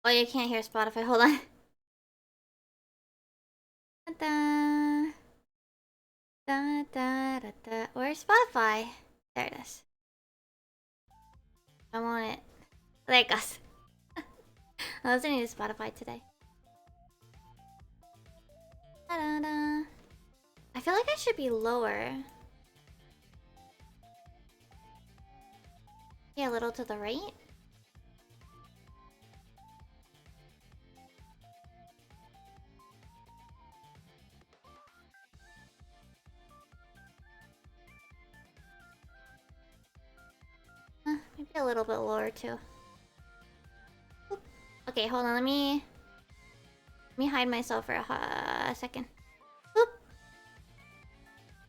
Oh, you can't hear Spotify. Hold on. Da, da, da, da, da. Where's Spotify? There it is. I want it. There it goes. I was listening to Spotify today. Da, da, da. I feel like I should be lower. Yeah, a little to the right. Maybe a little bit lower too. Oop. Okay, hold on. Let me hide myself for a second. Oop.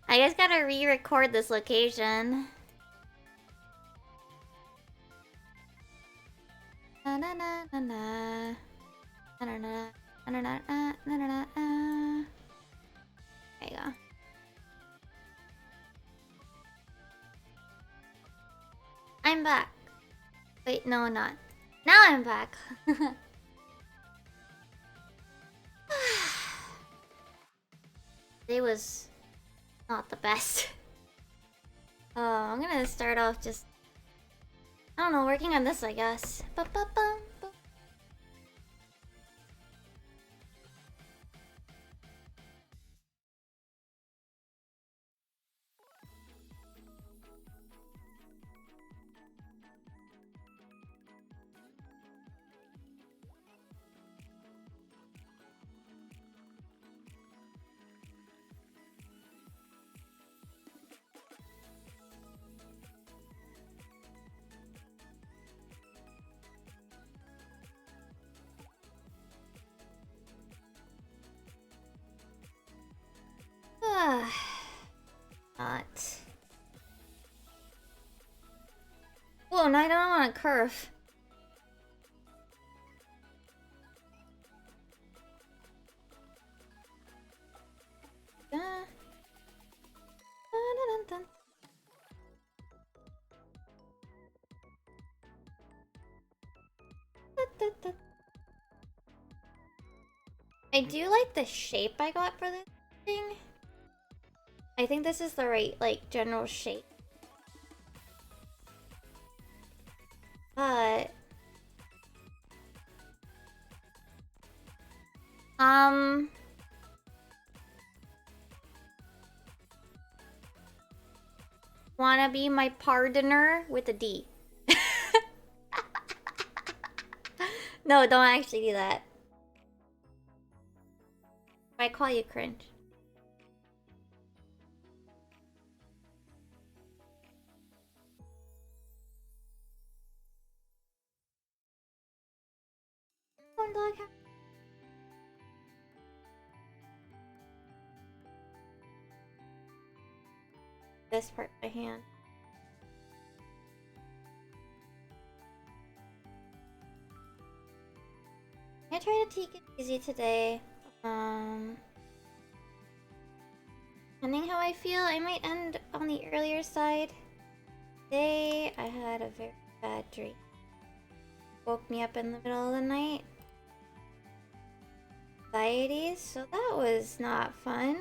I just gotta re-record this location. Na na na na na. Na na na na na na na na na. There you go. I'm back. Wait, no, not. Now I'm back. Today was not the best. Oh, I'm gonna start off just, I don't know, working on this, I guess. Ba-ba-bum. Not. Whoa, no, I don't want to curve. I do like the shape I got for this thing. I think this is the right, like, general shape. But... Wanna be my pardoner with a D. No, don't actually do that. I call you cringe. this part by hand. I try to take it easy today. Depending how I feel, I might end on the earlier side. Today, I had a very bad dream. Woke me up in the middle of the night. Anxieties, so that was not fun.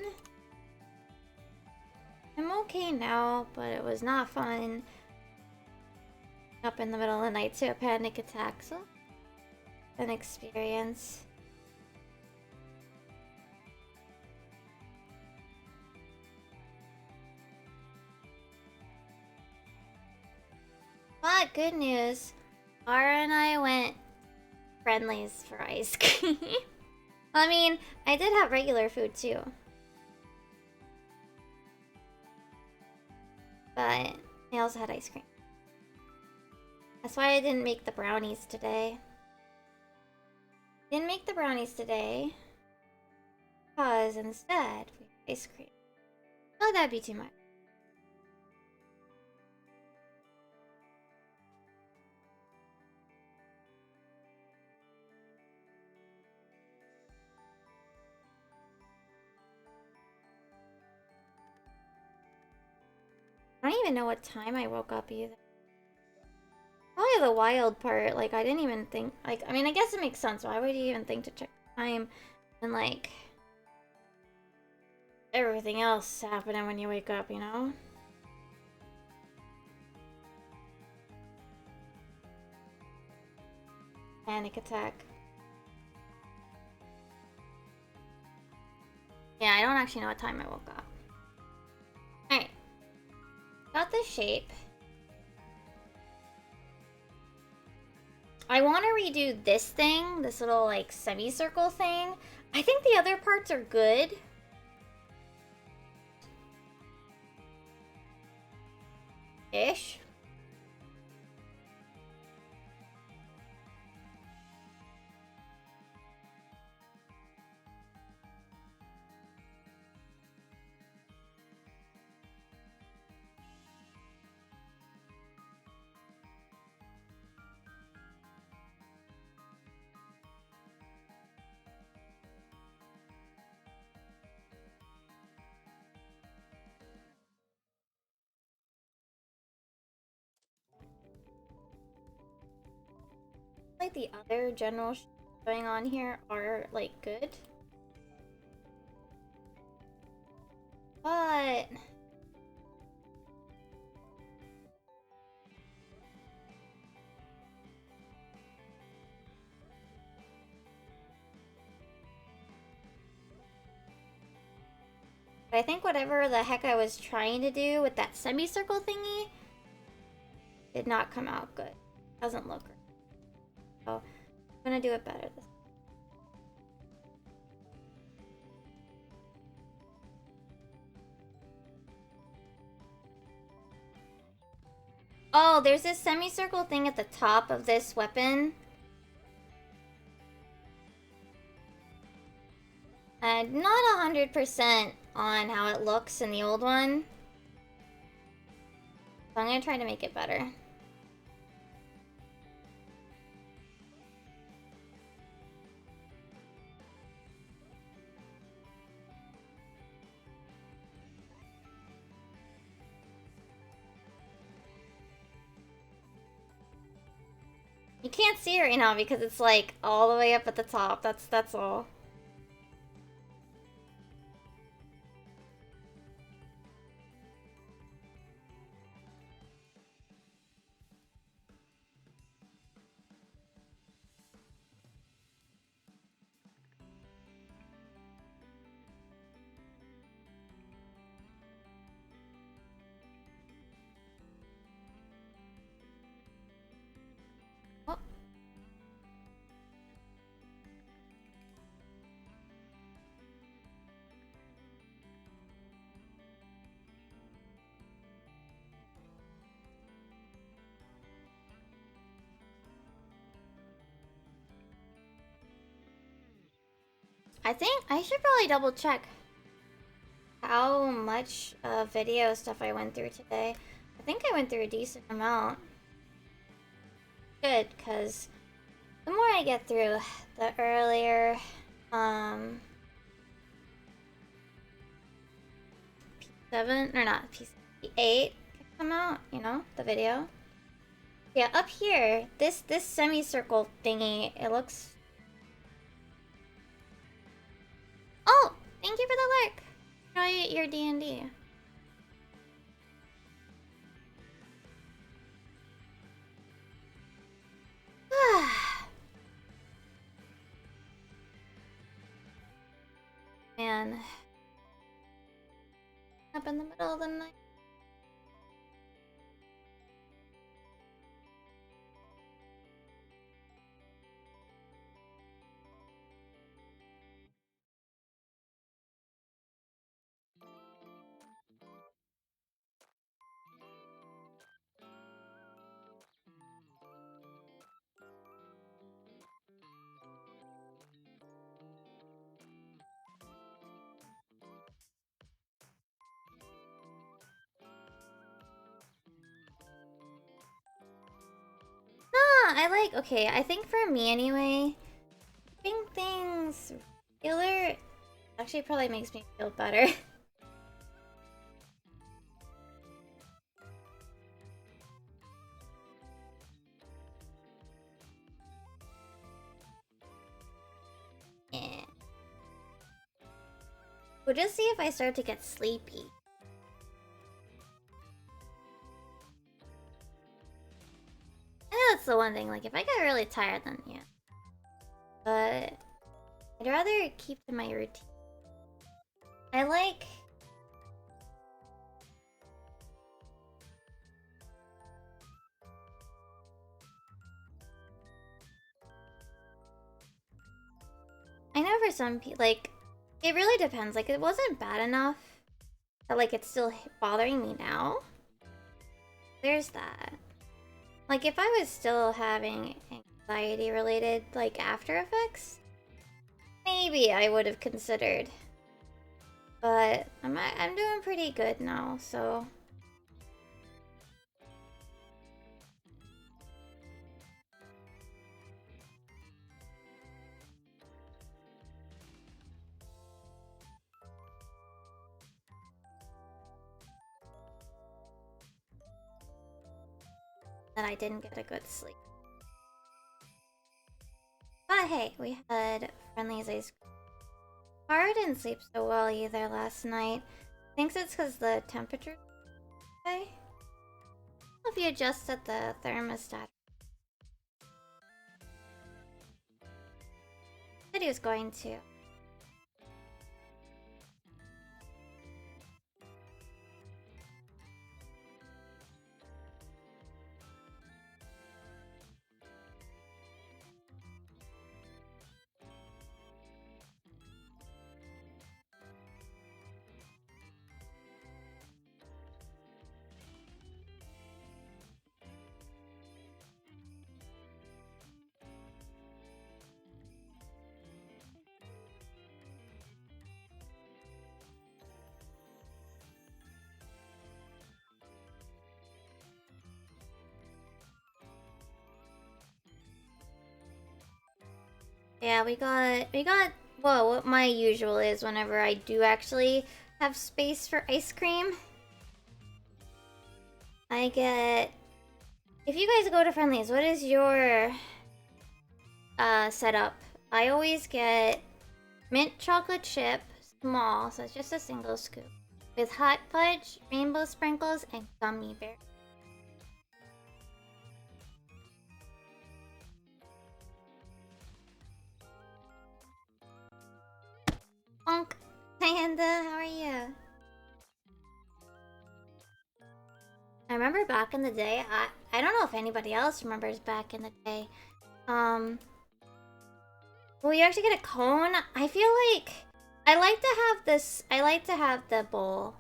I'm okay now, but it was not fun. Up in the middle of the night to a panic attack, so an experience. But good news, Ara and I went Friendlies for ice cream. I mean, I did have regular food too. But I also had ice cream. That's why I didn't make the brownies today. Didn't make the brownies today. Because instead, we had ice cream. Oh, that'd be too much. I don't even know what time I woke up either. Probably the wild part, like I didn't even think, like, I mean, I guess it makes sense. Why would you even think to check the time and like everything else happening when you wake up, you know? Panic attack. Yeah, I don't actually know what time I woke up. Alright. Got the shape. I want to redo this thing, this little like semicircle thing. I think the other parts are good. Ish. Like the other general going on here are like good. But I think whatever the heck I was trying to do with that semicircle thingy did not come out good. Doesn't look right. So I'm gonna do it better this time. Oh, there's this semicircle thing at the top of this weapon. And not 100% on how it looks in the old one. So I'm gonna try to make it better. You can't see it right now because it's like all the way up at the top. That's all. Oh. I think I should probably double check how much video stuff I went through today. I think I went through a decent amount. Good, because the more I get through, the earlier P7 or not P8 can come out, you know, the video. Yeah, up here, this semicircle thingy, it looks. Oh, thank you for the lurk. Enjoy your D&D. Man. Up in the middle of the night. Okay, I think for me anyway, keeping things regular actually probably makes me feel better. Yeah. We'll just see if I start to get sleepy. I know that's the one thing, like if I get really tired then yeah. But I'd rather keep to my routine. I know for some people, like, it really depends. Like, it wasn't bad enough that, like, it's still bothering me now. There's that. Like, if I was still having anxiety-related, like, after effects, maybe I would have considered. But I'm doing pretty good now, so... that I didn't get a good sleep. But hey, we had Friendly's ice cream. Tara didn't sleep so well either last night. Thinks it's because the temperature. Okay. If you adjusted the thermostat. Said he was going to. Yeah, we got well, what my usual is whenever I do actually have space for ice cream. I get, if you guys go to Friendly's, what is your setup? I always get mint chocolate chip, small, so it's just a single scoop, with hot fudge, rainbow sprinkles, and gummy bear. Bonk! Panda, how are you? I remember back in the day, I don't know if anybody else remembers back in the day. Will you actually get a cone? I feel like I like to have the bowl.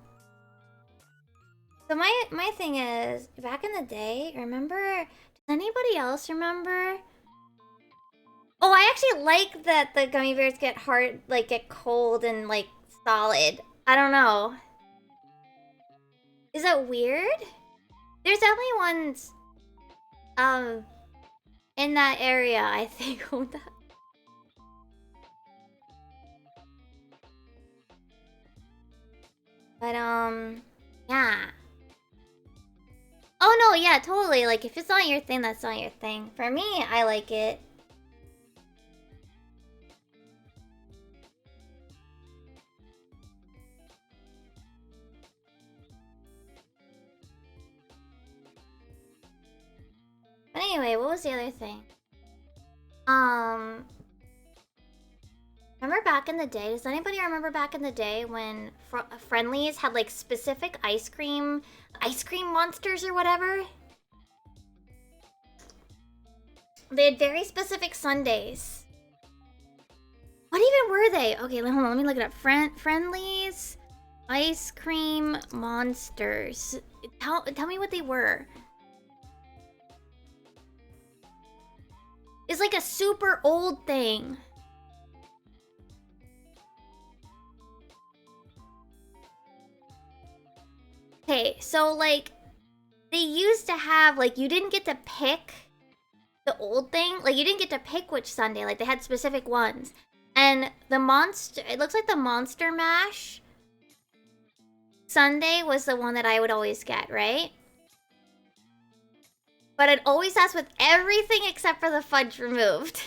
So my thing is, back in the day, remember, does anybody else remember? Oh, I actually like that the gummy bears get hard, like get cold and like solid. I don't know. Is that weird? There's definitely ones, in that area, I think. Hold up. But, yeah. Oh, no, yeah, totally. Like, if it's not your thing, that's not your thing. For me, I like it. But anyway, what was the other thing? Remember back in the day? Does anybody remember back in the day when Friendlies had like specific ice cream monsters or whatever? They had very specific sundaes. What even were they? Okay, hold on. Let me look it up. Friendlies ice cream monsters. Tell me what they were. It's like a super old thing. Okay, so like they used to have like you didn't get to pick the old thing. Like you didn't get to pick which sundae. Like they had specific ones. And the monster, it looks like the Monster Mash sundae was the one that I would always get, right? But I'd always ask with everything except for the fudge removed.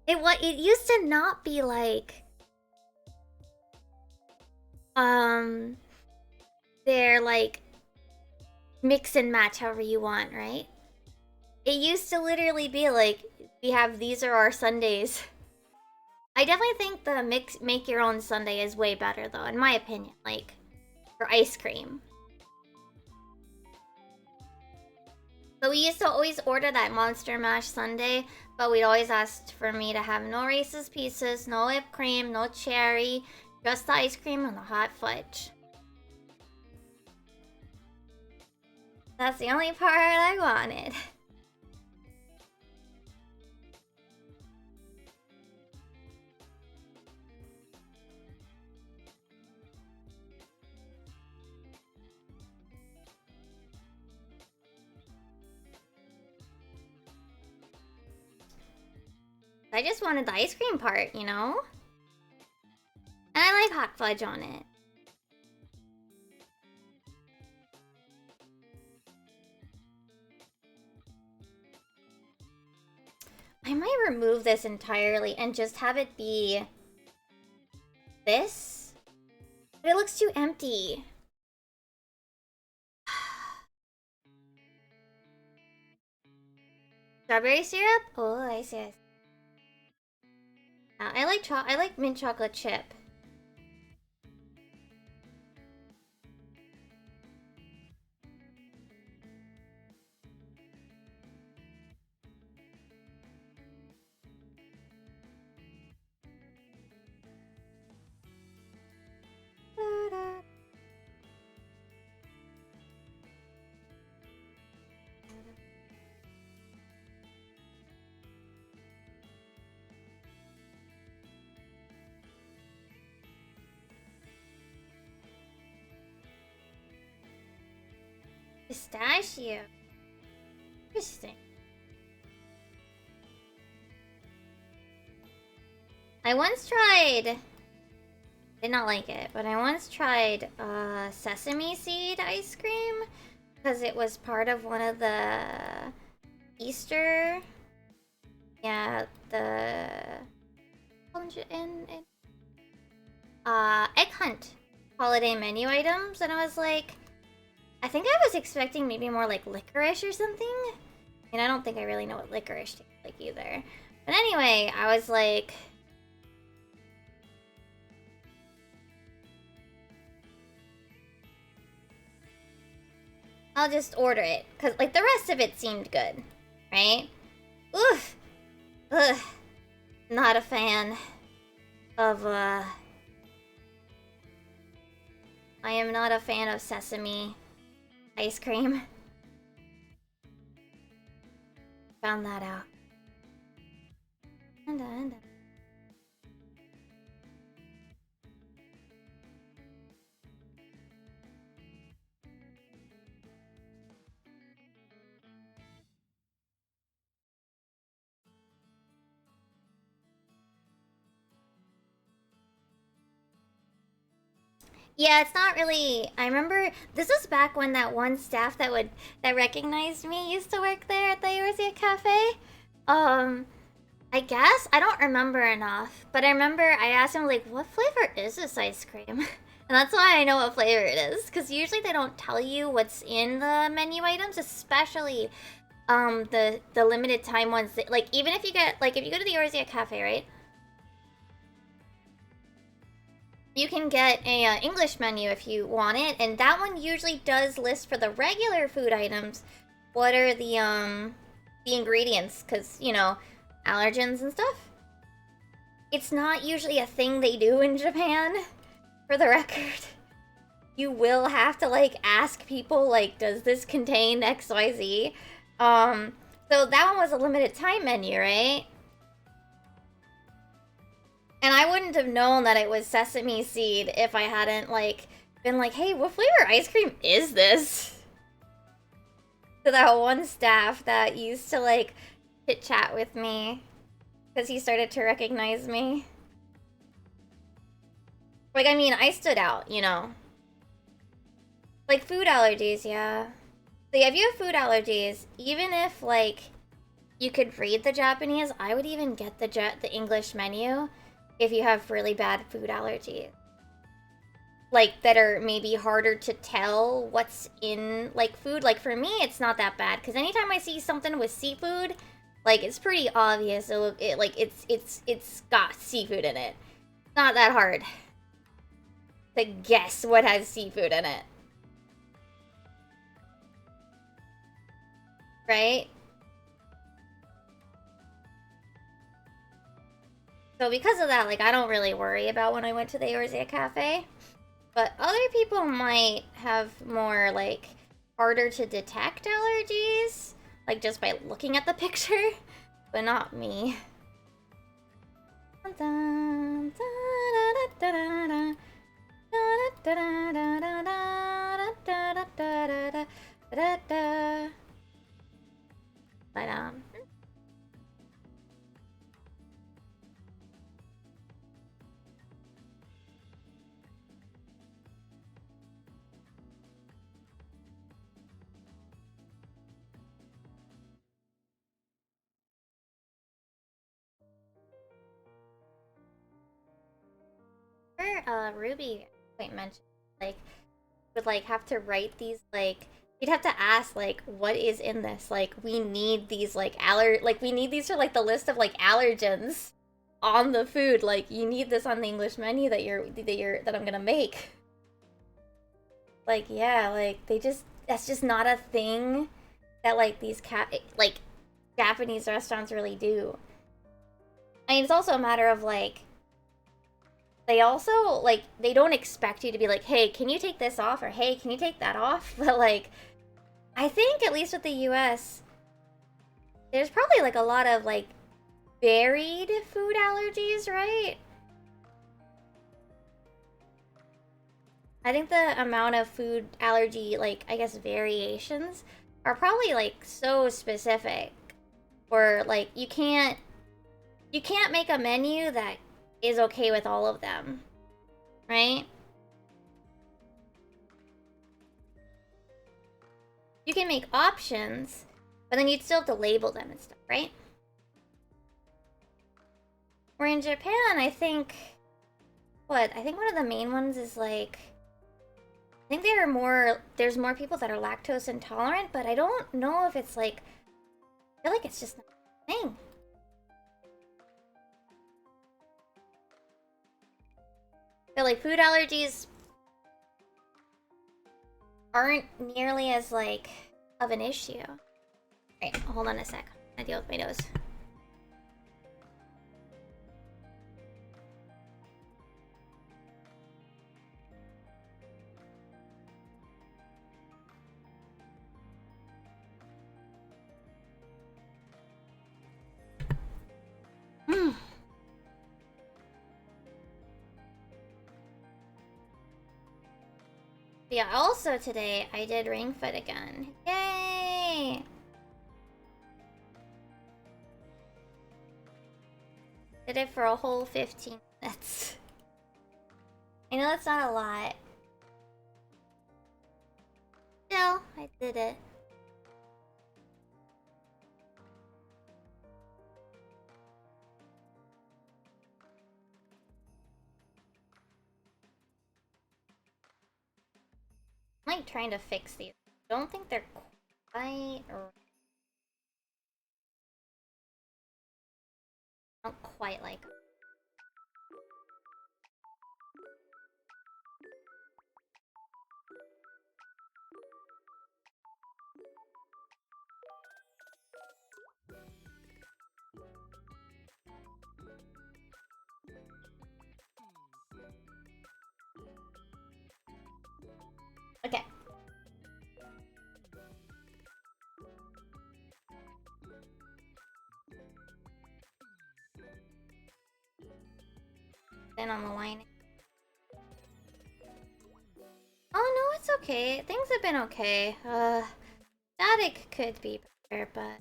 It used to not be like they're like mix and match however you want, right? It used to literally be like these are our sundaes. I definitely think the make your own sundae is way better though, in my opinion, like for ice cream. But we used to always order that Monster Mash sundae, but we'd always ask for me to have no Reese's Pieces, no whipped cream, no cherry, just the ice cream and the hot fudge. That's the only part I wanted. I just wanted the ice cream part, you know? And I like hot fudge on it. I might remove this entirely and just have it be this. But it looks too empty. Strawberry syrup? Oh, I see. I like mint chocolate chip. Pistachio. Interesting. I once tried... Did not like it, but I once tried sesame seed ice cream because it was part of one of the Easter... Yeah, the... Egg Hunt holiday menu items, and I was like... I think I was expecting maybe more like licorice or something. And I don't think I really know what licorice tastes like either. But anyway, I was like... I'll just order it. Because, like, the rest of it seemed good. Right? Oof! Ugh. Not a fan of, I am not a fan of sesame ice cream. Found that out. Yeah, it's not really. I remember this was back when that one staff that recognized me used to work there at the Eorzea Cafe. Um, I guess I don't remember enough, but I remember I asked him like, "What flavor is this ice cream?" And that's why I know what flavor it is, because usually they don't tell you what's in the menu items, especially the limited time ones. That, like even if you get like if you go to the Eorzea Cafe, right? You can get a English menu if you want it, and that one usually does list for the regular food items what are the ingredients, because you know, allergens and stuff. It's not usually a thing they do in Japan, for the record. You will have to like ask people like, does this contain XYZ? So that one was a limited time menu, right? And I wouldn't have known that it was sesame seed if I hadn't, like, been like, hey, what flavor ice cream is this? To that one staff that used to, like, chit-chat with me. Because he started to recognize me. Like, I mean, I stood out, you know? Like, food allergies, yeah. So yeah, if you have food allergies, even if, like, you could read the Japanese, I would even get the English menu if you have really bad food allergies. Like, that are maybe harder to tell what's in, like, food. Like, for me, it's not that bad. Because anytime I see something with seafood, like, it's pretty obvious. It's got seafood in it. It's not that hard to guess what has seafood in it. Right? So because of that, like, I don't really worry about when I went to the Eorzea Cafe. But other people might have more, like, harder to detect allergies. Like, just by looking at the picture. But not me. But, Ruby point mentioned, like, would like have to write these like you'd have to ask like what is in this, like we need these like we need these for like the list of like allergens on the food, like you need this on the English menu that I'm gonna make. Like yeah, like that's just not a thing that like these like Japanese restaurants really do. I mean, it's also a matter of like they also like they don't expect you to be like, hey, can you take this off, or hey, can you take that off? But like I think at least with the US there's probably like a lot of like varied food allergies, right? I think the amount of food allergy, like I guess variations, are probably like so specific, or like you can't make a menu that is okay with all of them, right? You can make options, but then you'd still have to label them and stuff, right? Where in Japan, I think I think one of the main ones is like I think there's more people that are lactose intolerant, but I don't know if it's like I feel like it's just not a thing. But like food allergies aren't nearly as like of an issue. Right, hold on a sec. I deal with my nose. Yeah, also today I did Ring Fit again. Yay! Did it for a whole 15 minutes. I know that's not a lot. Still, I did it. I'm like trying to fix these. I don't think they're quite... I don't quite like them. Okay. Then on the line. Oh no, it's okay. Things have been okay. Static could be better, but...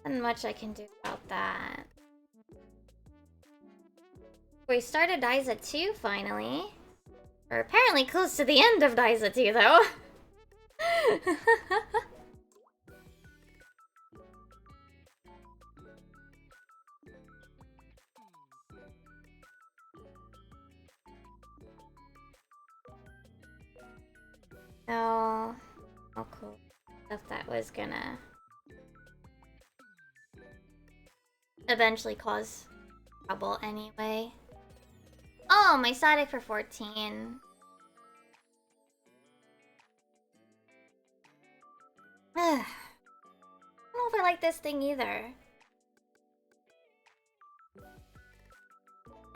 Not much I can do about that. We started Dyza 2 finally. We're apparently close to the end of Dyza 2 though. No. Oh cool. Stuff that was gonna eventually cause trouble anyway. Oh, my static for 14. I don't know if I like this thing either.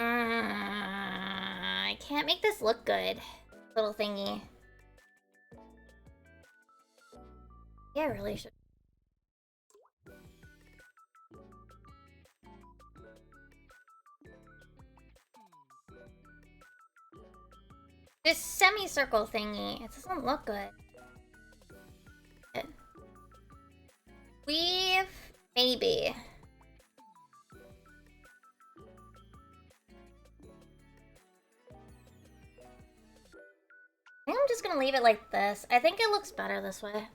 I can't make this look good. Little thingy. Yeah, I really should. This semicircle thingy, it doesn't look good. Weave, maybe. I think I'm just gonna leave it like this. I think it looks better this way.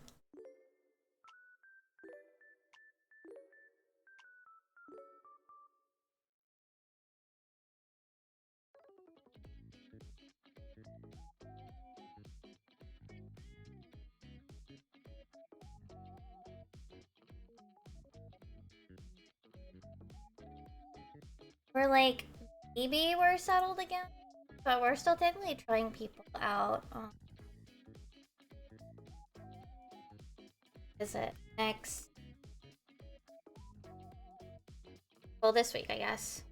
We're like, maybe we're settled again, but we're still technically trying people out. Is it next? Well, this week, I guess.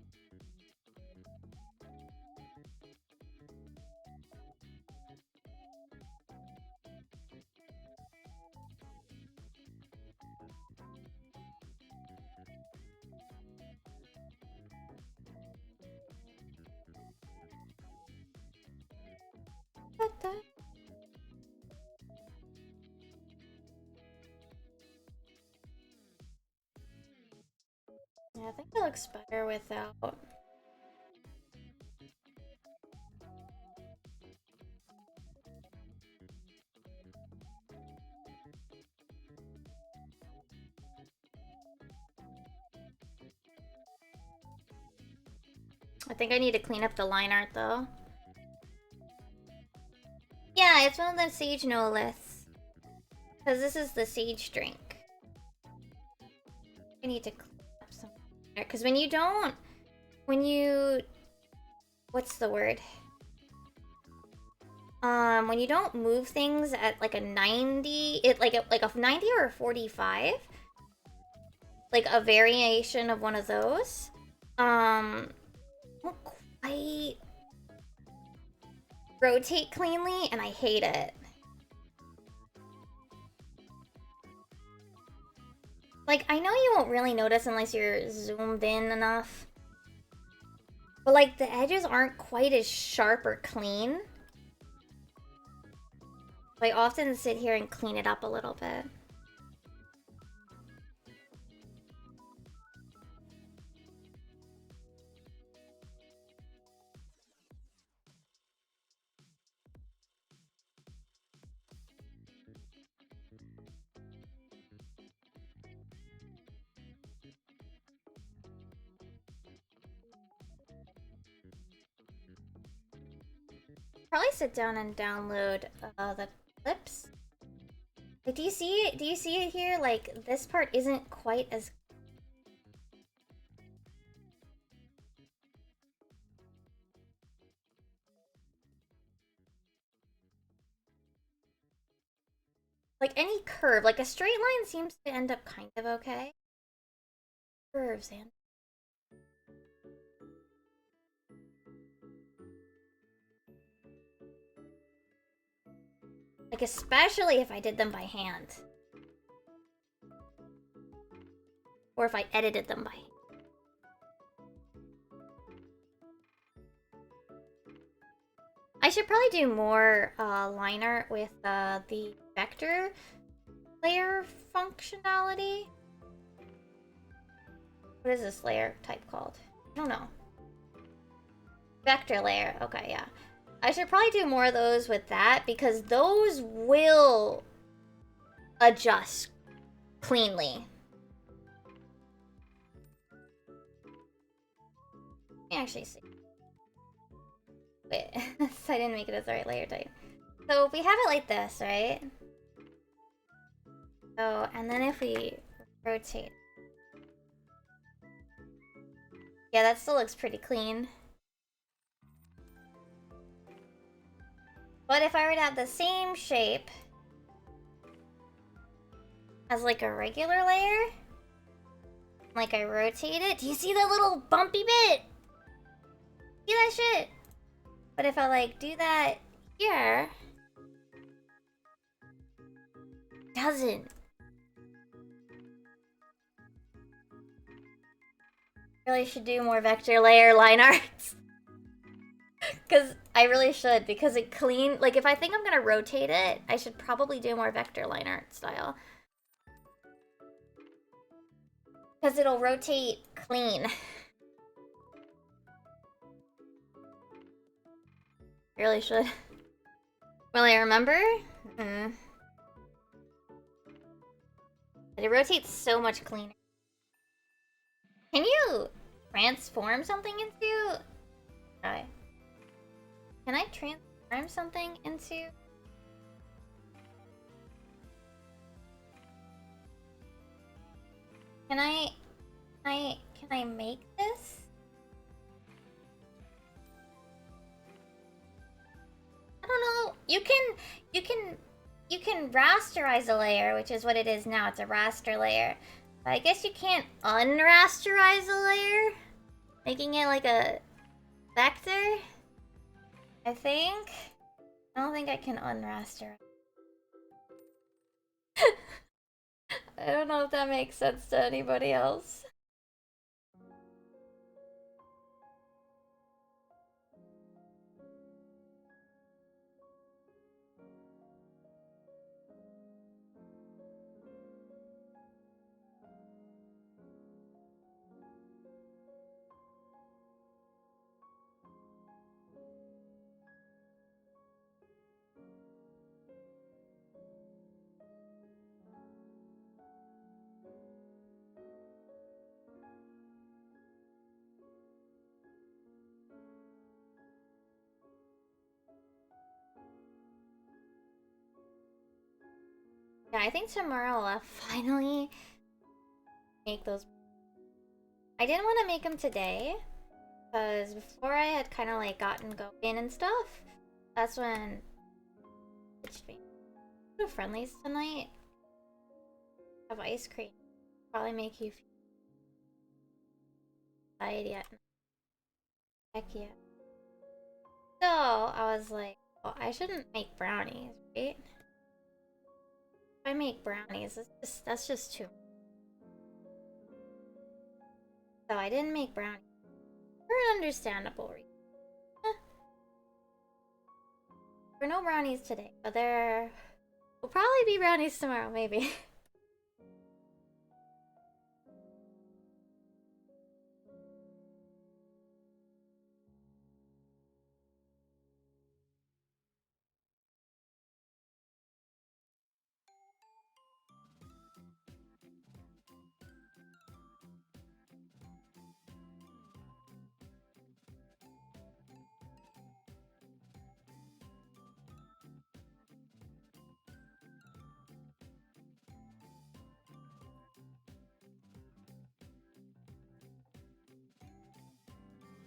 What the? Yeah, I think it looks better without. I think I need to clean up the line art though. Yeah, it's one of the sage no lists. Because this is the sage drink. I need to clean up some. Because when you don't. What's the word? When you don't move things at like a 90, like a 90 or a 45, like a variation of one of those, don't quite rotate cleanly, and I hate it. Like, I know you won't really notice unless you're zoomed in enough. But like the edges aren't quite as sharp or clean. So I often sit here and clean it up a little bit. Probably sit down and download the clips. Like, do you see it? Do you see it here? Like, this part isn't quite as... Like, any curve. Like, a straight line seems to end up kind of okay. Curves, and... Like, especially if I did them by hand. Or if I edited them by hand. I should probably do more line art with the vector layer functionality. What is this layer type called? I don't know. Vector layer. Okay, yeah. I should probably do more of those with that because those will adjust cleanly. Let me actually see. Wait, so I didn't make it as the right layer type. So if we have it like this, right? So, and then if we rotate. Yeah, that still looks pretty clean. But if I were to have the same shape as like a regular layer, like I rotate it, do you see that little bumpy bit? See that shit? But if I like do that here, it doesn't. Really should do more vector layer line arts. Because I really should, because it clean, like if I think I'm gonna rotate it, I should probably do more vector line art style. Because it'll rotate clean. Really should. Will I remember? But it rotates so much cleaner. Can you transform something into... Try. Can I transform something into... Can I make this? I don't know. You can rasterize a layer, which is what it is now. It's a raster layer. But I guess you can't unrasterize a layer, making it like a vector. I think. I don't think I can unrasterize. I don't know if that makes sense to anybody else. Yeah, I think tomorrow I'll finally make those. I didn't want to make them today, because before I had kind of like gotten going and stuff, that's when it's been go to Friendlies tonight. Have ice cream. Probably make you feel tired yet. Heck yeah. So I was like, well, I shouldn't make brownies, right? If I make brownies, that's just too. So I didn't make brownies. For an understandable reason. For no brownies today, but there will probably be brownies tomorrow, maybe.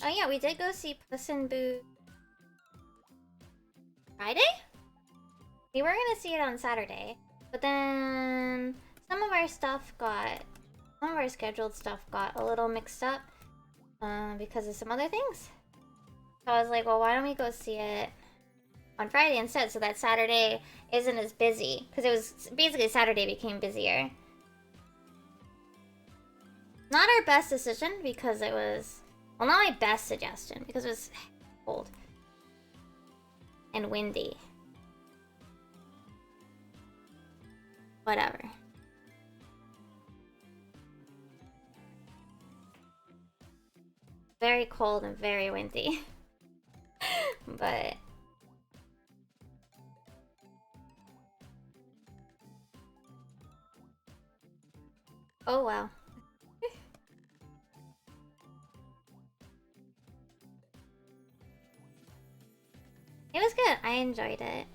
Oh yeah, we did go see Puss in Boots Friday? We were gonna see it on Saturday, but then some of our scheduled stuff got a little mixed up because of some other things. So I was like, well, why don't we go see it on Friday instead, so that Saturday isn't as busy, because it was basically Saturday became busier. Not our best decision because it was, well, not my best suggestion because it was cold and windy. Whatever. Very cold and very windy. But oh well. It was good. I enjoyed it.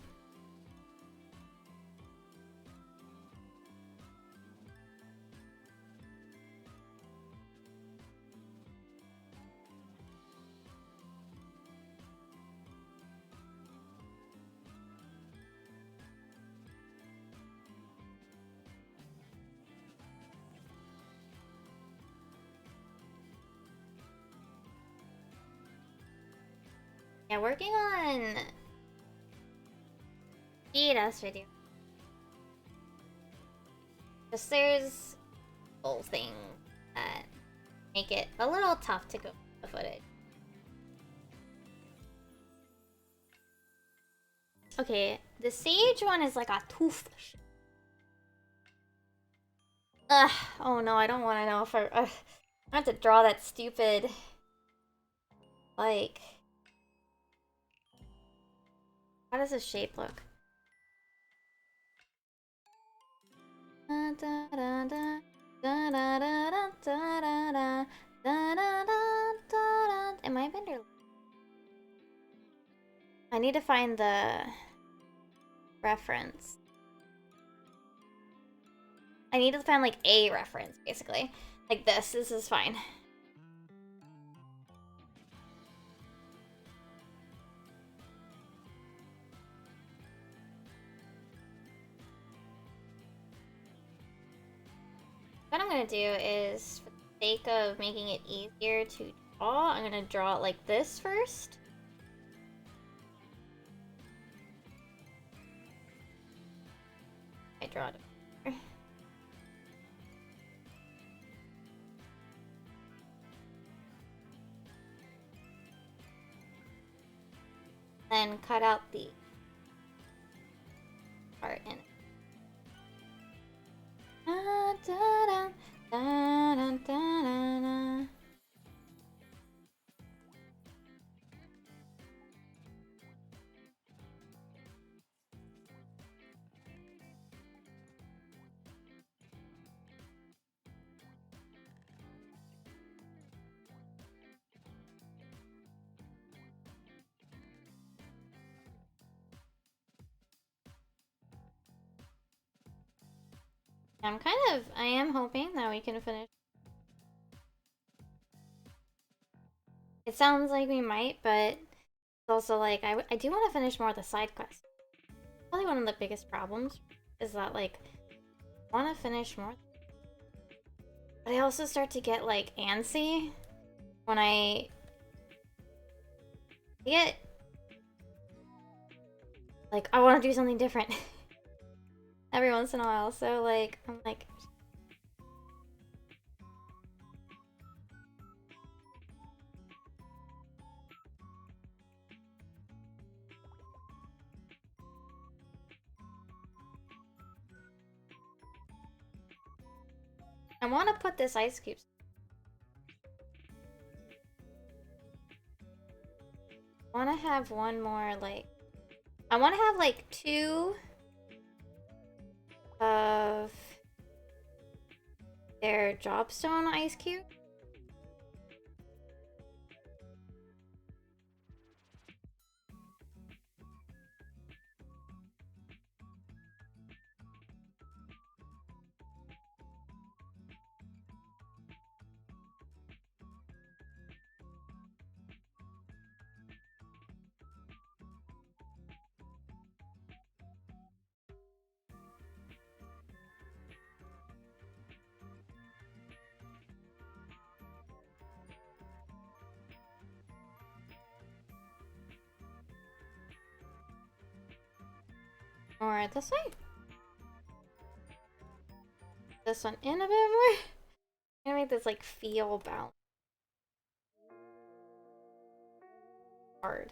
Yeah, working on us video. Just there's little things that make it a little tough to go the footage. Okay, the sage one is like a toothbrush. Ugh, oh no, I don't want to know if I have to draw that stupid, like, how does this shape look? Am I bender? I need to find the reference. I need to find like a reference, basically. Like this is fine. What I'm gonna do is, for the sake of making it easier to draw, I'm gonna draw it like this first. I draw it. Then cut out the part in it. Da, da, da, da, da, da, da. I am hoping that we can finish. It sounds like we might, but it's also like, I do want to finish more of the side quests. Probably one of the biggest problems is that, like, I want to finish more. But I also start to get, like, antsy when I get, like, I want to do something different every once in a while. So, like, I'm like, I want to put this ice cube. I want to have one more, like... I want to have, like, 2 of their dropstone ice cube. Or this way. This one in a bit more. I'm gonna make this like feel balanced. Hard.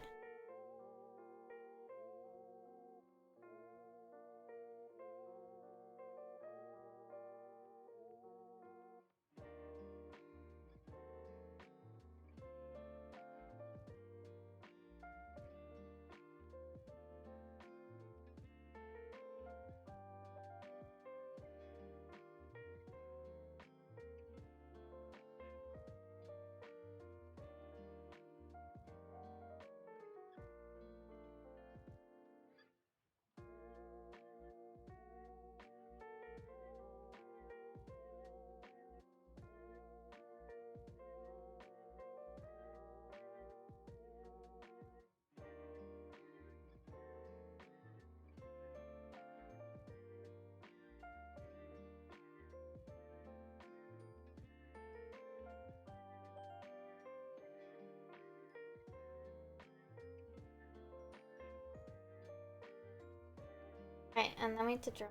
Right, and then we have to draw.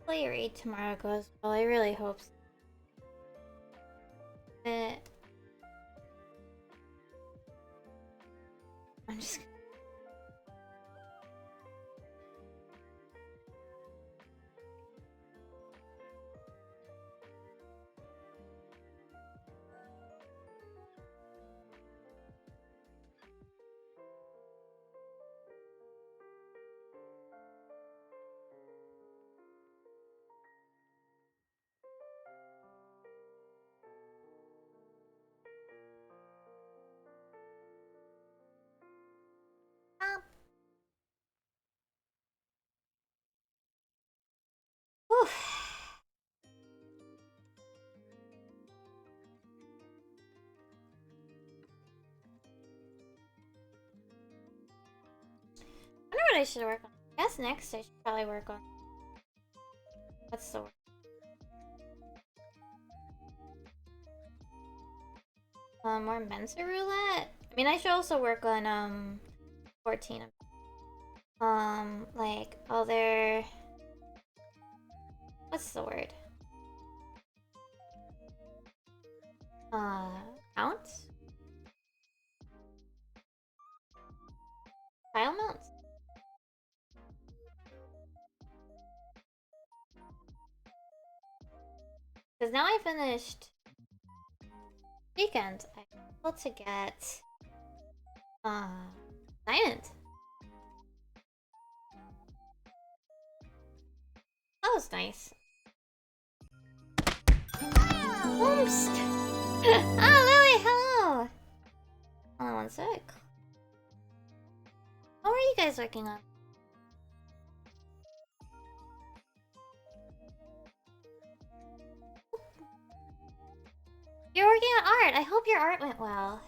Hopefully your raid tomorrow goes well. I really hope so. But I'm just whew. I wonder what I should work on. I guess next I should probably work on what's the word? More Mensa roulette? I mean I should also work on 14. Like other what's the word? Mounts? Tile mounts? Because now I finished weekend. I'm able to get diamond. That was nice. Oops. Ah, Lily, hello. Hold on one sec. What were you guys working on? You're working on art. I hope your art went well.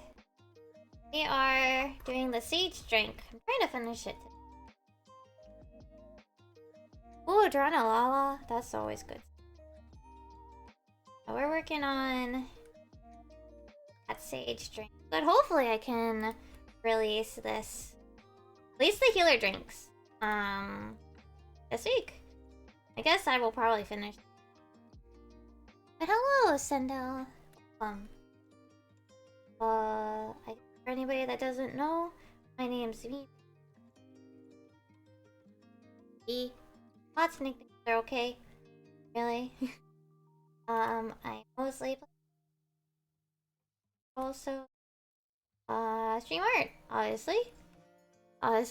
We are doing the sage drink. I'm trying to finish it. Ooh, Lala. That's always good. So we're working on that sage drink. But hopefully I can release this. Release the healer drinks. This week. I guess I will probably finish. But hello, Sendel. For anybody that doesn't know, my name's V. Lots of nicknames are okay. Really? I mostly also stream art, obviously. What's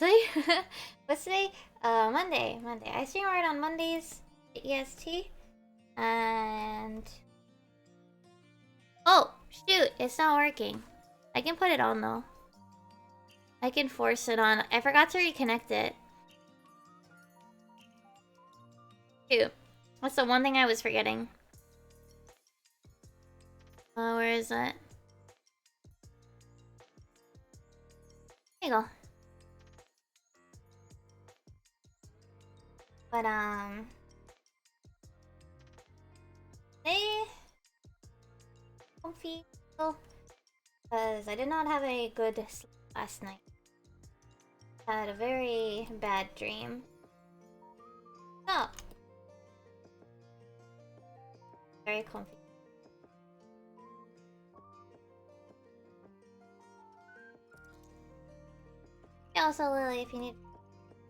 today? Monday. I stream art on Mondays, EST. And oh shoot, it's not working. I can put it on though. I can force it on. I forgot to reconnect it. Shoot. What's the one thing I was forgetting? Where is it? There you go. But comfy because I did not have a good sleep last night. I had a very bad dream. Oh. Very comfy. Also, Lily, if you need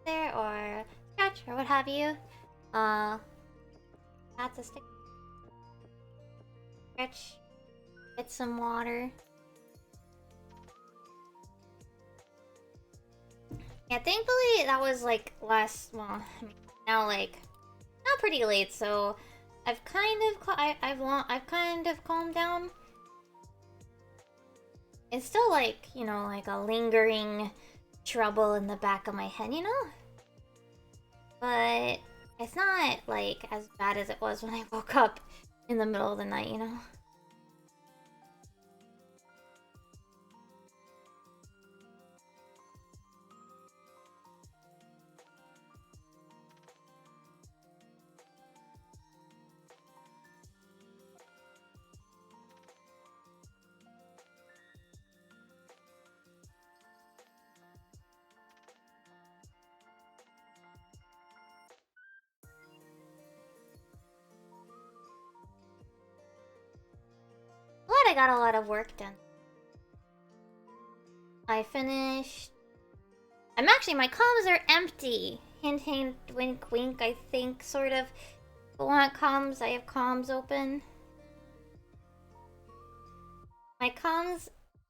there or scratch or what have you, that's a stick. Stretch. Get some water. Yeah, thankfully that was like last. Well, I mean, now like not pretty late, so I've kind of calmed down. It's still like, you know, like a lingering trouble in the back of my head, you know? But it's not like as bad as it was when I woke up in the middle of the night, you know? But I got a lot of work done. I finished. My comms are empty. Hint, hint, wink, wink, I think, sort of. But want comms, I have comms open. My comms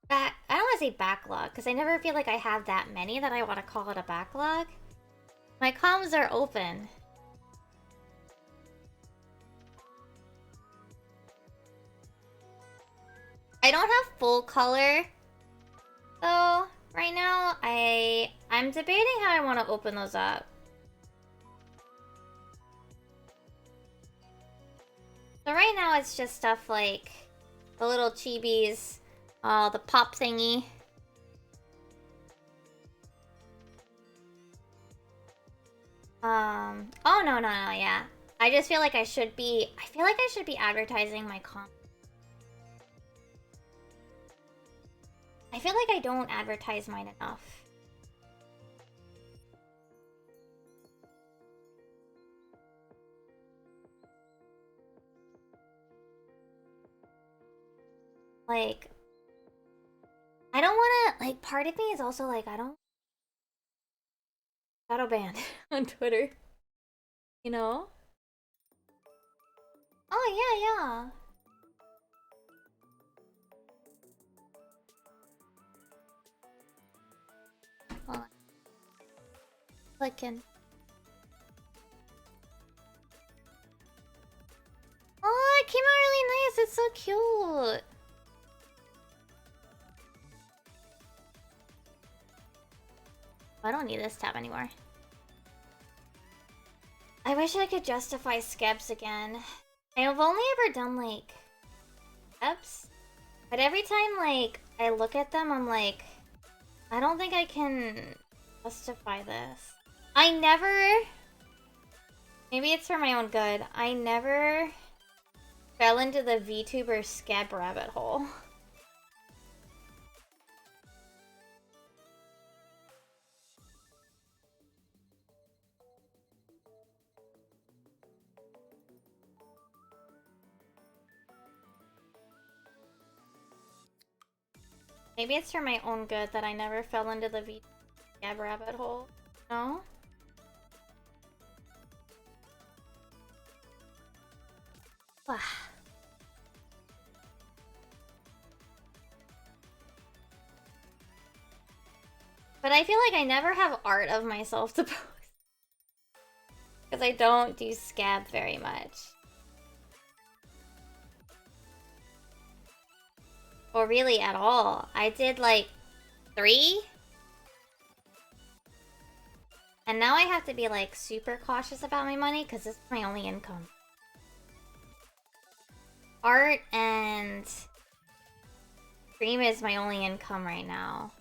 I don't want to say backlog, because I never feel like I have that many that I want to call it a backlog. My comms are open. I don't have full color, though, right now. I'm debating how I want to open those up. So right now it's just stuff like the little chibis, the pop thingy. Oh no, yeah. I just feel like I should be advertising my comp. I feel like I don't advertise mine enough. Like, I don't want to, like, part of me is also like, I don't shadow ban on Twitter. You know? Oh, yeah. Hold on. Clicking. Oh, it came out really nice. It's so cute. I don't need this tab anymore. I wish I could justify skebs again. I've only ever done, like, skebs. But every time, like, I look at them, I'm like, I don't think I can justify this. I never... Maybe it's for my own good. I never fell into the VTuber scab rabbit hole. Maybe it's for my own good that I never fell into the VTuber scab rabbit hole. No? Wow. But I feel like I never have art of myself to post. Because I don't do scab very much. Or really at all. I did like 3? And now I have to be like super cautious about my money because this is my only income. Art and stream is my only income right now.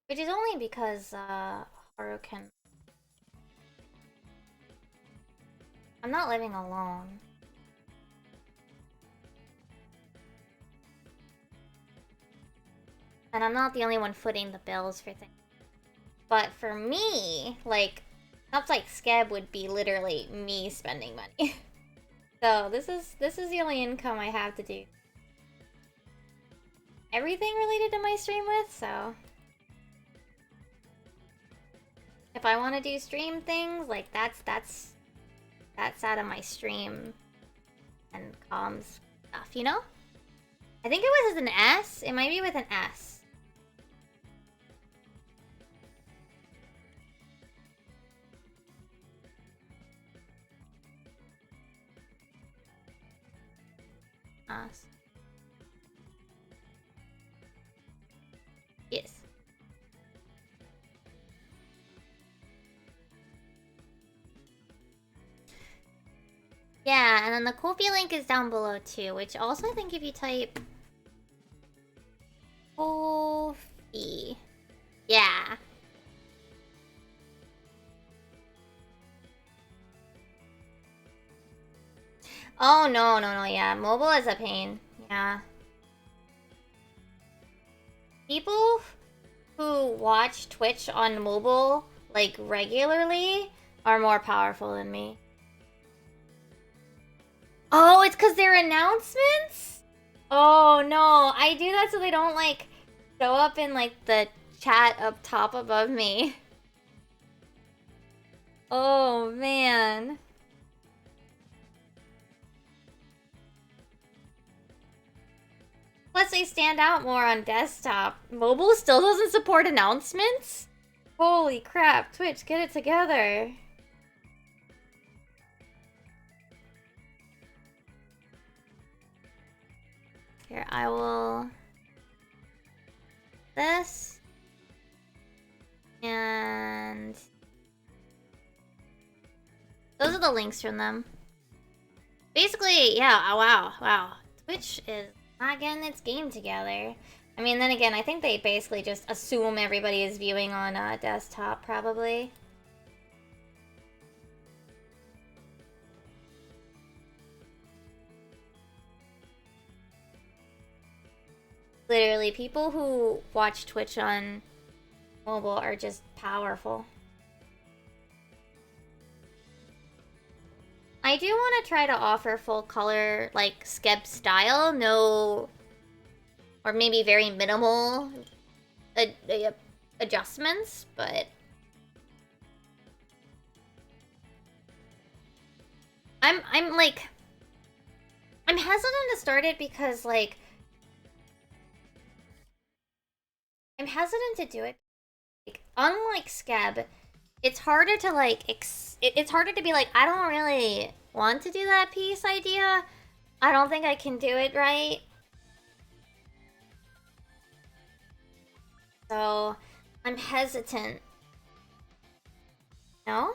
Which is only because Haru can... I'm not living alone. And I'm not the only one footing the bills for things. But for me, like, stuff like scab would be literally me spending money. So this is the only income I have to do everything related to my stream with, so if I want to do stream things, like that's out of my stream and comms stuff, you know? I think it was an S. It might be with an S. Us. Yes. Yeah, and then the Ko-fi link is down below too, which also I think if you type Ko-fi. Yeah. Oh, no, yeah. Mobile is a pain. Yeah. People who watch Twitch on mobile, like, regularly are more powerful than me. Oh, it's because they're announcements? Oh, no. I do that so they don't, like, show up in, like, the chat up top above me. Oh, man. Plus, they stand out more on desktop. Mobile still doesn't support announcements? Holy crap, Twitch, get it together. Here, I will... This. And... Those are the links from them. Basically, yeah, wow. Twitch is not getting its game together. I mean, then again, I think they basically just assume everybody is viewing on desktop, probably. Literally, people who watch Twitch on mobile are just powerful. I do want to try to offer full color, like, Skeb style, no... Or maybe very minimal adjustments, but... I'm like... I'm hesitant to start it because, like... I'm hesitant to do it. Like, unlike Skeb, it's harder to, like, it's harder to be like, I don't really want to do that piece idea. I don't think I can do it right. So, I'm hesitant No?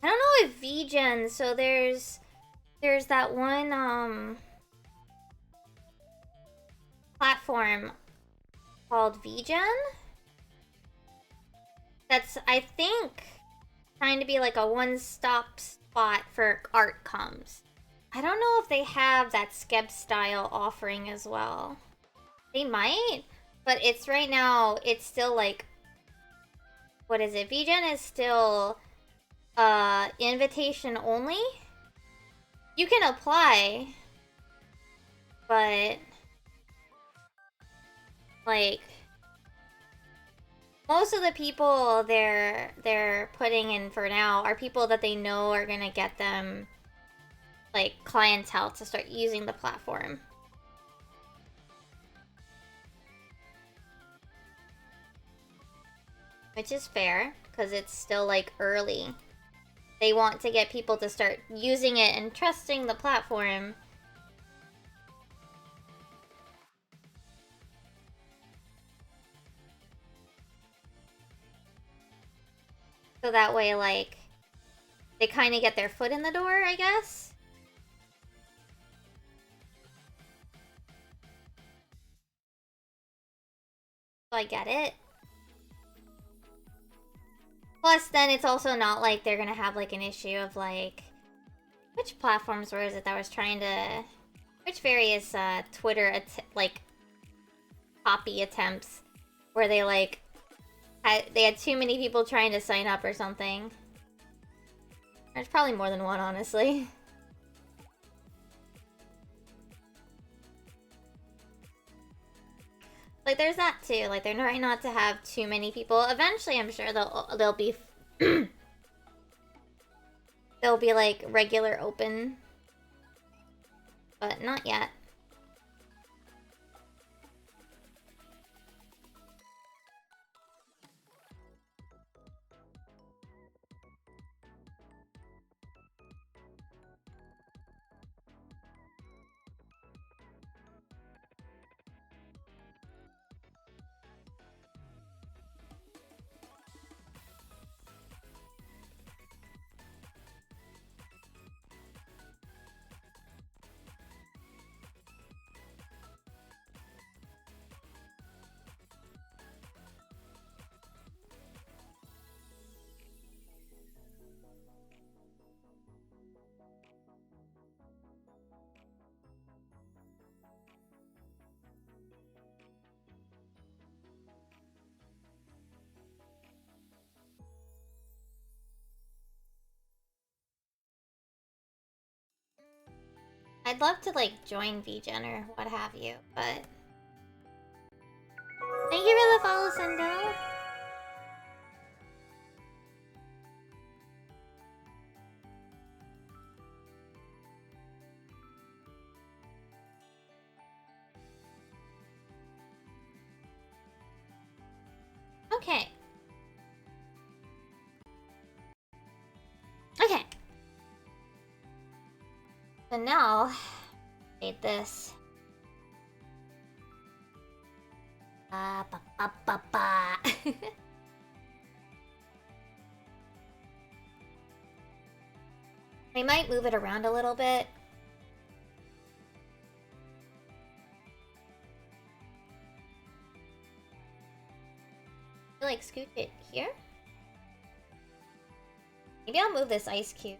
I don't know if VGen, so there's that one platform called VGen that's, I think, trying to be like a one-stop spot for art comms. I don't know if they have that Skeb style offering as well. They might, but it's right now, it's still like, what is it? VGen is still invitation only. You can apply, but like most of the people they're putting in for now are people that they know are gonna get them like clientele to start using the platform. Which is fair, because it's still like early. They want to get people to start using it and trusting the platform. So that way, like, they kind of get their foot in the door, I guess. So I get it. Plus, then it's also not like they're gonna have like an issue of like, which platforms were it that was trying to, which various Twitter like copy attempts where they like they had too many people trying to sign up or something. There's probably more than one, honestly. Like, there's that too. Like, they're trying not to have too many people. Eventually, I'm sure they'll be they'll be like regular open, but not yet. I'd love to like join VGen or what have you, but thank you for the follow, Sendo. Okay. Okay. So now, need this. Ba, ba, ba, ba, ba. I might move it around a little bit. I like scoot it here. Maybe I'll move this ice cube.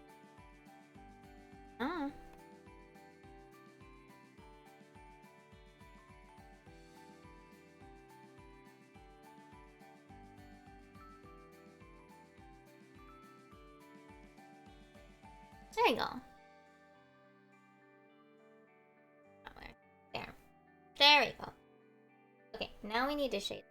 Oh. There you go. There. There we go. Okay, now we need to shade.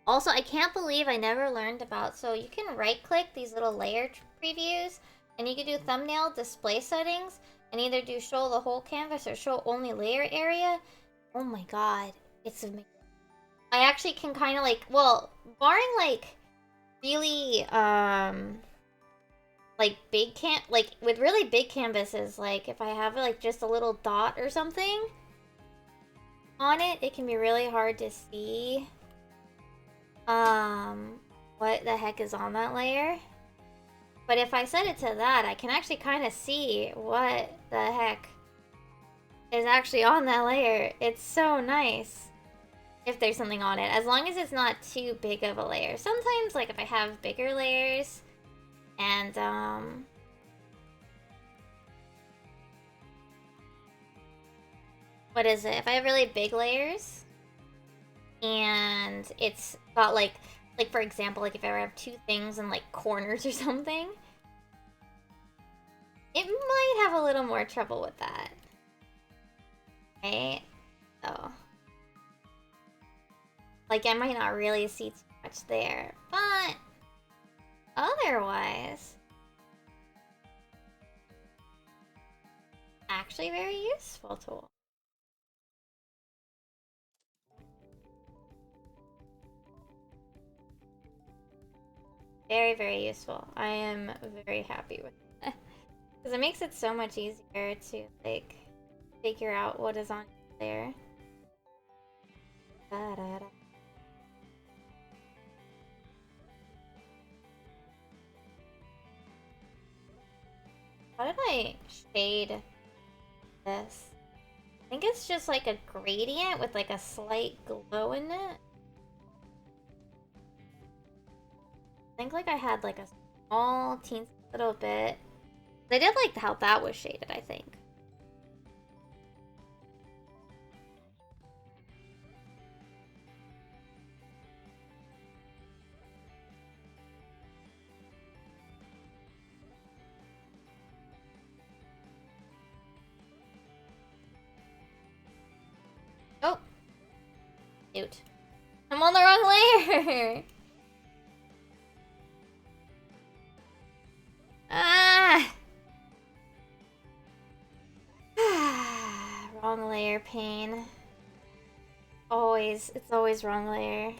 Also, I can't believe I never learned about, so you can right-click these little layer previews, and you can do thumbnail display settings, and either do show the whole canvas or show only layer area. Oh my god, it's amazing. I actually can kind of like, well, barring like really, like like with really big canvases, like if I have like just a little dot or something on it, it can be really hard to see what the heck is on that layer. But if I set it to that, I can actually kind of see what the heck is actually on that layer. It's so nice if there's something on it, as long as it's not too big of a layer. Sometimes, like if I have bigger layers and what is it? If I have really big layers and it's got like for example, like if I ever have two things in like corners or something, it might have a little more trouble with that. Right? So, like I might not really see too much there, but otherwise, actually very useful tool. Very, very useful. I am very happy with it. Because it makes it so much easier to, like, figure out what is on there. Da, da, da. How did I shade this? I think it's just like a gradient with like a slight glow in it. I think like I had like a small teensy little bit. I did like how that was shaded, I think. Oh! Shoot. I'm on the wrong layer! Ah! Wrong layer pain. Always. It's always wrong layer.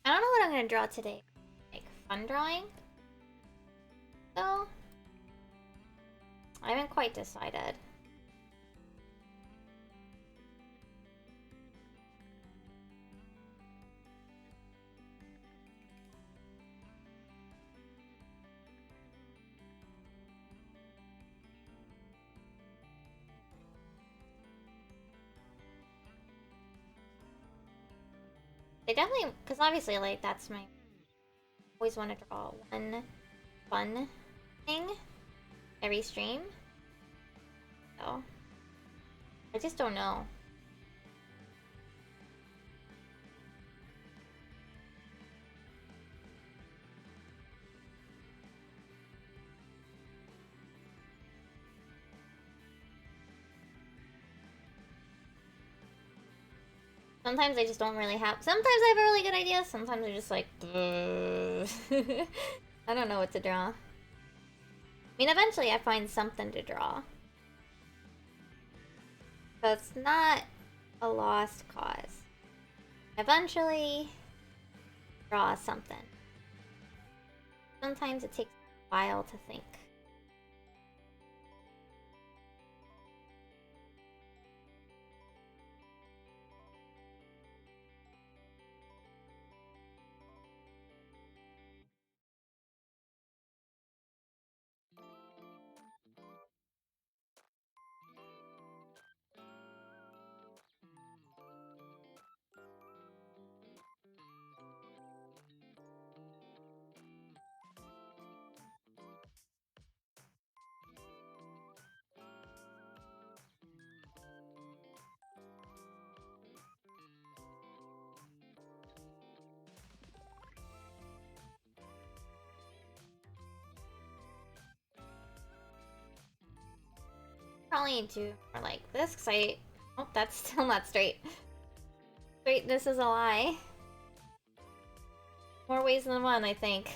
I don't know what I'm gonna draw today. Like, fun drawing? So, I haven't quite decided. They definitely, because obviously, like, that's my, always want to draw one fun thing every stream. So, I just don't know. Sometimes I just don't really have, sometimes I have a really good idea, sometimes I'm just like, I don't know what to draw. I mean, eventually I find something to draw. So it's not a lost cause. Eventually, draw something. Sometimes it takes a while to think. Probably need to more like this, because I... Oh, that's still not straight. Straight, this is a lie. More ways than one, I think.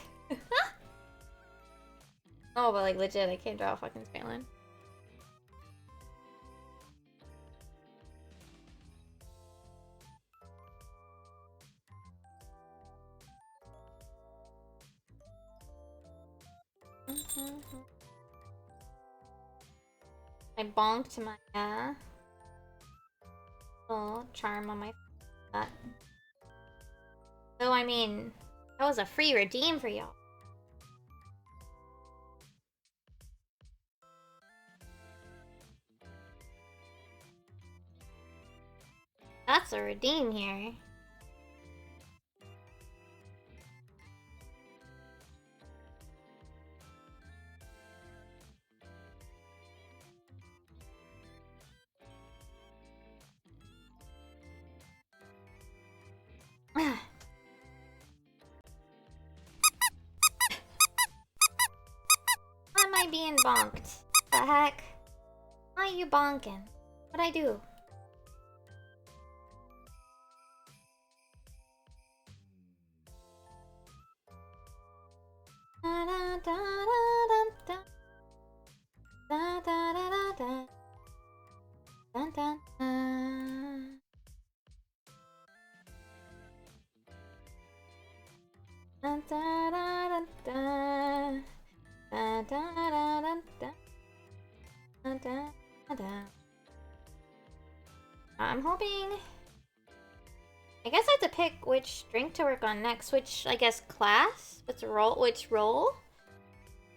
Oh, but like legit, I can't draw a fucking straight line. I bonked my little charm on my butt. So I mean, that was a free redeem for y'all. That's a redeem here. Why am I being bonked? The heck? Why are you bonking? What'd I do? Da da da da da da da da da da da da da da da da. I'm hoping. I guess I have to pick which drink to work on next. Which, I guess, class? Which role?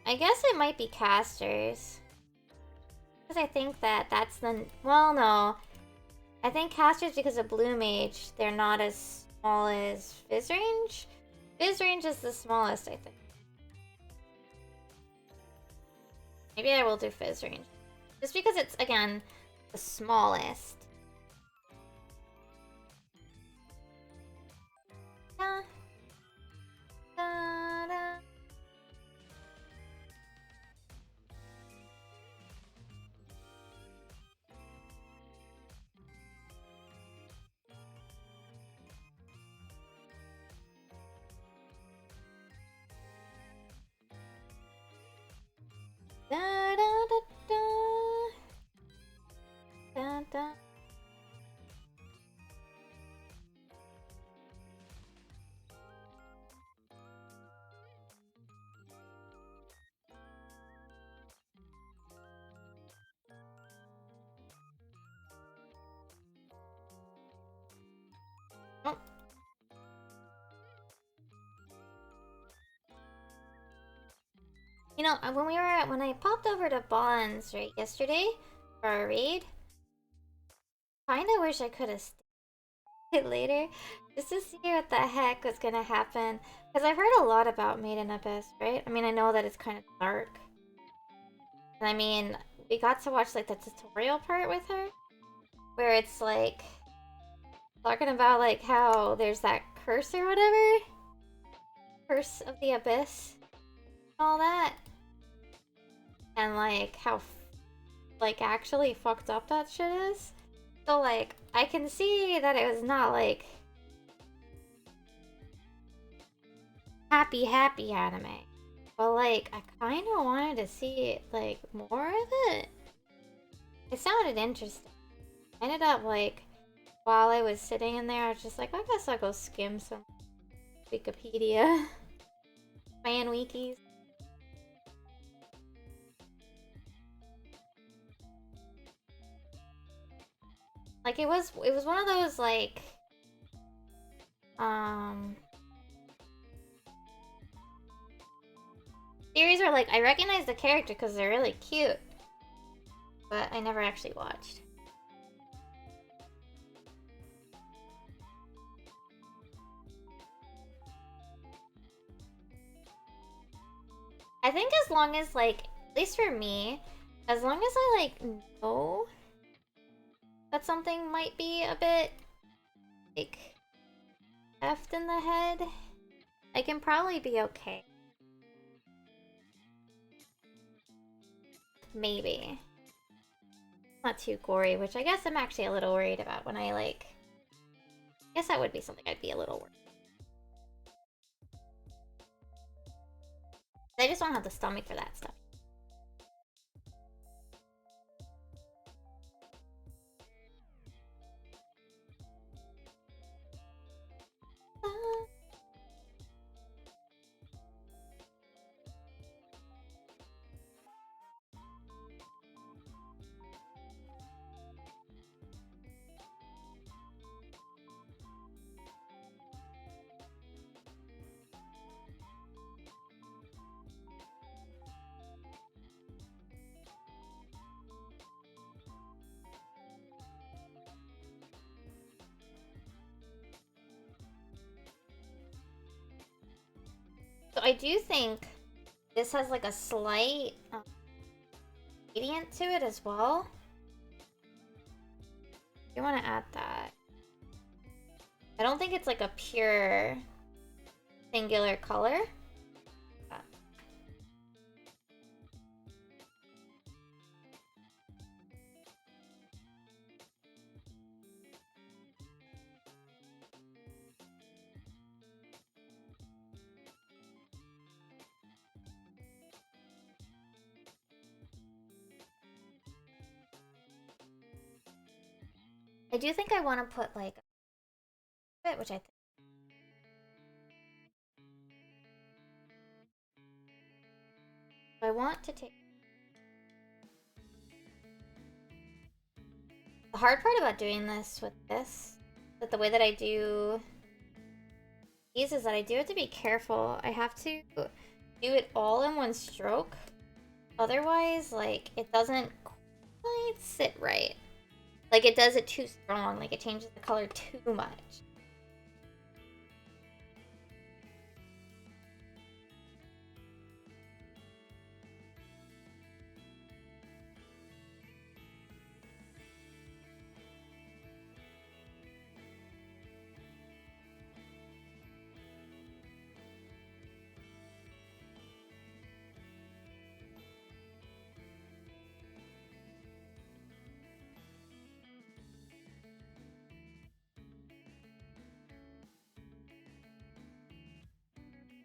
I guess it might be casters. Because I think that's the... Well, no. I think casters, because of Blue Mage, they're not as small as Fizz Range. Fizz Range is the smallest, I think. Maybe I will do Fizz Range. Just because it's, again, the smallest. Da, da, da. Da, da, da, da. Da, da. Oh. You know, when I popped over to Bonds right yesterday for our raid, kinda wish I could have stayed later just to see what the heck was gonna happen. Because I've heard a lot about Maiden Abyss, right? I mean, I know that it's kind of dark. And I mean, we got to watch like the tutorial part with her, where it's like talking about like how there's that curse or whatever, curse of the abyss, all that, and like how like actually fucked up that shit is. So like I can see that it was not like happy anime, but like I kind of wanted to see like more of it. It sounded interesting. I ended up like while I was sitting in there, I was just like, I guess I'll go skim some Wikipedia fan wikis. Like it was one of those like series where like I recognize the character because they're really cute, but I never actually watched. I think as long as like, at least for me, as long as I like know that something might be a bit like effed in the head, I can probably be okay. Maybe. Not too gory, which I guess I'm actually a little worried about when I like... I guess that would be something I'd be a little worried. I just don't have the stomach for that stuff. I do think this has like a slight gradient to it as well. You want to add that. I don't think it's like a pure singular color. I do think I want to put like a bit, which I think. I want to take. The hard part about doing this with this, that the way that I do these is that I do have to be careful. I have to do it all in one stroke. Otherwise, like, it doesn't quite sit right. Like, it does it too strong. Like, it changes the color too much.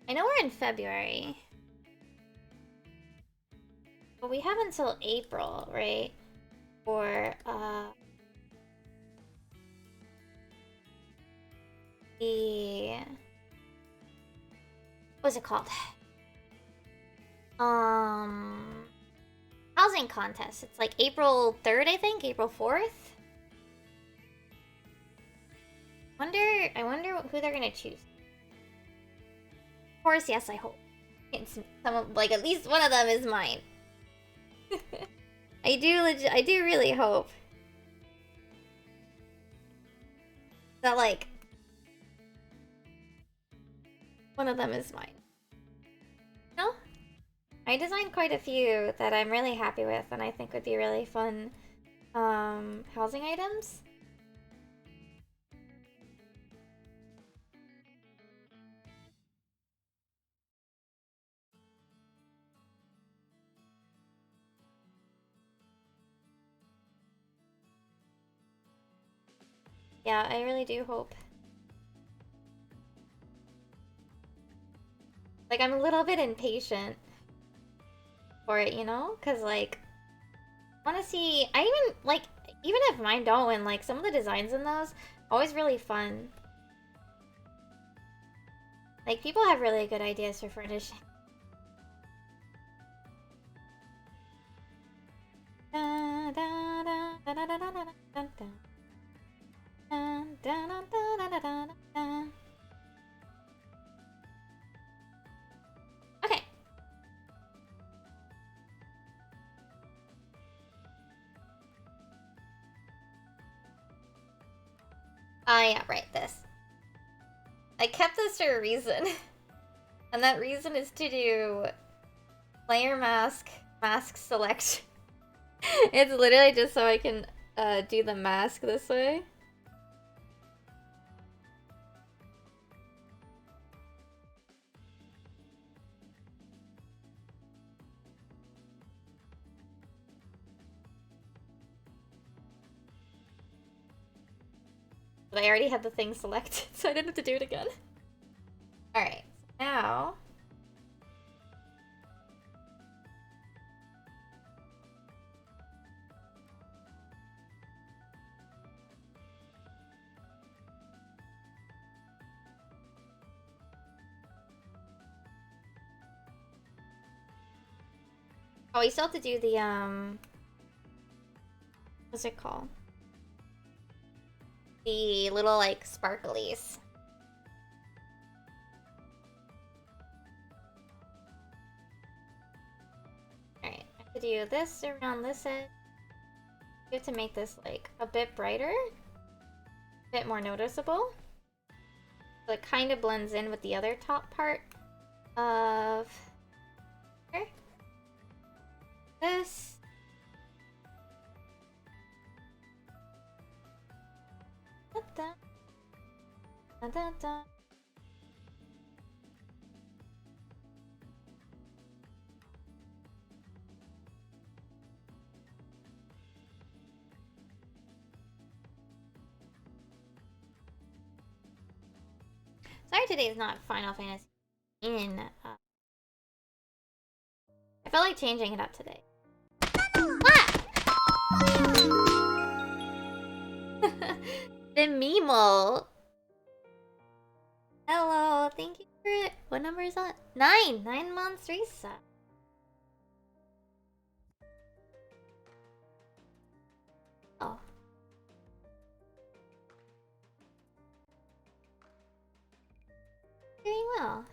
I know we're in February. But we have until April, right? For, the... What's it called? Housing contest. It's like April 3rd, I think? April 4th? I wonder who they're gonna choose. Of course, yes, I hope. It's some of, like, at least one of them is mine. I do really hope that, like, one of them is mine. No? I designed quite a few that I'm really happy with and I think would be really fun housing items. Yeah, I really do hope. Like, I'm a little bit impatient for it, you know? Because, like, I want to see... even if mine don't win, like, some of the designs in those, always really fun. Like, people have really good ideas for furnishing. Okay. Yeah, right, this. I kept this for a reason. And that reason is to do player mask select. It's literally just so I can do the mask this way. But I already had the thing selected, so I didn't have to do it again. Alright, now... Oh, we still have to do the, what's it called? The little, like, sparklies. Alright, I have to do this around this edge. You have to make this, like, a bit brighter. A bit more noticeable. So it kind of blends in with the other top part. of this. Da, da, da, da. Sorry, today is not Final Fantasy in. I felt like changing it up today. The Mimo. Hello, thank you for it. What number is that? 9. 9 months reset. Oh. Doing well.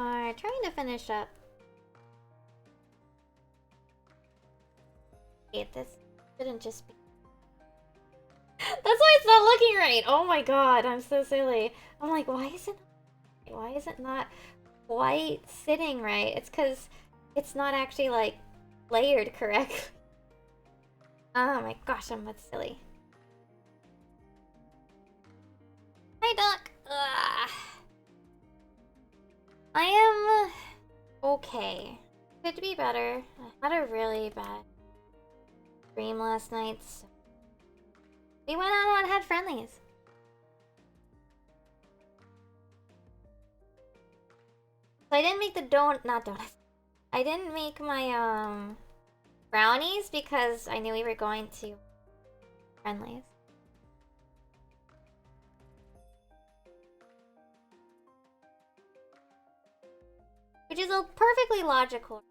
Alright, trying to finish up. Wait, this shouldn't just be. That's why it's not looking right. Oh my god, I'm so silly. I'm like, why is it not quite sitting right? It's because it's not actually like layered correctly. Oh my gosh, I'm silly. Hi, Duck. Ugh. I am okay. Could be better. I had a really bad dream last night. So we went out and had friendlies. So I didn't make the not donuts. I didn't make my brownies because I knew we were going to friendlies. Which is a perfectly logical.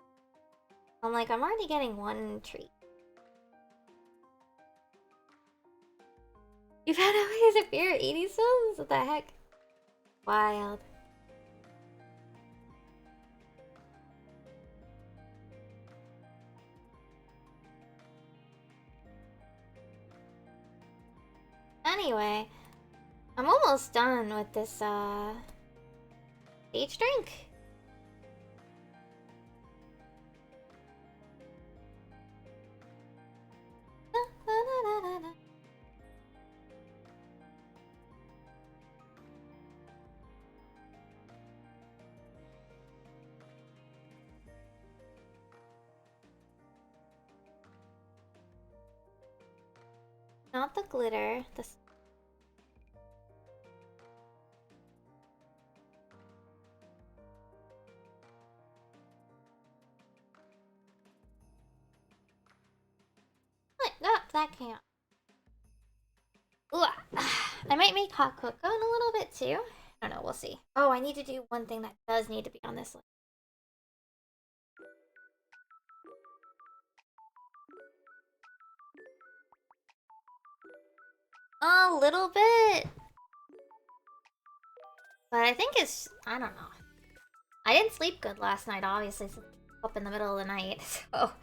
I'm like, I'm already getting one treat. You found out ways of your 80s films? What the heck? Wild. Anyway, I'm almost done with this stage drink. Not the glitter, the what? No, that can't. Ooh, I might make hot cocoa in a little bit too. I don't know, we'll see. Oh, I need to do one thing that does need to be on this list. A little bit. But I think it's, I don't know. I didn't sleep good last night, obviously, since I woke up in the middle of the night, so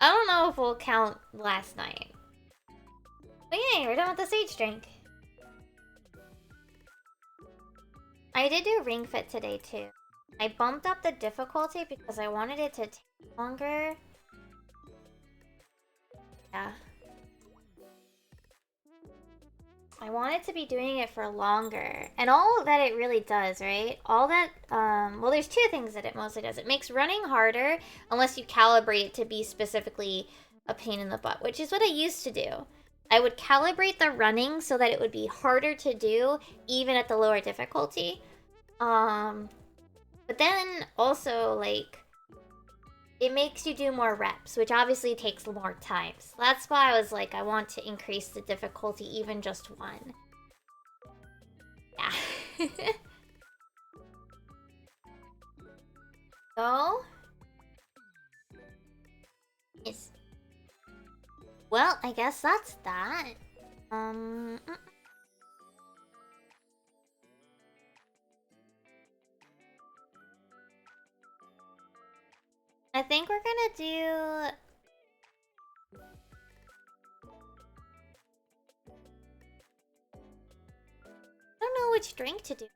I don't know if we'll count last night. But yay, we're done with the sage drink. I did do Ring Fit today too. I bumped up the difficulty because I wanted it to take longer. Yeah. I wanted to be doing it for longer. And all that it really does, right? All that, well, there's two things that it mostly does. It makes running harder unless you calibrate it to be specifically a pain in the butt, which is what I used to do. I would calibrate the running so that it would be harder to do even at the lower difficulty. But then also, like, it makes you do more reps, which obviously takes more time. So that's why I was like, I want to increase the difficulty even just one. Yeah. So? Yes. Well, I guess that's that. I think we're gonna do... I don't know which drink to do.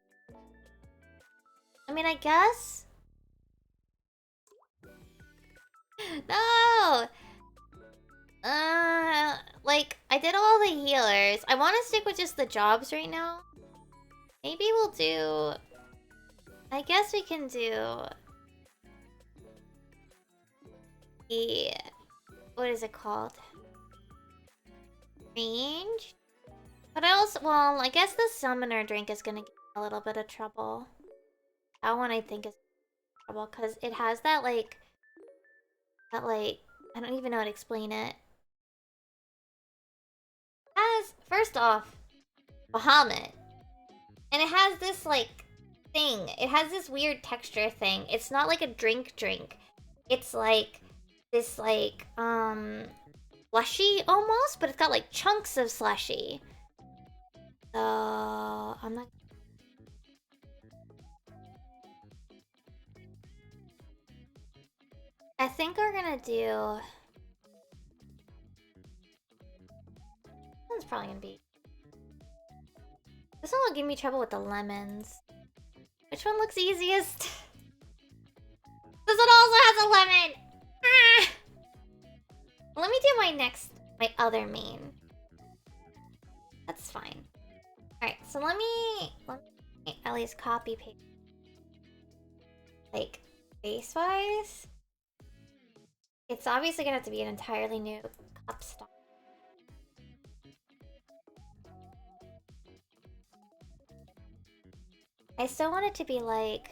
I mean, I guess... No! Like, I did all the healers. I want to stick with just the jobs right now. Maybe we'll do... I guess we can do... the... What is it called? Range? But I also... Well, I guess the summoner drink is gonna get a little bit of trouble. That one I think is trouble, because it has that, like... That, like... I don't even know how to explain it. Has... First off, Bahamut. And it has this, like, thing. It has this weird texture thing. It's not like a drink. It's like... This, like, slushy almost, but it's got, like, chunks of slushy. So... I'm not... I think we're gonna do... This one's probably gonna be... This one will give me trouble with the lemons. Which one looks easiest? This one also has a lemon! Ah! Let me do my other main. That's fine. Alright, so let me at least copy paste. Like, base-wise? It's obviously gonna have to be an entirely new cup stock. I still want it to be like...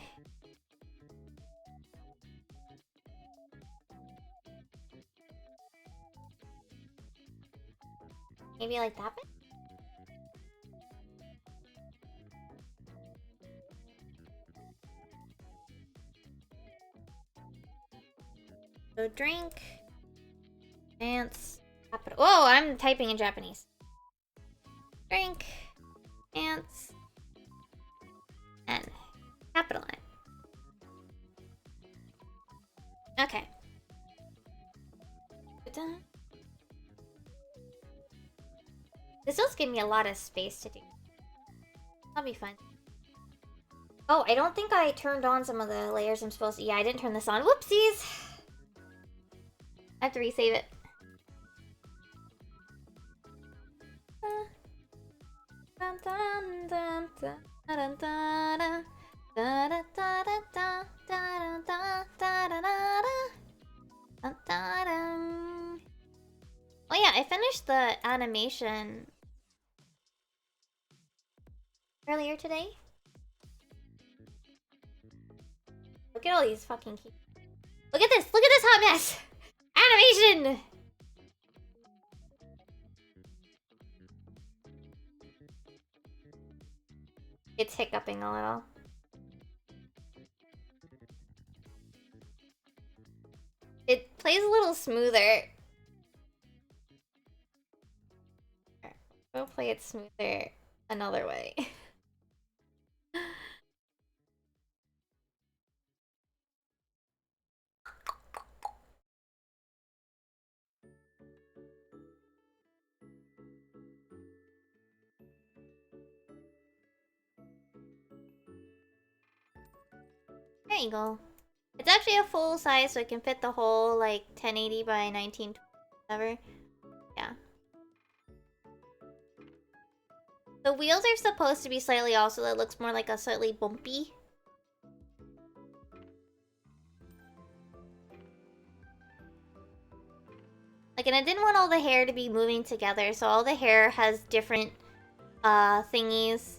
Maybe like that bit? So drink, dance, capital. Oh, I'm typing in Japanese. Drink, dance, and capital N. Okay. This does give me a lot of space to do. That'll be fun. Oh, I don't think I turned on some of the layers I'm supposed to. Yeah, I didn't turn this on. Whoopsies! I have to resave it. Oh yeah, I finished the animation earlier today. Look at all these fucking keys. Look at this! Look at this hot mess! Animation! It's hiccuping a little. It plays a little smoother. We'll play it smoother another way. There you go. It's actually a full size, so it can fit the whole, like, 1080 by 1920, whatever. Yeah. The wheels are supposed to be slightly off, so that it looks more like a slightly bumpy. Like, and I didn't want all the hair to be moving together, so all the hair has different, thingies.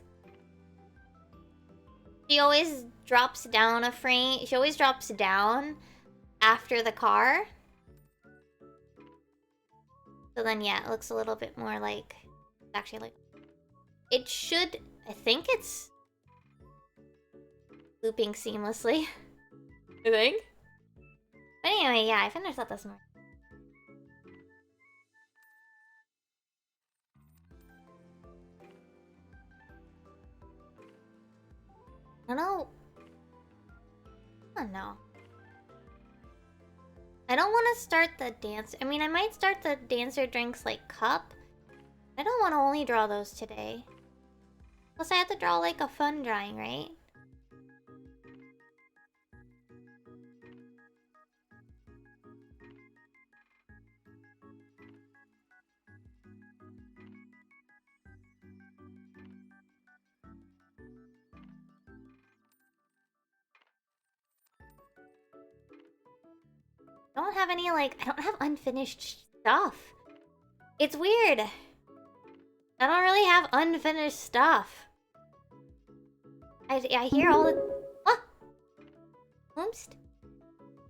She always drops down a frame. She always drops down after the car. So then, yeah, it looks a little bit more like... It's actually like... It should... I think it's... looping seamlessly. I think? But anyway, yeah, I finished that this morning. I don't know. I don't want to start the dance. I mean, I might start the dancer drinks like cup. I don't want to only draw those today. Plus, I have to draw like a fun drawing, right? I don't have any, like, I don't have unfinished stuff. It's weird. I don't really have unfinished stuff. I hear all the... What? Whoomst?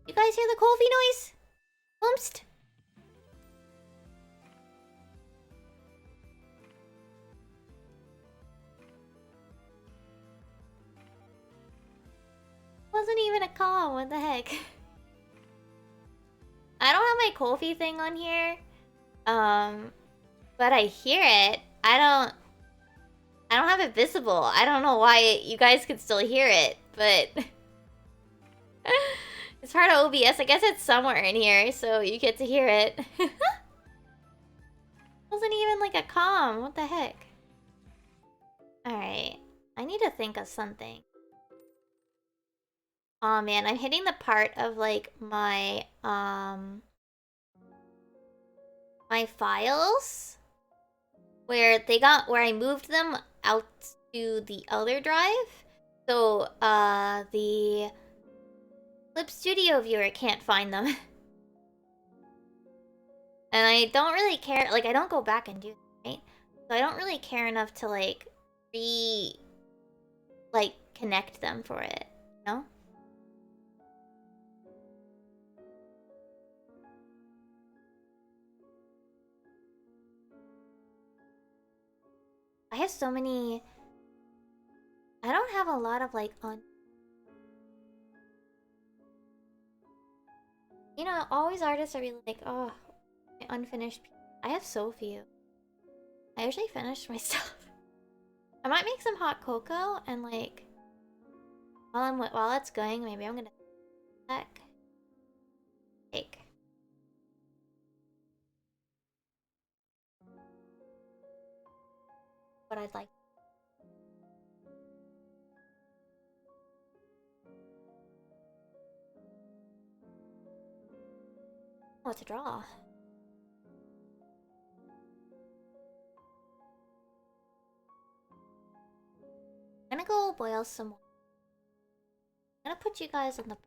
You guys hear the Colby noise? Whoomst? Wasn't even a call, what the heck? I don't have my Kofi thing on here. But I hear it. I don't have it visible. I don't know why you guys could still hear it, but it's part of OBS. I guess it's somewhere in here, so you get to hear it. Wasn't even like a comm. What the heck? Alright. I need to think of something. Oh man, I'm hitting the part of like my my files where I moved them out to the other drive. So the Clip Studio viewer can't find them. And I don't really care, like I don't go back and do that, right? So I don't really care enough to like connect them for it, you know? I have so many... I don't have a lot of, like, You know, always artists are really like, oh, my unfinished piece. I have so few. I usually finish my stuff. I might make some hot cocoa and, like... While it's going, maybe I'm gonna... Take. What I'd like. Oh, it's a draw. I'm gonna go boil some more. I'm gonna put you guys in the...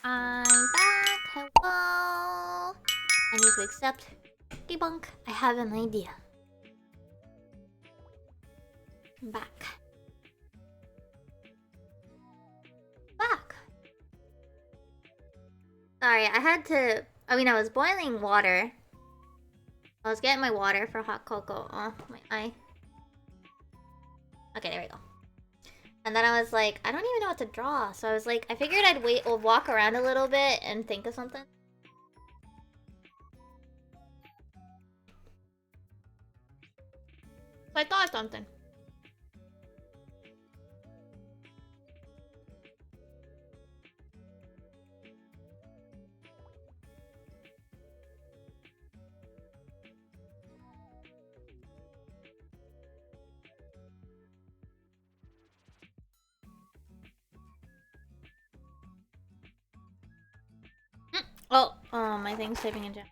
I'm back. Hello. I need to accept debunk. I have an idea. I'm back. Back. Sorry, I was boiling water. I was getting my water for hot cocoa. Oh, my eye. Okay, there we go. And then I was like, I don't even know what to draw. So I was like, I figured I'd walk around a little bit and think of something. So I thought of something. Oh, my thing's typing in chat.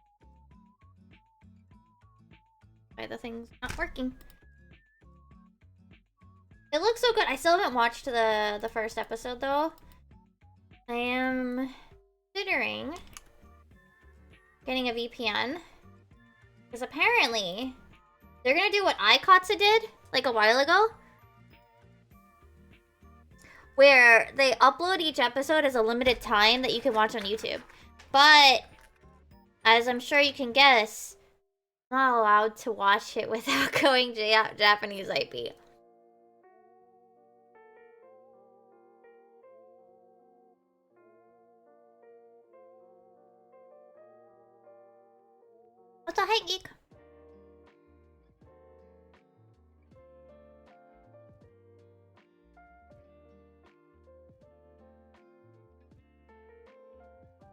Right, the thing's not working. It looks so good. I still haven't watched the first episode though. I am considering getting a VPN because apparently they're gonna do what iKatsu did like a while ago, where they upload each episode as a limited time that you can watch on YouTube. But as I'm sure you can guess, I'm not allowed to watch it without going Japanese IP. What's a hi, geek?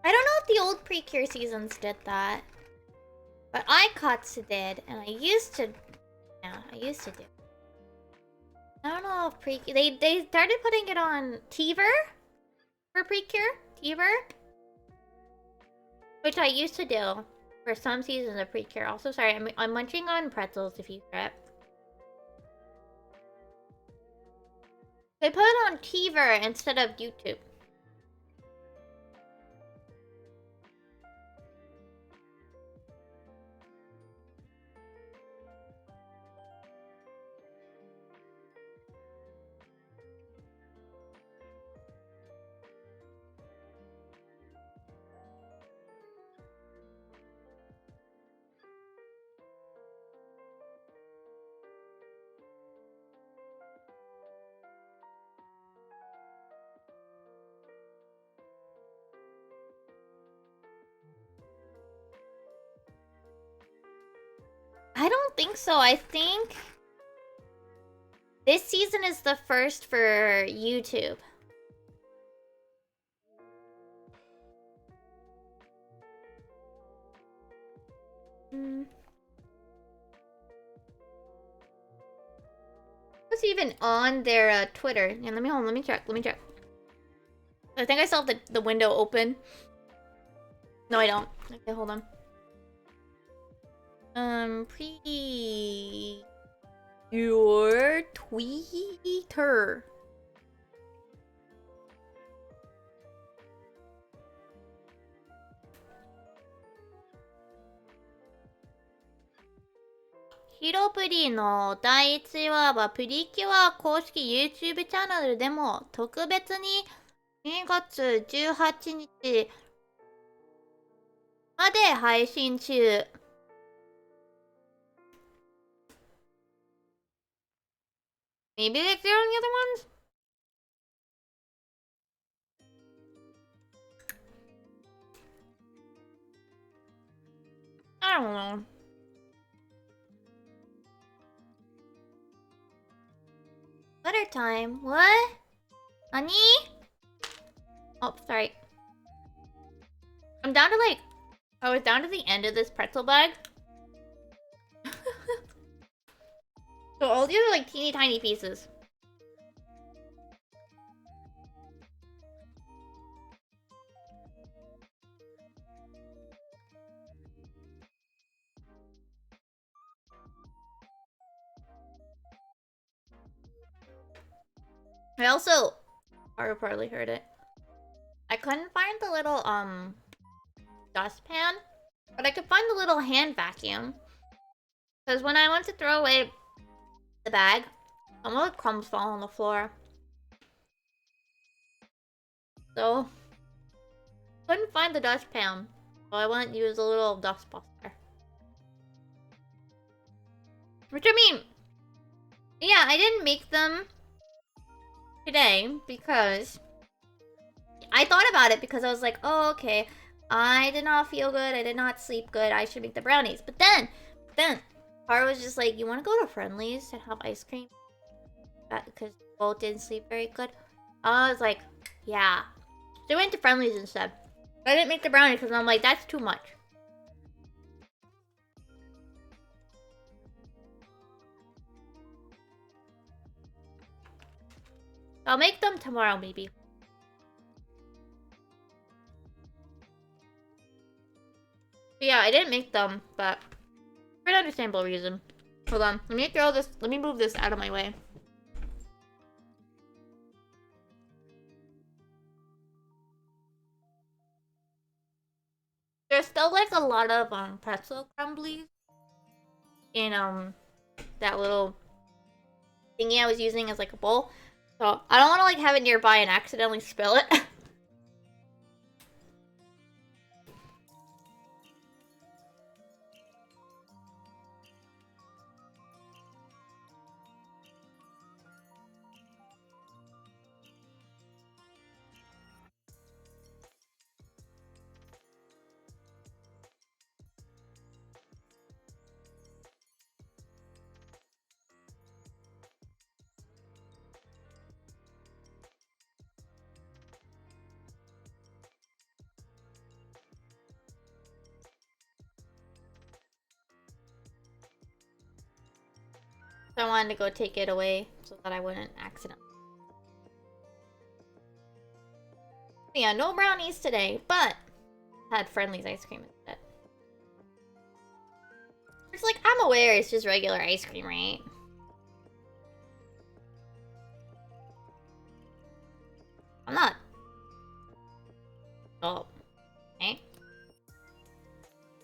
I don't know if the old Precure seasons did that. But iKatsu did, and I used to... Yeah, I used to do. I don't know if Precure... They started putting it on TVer? For Precure? TVer? Which I used to do for some seasons of Precure. Also, sorry, I'm munching on pretzels if you hear it. They put it on TVer instead of YouTube. I don't think so. I think this season is the first for YouTube. What's even on their Twitter? Yeah, let me check. I think I still have the window open. No, I don't. Okay, hold on. Your Twitter. ヒロプリの第1話はプリキュア公式 YouTube チャンネルでも特別に2月18日まで配信中。Maybe they're doing the other ones? I don't know. Butter time. What? Honey? Oh, sorry. I'm down to like... I was down to the end of this pretzel bag. So all these are like teeny tiny pieces. I also... I probably heard it. I couldn't find the little, dustpan. But I could find the little hand vacuum. Because when I went to throw away the bag, some of the crumbs fall on the floor. So... couldn't find the dustpan. So I went and used a little dust buster. Which, I mean... yeah, I didn't make them today because I thought about it because I was like, oh, okay, I did not feel good, I did not sleep good, I should make the brownies. But then, Tara was just like, you want to go to Friendly's and have ice cream? Because both didn't sleep very good. I was like, yeah. So I went to Friendly's instead. But I didn't make the brownies because I'm like, that's too much. I'll make them tomorrow, maybe. But yeah, I didn't make them, but for an understandable reason. Hold on, let me move this out of my way. There's still like a lot of pretzel crumblies in that little thingy I was using as like a bowl. So I don't want to like have it nearby and accidentally spill it. So I wanted to go take it away so that I wouldn't accidentally. Yeah, no brownies today, but had Friendly's ice cream instead. It's like, I'm aware it's just regular ice cream, right? I'm not. Oh. Okay.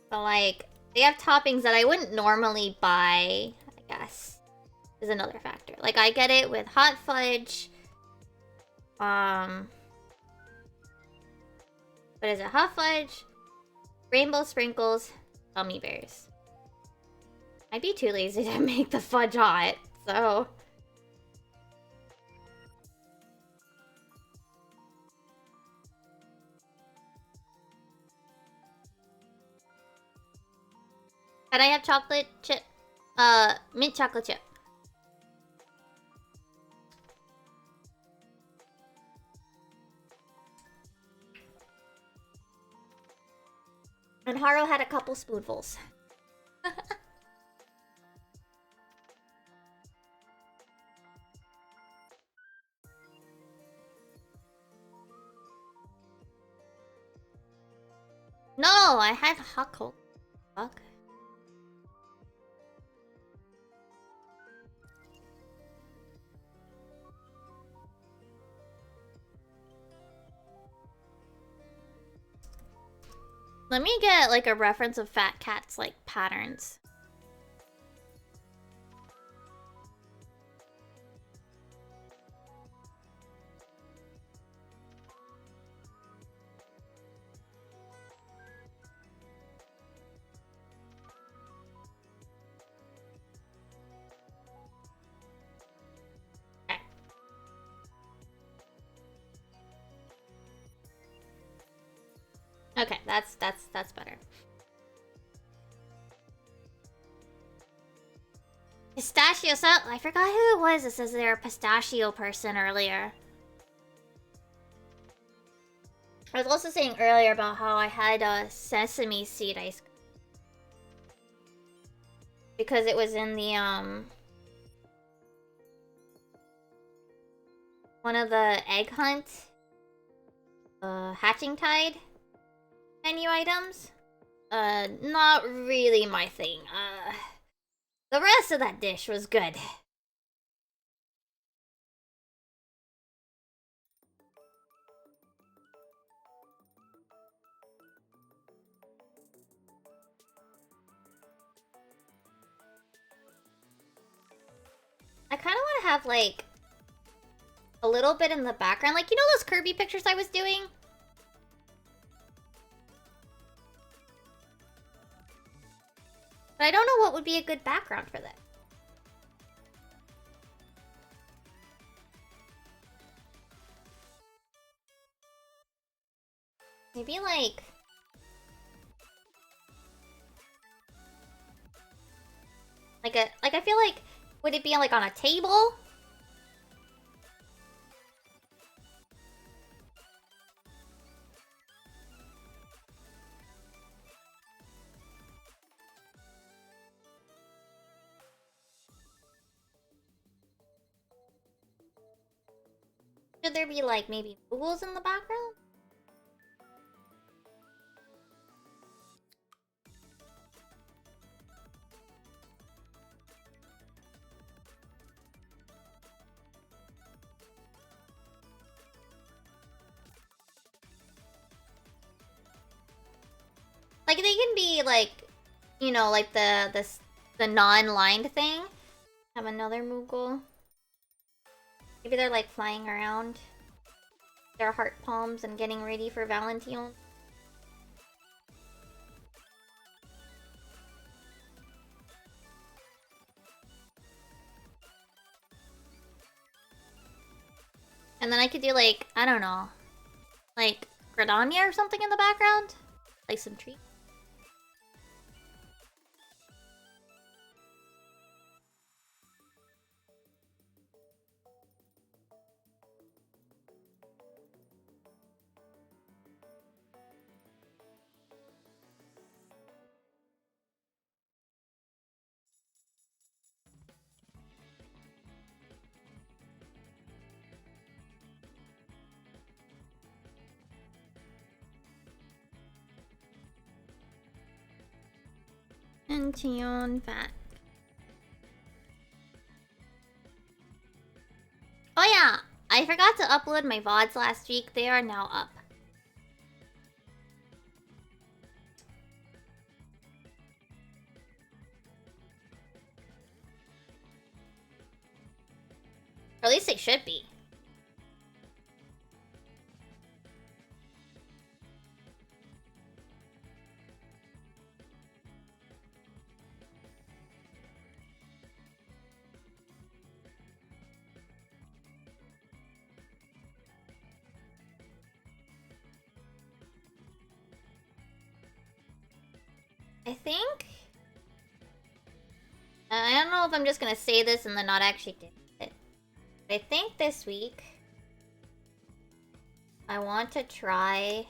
But like, they have toppings that I wouldn't normally buy, I guess. Is another factor. Like, I get it with hot fudge. What is it? Hot fudge, rainbow sprinkles, gummy bears. I'd be too lazy to make the fudge hot, so... Can I have chocolate chip? Mint chocolate chip. And Haro had a couple spoonfuls. No, I had hot coke. Fuck. Let me get like a reference of Fat Cat's like patterns. Okay, that's better. Pistachio, so I forgot who it was that says they're a pistachio person earlier. I was also saying earlier about how I had a sesame seed ice cream. Because it was in the, one of the egg hunt, hatching tide menu items. Not really my thing. The rest of that dish was good. I kind of want to have, like, a little bit in the background. Like, you know those Kirby pictures I was doing? But I don't know what would be a good background for that. Maybe, like... Like, I feel like... Would it be, like, on a table? Should there be, like, maybe Googles in the background? Like, they can be, like, you know, like the non-lined thing. Have another Moogle. Maybe they're, like, flying around their heart palms and getting ready for Valentine. And then I could do, like, I don't know, like, Gradania or something in the background? Like some tree. And Tion Fat. Oh yeah, I forgot to upload my VODs last week. They are now up. Or at least they should be. I think... I don't know if I'm just gonna say this and then not actually do it. But I think this week... I want to try...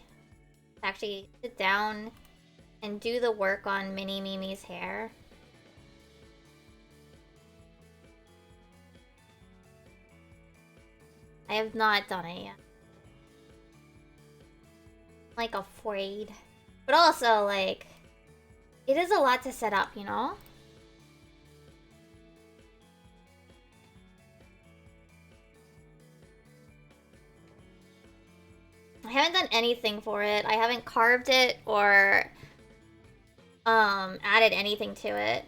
to actually sit down and do the work on Mini Mimi's hair. I have not done it yet. I'm, like, afraid. But also, like... it is a lot to set up, you know? I haven't done anything for it. I haven't carved it or added anything to it.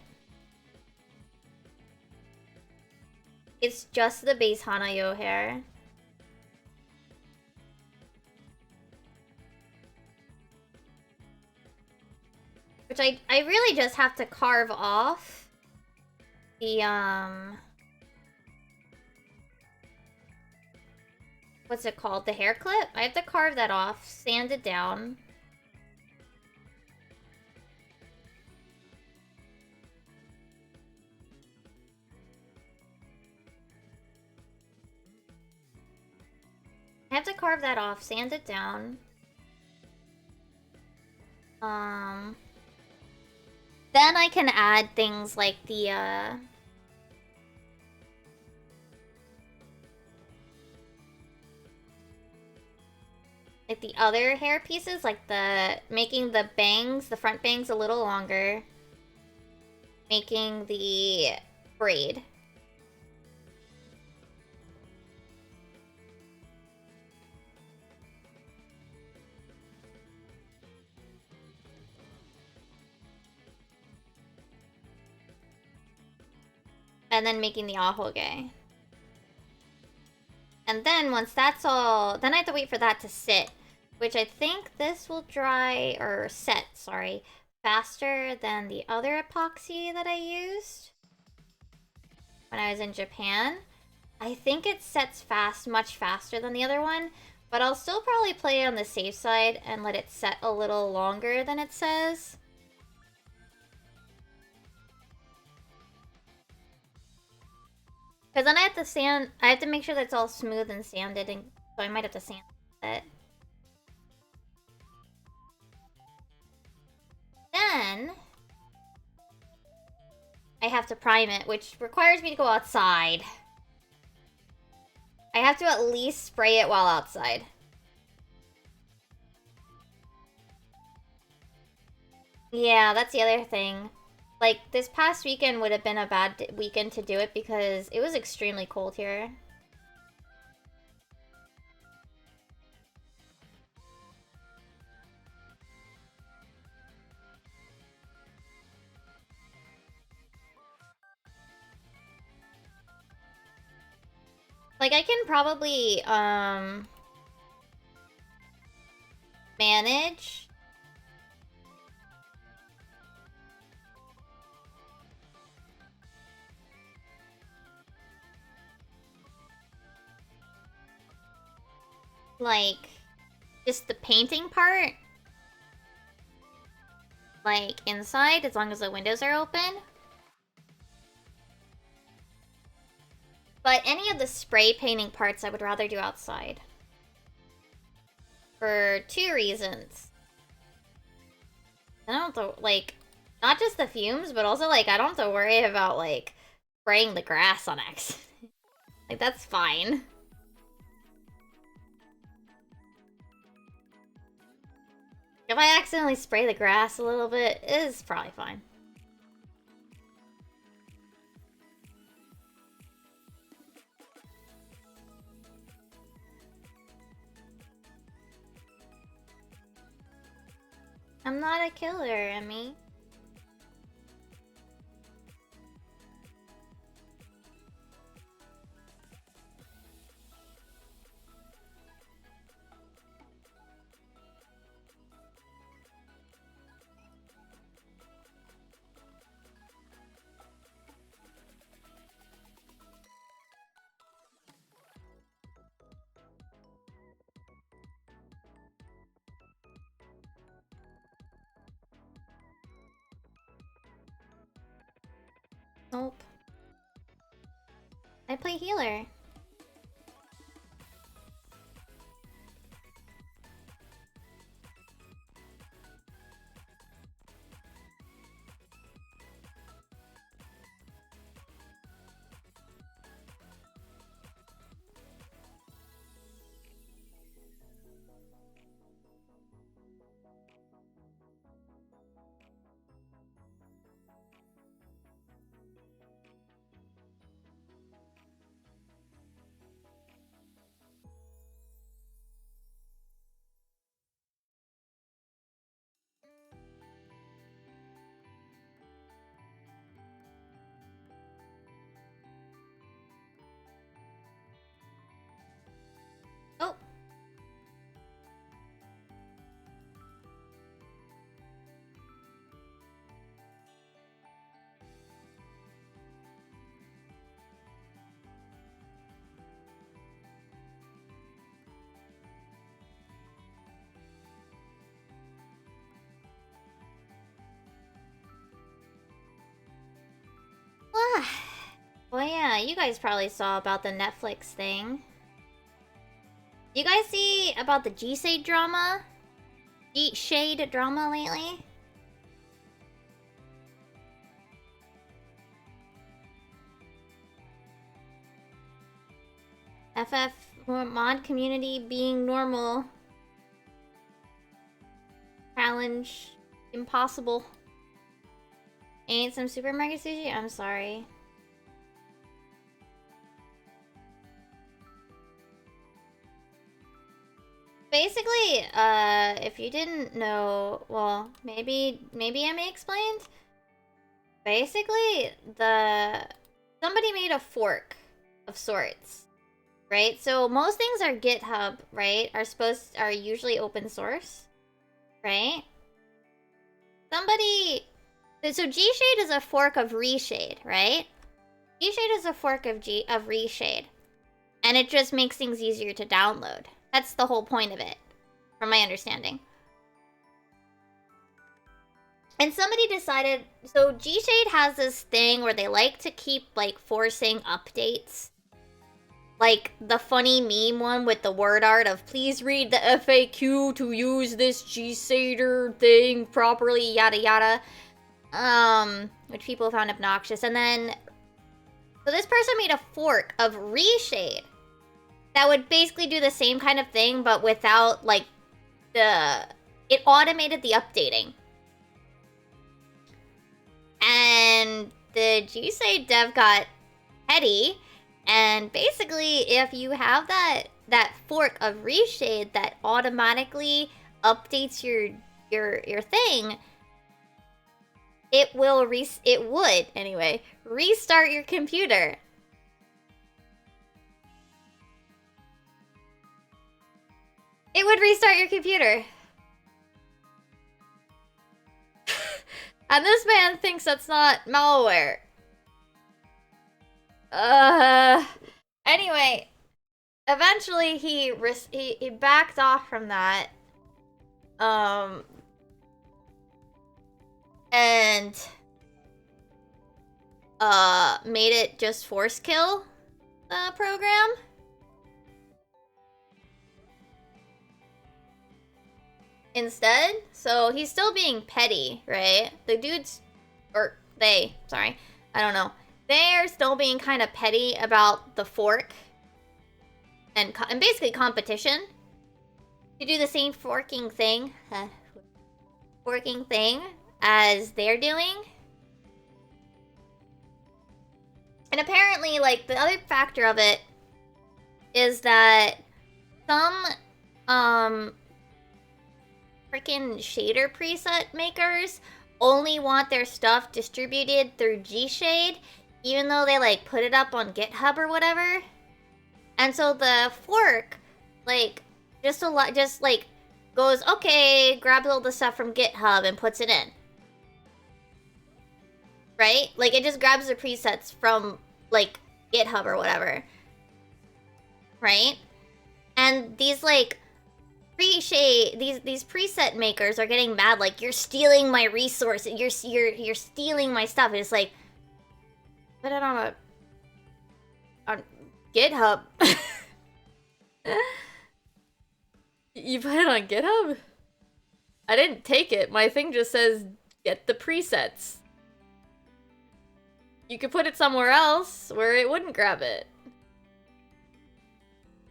It's just the base Hanayo hair. Which I really just have to carve off the what's it called? The hair clip? I have to carve that off, sand it down, I have to carve that off, sand it down. Then I can add things like the, like the other hair pieces, like making the bangs, the front bangs a little longer. Making the braid. And then making the ahoge. And then once that's all, then I have to wait for that to sit, which I think this will dry, or set, sorry, faster than the other epoxy that I used when I was in Japan. I think it sets fast, much faster than the other one, but I'll still probably play on the safe side and let it set a little longer than it says. Because then I have to make sure that it's all smooth and sanded, and so I might have to sand it. Then I have to prime it, which requires me to go outside. I have to at least spray it while outside. Yeah, that's the other thing. Like, this past weekend would have been a bad weekend to do it because it was extremely cold here. Like, I can probably, manage. Like, just the painting part. Like, inside, as long as the windows are open. But any of the spray painting parts I would rather do outside. For 2 reasons. I don't have to, like, not just the fumes, but also, like, I don't have to worry about, like, spraying the grass on accident. Like, that's fine. If I accidentally spray the grass a little bit, it's probably fine. I'm not a killer, Emmy. Nope. I play healer. Oh. Well, yeah, you guys probably saw about the Netflix thing. You guys see about the G-Shade drama? G-Shade drama lately? FF mod community being normal. Challenge impossible. Ain't some super mega sushi? I'm sorry. Basically, if you didn't know, well, maybe Emmy explained. Basically, somebody made a fork of sorts, right? So most things are GitHub, right? Are usually open source, right? So G-Shade is a fork of Reshade, right? G-Shade is a fork of Reshade, and it just makes things easier to download. That's the whole point of it, from my understanding. And somebody decided, so G-Shade has this thing where they like to keep, like, forcing updates. Like, the funny meme one with the word art of, please read the FAQ to use this G-Shader thing properly, yada yada. Which people found obnoxious. And then, so this person made a fork of Reshade that would basically do the same kind of thing, but without, like, it automated the updating. And the G-Shade dev got petty, and basically, if you have that fork of Reshade that automatically updates your thing, it would anyway restart your computer. It would restart your computer. And this man thinks that's not malware. Anyway, eventually he backed off from that. And made it just force kill the program. Instead, so he's still being petty, right? The dudes, or they, sorry, I don't know. They're still being kind of petty about the fork and basically competition to do the same forking thing as they're doing. And apparently, like, the other factor of it is that some freaking shader preset makers only want their stuff distributed through G-Shade, even though they, like, put it up on GitHub or whatever. And so the fork, like, just like, goes, okay, grabs all the stuff from GitHub and puts it in. Right? Like, it just grabs the presets from, like, GitHub or whatever. Right? And these, like, these preset makers are getting mad, like, you're stealing my resources, you're stealing my stuff. And it's like, put it on GitHub. You put it on GitHub? I didn't take it. My thing just says, get the presets. You could put it somewhere else where it wouldn't grab it.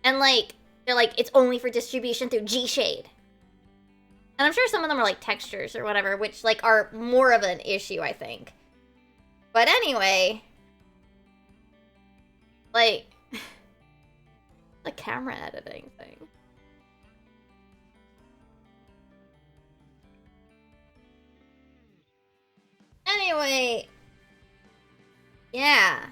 And, like, they're like, it's only for distribution through G-Shade. And I'm sure some of them are, like, textures or whatever, which, like, are more of an issue, I think. But anyway, like, the camera editing thing. Anyway, yeah.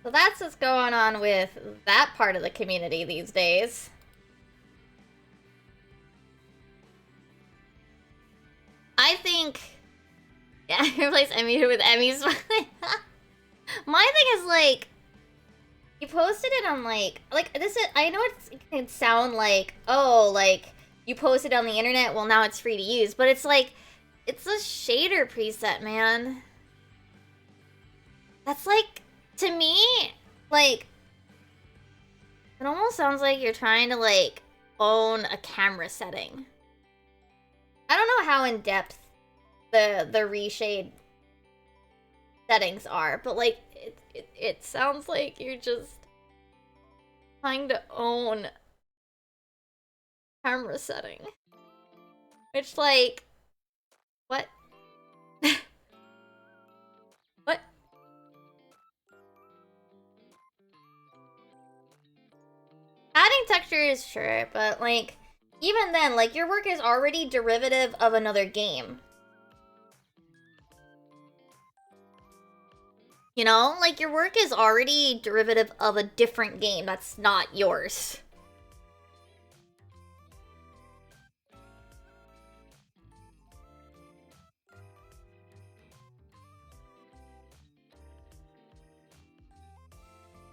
So that's what's going on with that part of the community these days. I think... Yeah, replace Emmy with Emmy smiling. My thing is, like... You posted it on, like, this is... I know it can sound like, oh, like, you posted on the internet, well, now it's free to use. But it's like, it's a shader preset, man. That's like, to me, like, it almost sounds like you're trying to, like, own a camera setting. I don't know how in-depth the reshade settings are, but, like, it sounds like you're just trying to own camera setting. Which, like, what? What? Adding textures, sure, but, like, even then, like, your work is already derivative of another game. You know? Like, your work is already derivative of a different game that's not yours.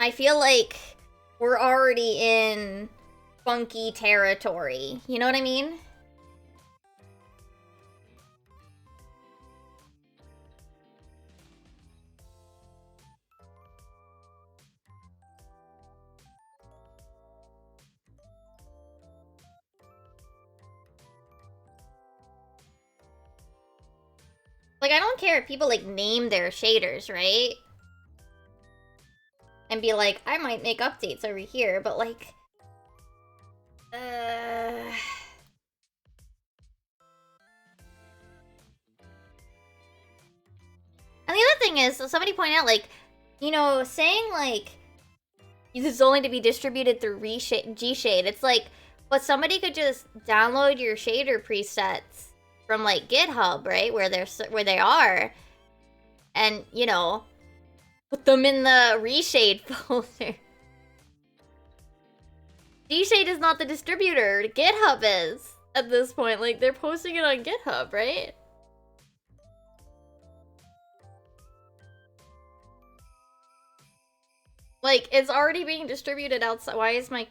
I feel like we're already in funky territory. You know what I mean? Like, I don't care if people, like, name their shaders, right? And be like, I might make updates over here, but, like... And the other thing is, so somebody pointed out, like, you know, saying, like, this is only to be distributed through G-Shade, it's like, but somebody could just download your shader presets from, like, GitHub, right? Where they are. And, you know, put them in the reshade folder. G-Shade is not the distributor. GitHub is at this point. Like, they're posting it on GitHub, right? Like, it's already being distributed outside. Why is my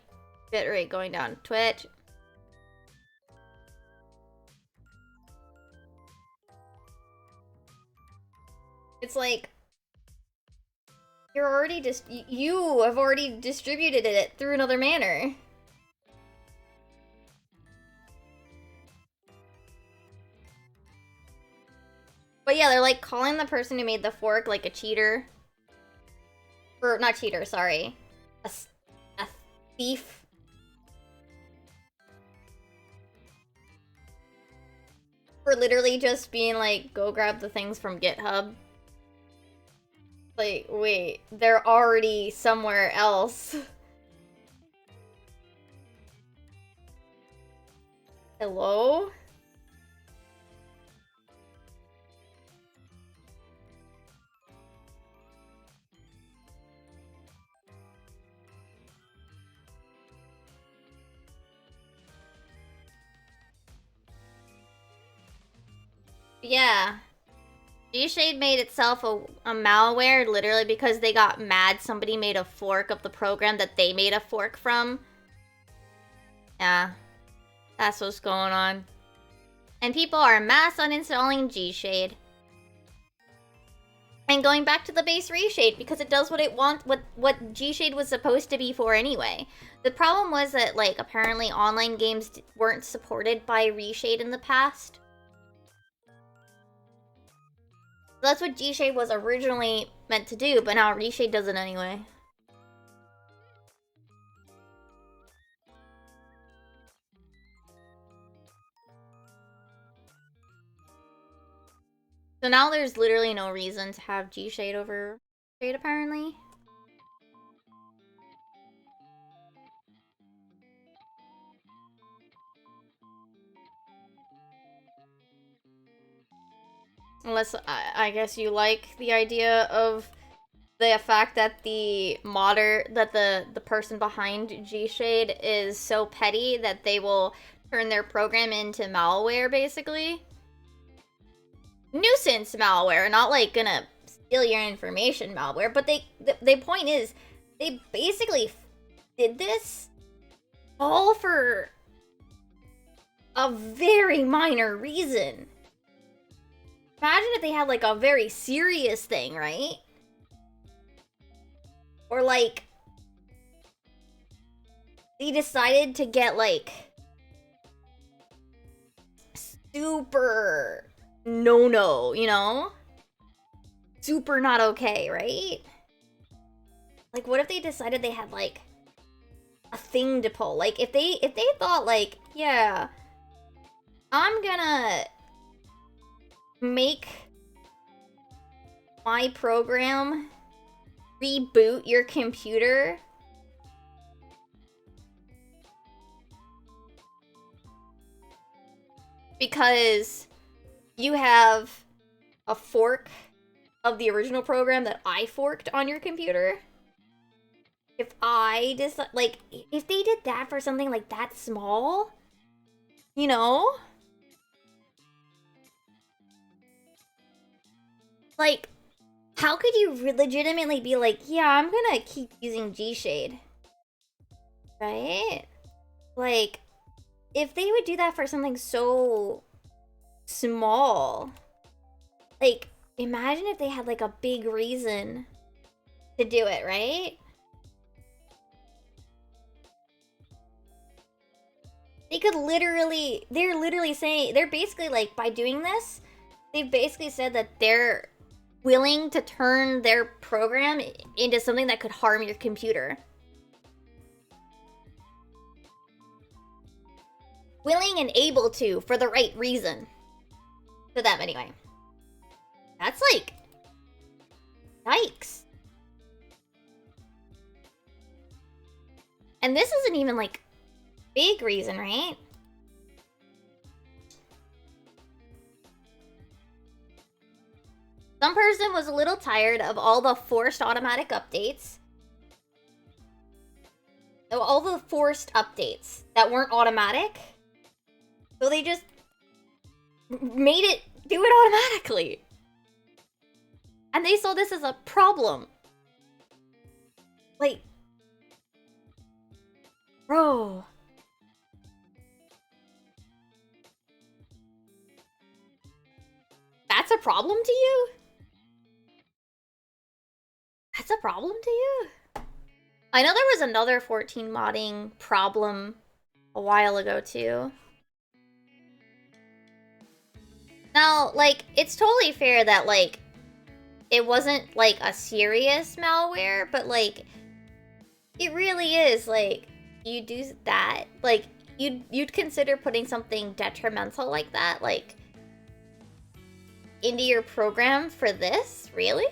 bitrate going down? Twitch. It's like, you're already you have already distributed it through another manner. But yeah, they're like calling the person who made the fork like a cheater. Or not cheater, sorry. A thief. For literally just being like, go grab the things from GitHub. Like, wait, they're already somewhere else. Hello? Yeah. G-Shade made itself a malware literally because they got mad somebody made a fork of the program that they made a fork from. Yeah. That's what's going on. And people are mass uninstalling G-Shade. And going back to the base reshade because it does what it wants, what G-Shade was supposed to be for anyway. The problem was that, like, apparently online games weren't supported by reshade in the past. That's what G-Shade was originally meant to do, but now reshade does it anyway. So now there's literally no reason to have G-Shade over Shade, apparently. Unless, I guess you like the idea of the fact that the modder, that the person behind G-Shade is so petty that they will turn their program into malware, basically. Nuisance malware, not like gonna steal your information malware, but the point is, they basically did this all for a very minor reason. Imagine if they had like a very serious thing, right? Or like they decided to get like super no, you know? Super not okay, right? Like what if they decided they had like a thing to pull? Like if they thought like, yeah, I'm gonna make my program reboot your computer because you have a fork of the original program that I forked on your computer. If I just like if they did that for something like that small, you know? Like how could you legitimately be like, yeah, I'm gonna keep using G-Shade? Right? Like, if they would do that for something so small, like, imagine if they had like a big reason to do it, right? They could literally, they're literally saying, they're basically like, by doing this, they've basically said that they're willing to turn their program into something that could harm your computer. Willing and able to, for the right reason. To them, anyway. That's like... yikes. And this isn't even like... big reason, right? Some person was a little tired of all the forced automatic updates. All the forced updates that weren't automatic. So they just made it do it automatically. And they saw this as a problem. Like, bro. That's a problem to you? That's a problem to you? I know there was another 14 modding problem a while ago too. Now, like, it's totally fair that, like, it wasn't, like, a serious malware, but, like, it really is, like, you do that, like, you'd consider putting something detrimental like that, like, into your program for this? Really?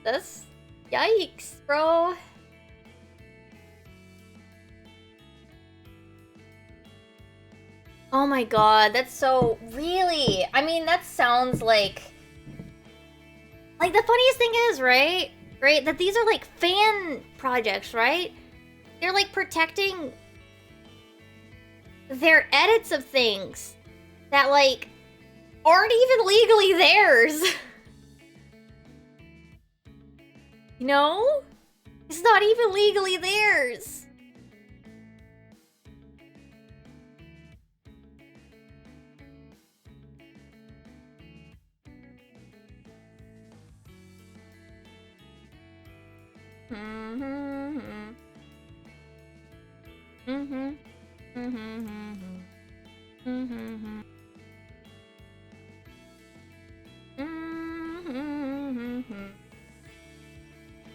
That's... yikes, bro. Oh my god, that's so... really? I mean, that sounds like... like, the funniest thing is, right? Right? That these are, like, fan projects, right? They're, like, protecting... their edits of things that, like, aren't even legally theirs. You know? It's not even legally theirs.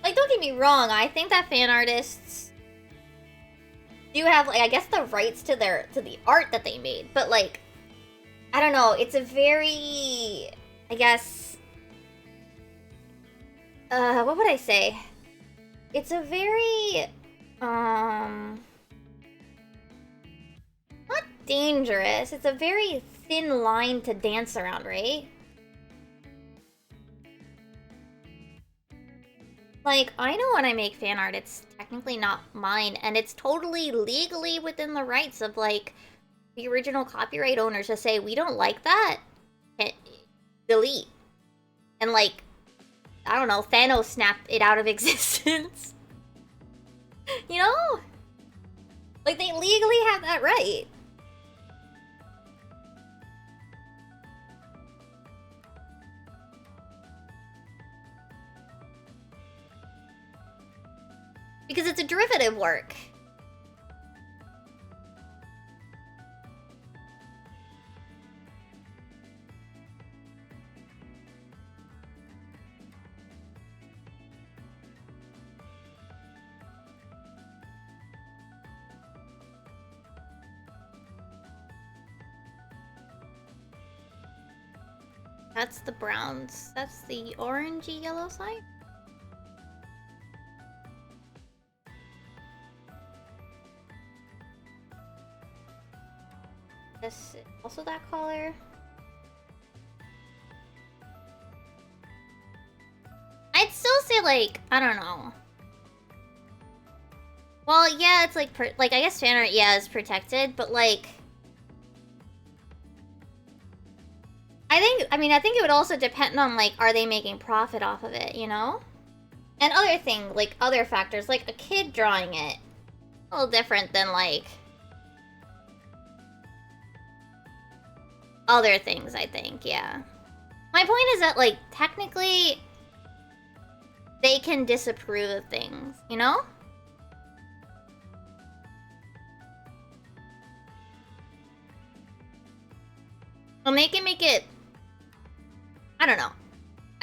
Like, don't get me wrong, I think that fan artists do have, like, I guess the rights to the art that they made, but, like, I don't know, it's a very, I guess, what would I say? It's a very, not dangerous, it's a very thin line to dance around, right? Like, I know when I make fan art, it's technically not mine, and it's totally legally within the rights of, like, the original copyright owners to say, we don't like that, delete. And, like, I don't know, Thanos snap it out of existence. You know? Like, they legally have that right. Because it's a derivative work. That's the browns. That's the orangey yellow side. This is also that color. I'd still say, like, I don't know. Well, yeah, it's like, I guess fan art, yeah, is protected, but like... I think it would also depend on, like, are they making profit off of it, you know? And other things, like, other factors, like a kid drawing it. A little different than, like... other things, I think, yeah. My point is that, like, technically... they can disapprove of things, you know? Well, they can make it... I don't know.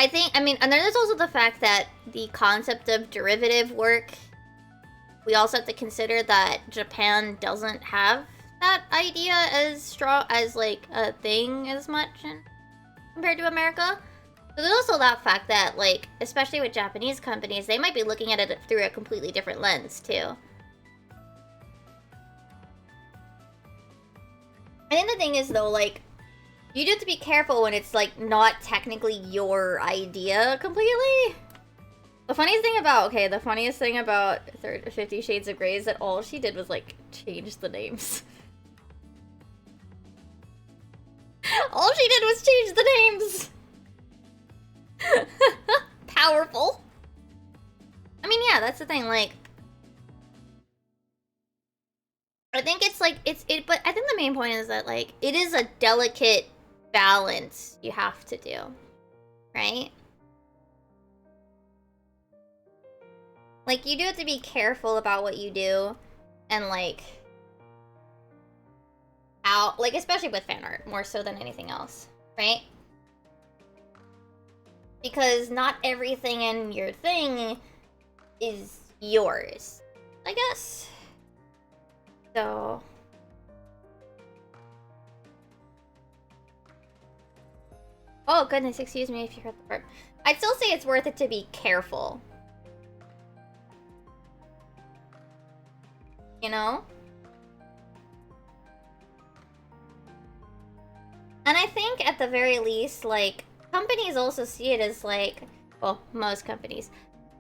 I mean, and then there's also the fact that the concept of derivative work, we also have to consider that Japan doesn't have that idea as strong as, like, a thing as much compared to America. So there's also that fact that, like, especially with Japanese companies, they might be looking at it through a completely different lens, too. I think the thing is, though, like, you do have to be careful when it's, like, not technically your idea completely. The funniest thing about, the funniest thing about 50 Shades of Grey is that all she did was, like, change the names. All she did was change the names! Powerful. I mean, yeah, that's the thing, like... I think it's, like, but I think the main point is that, like, it is a delicate balance you have to do, right? Like, you do have to be careful about what you do, and, like, how, like, especially with fan art, more so than anything else, right? Because not everything in your thing is yours, I guess. So... oh, goodness, excuse me if you heard the burp. I'd still say it's worth it to be careful. You know? And I think, at the very least, like, companies also see it as, like... well, most companies,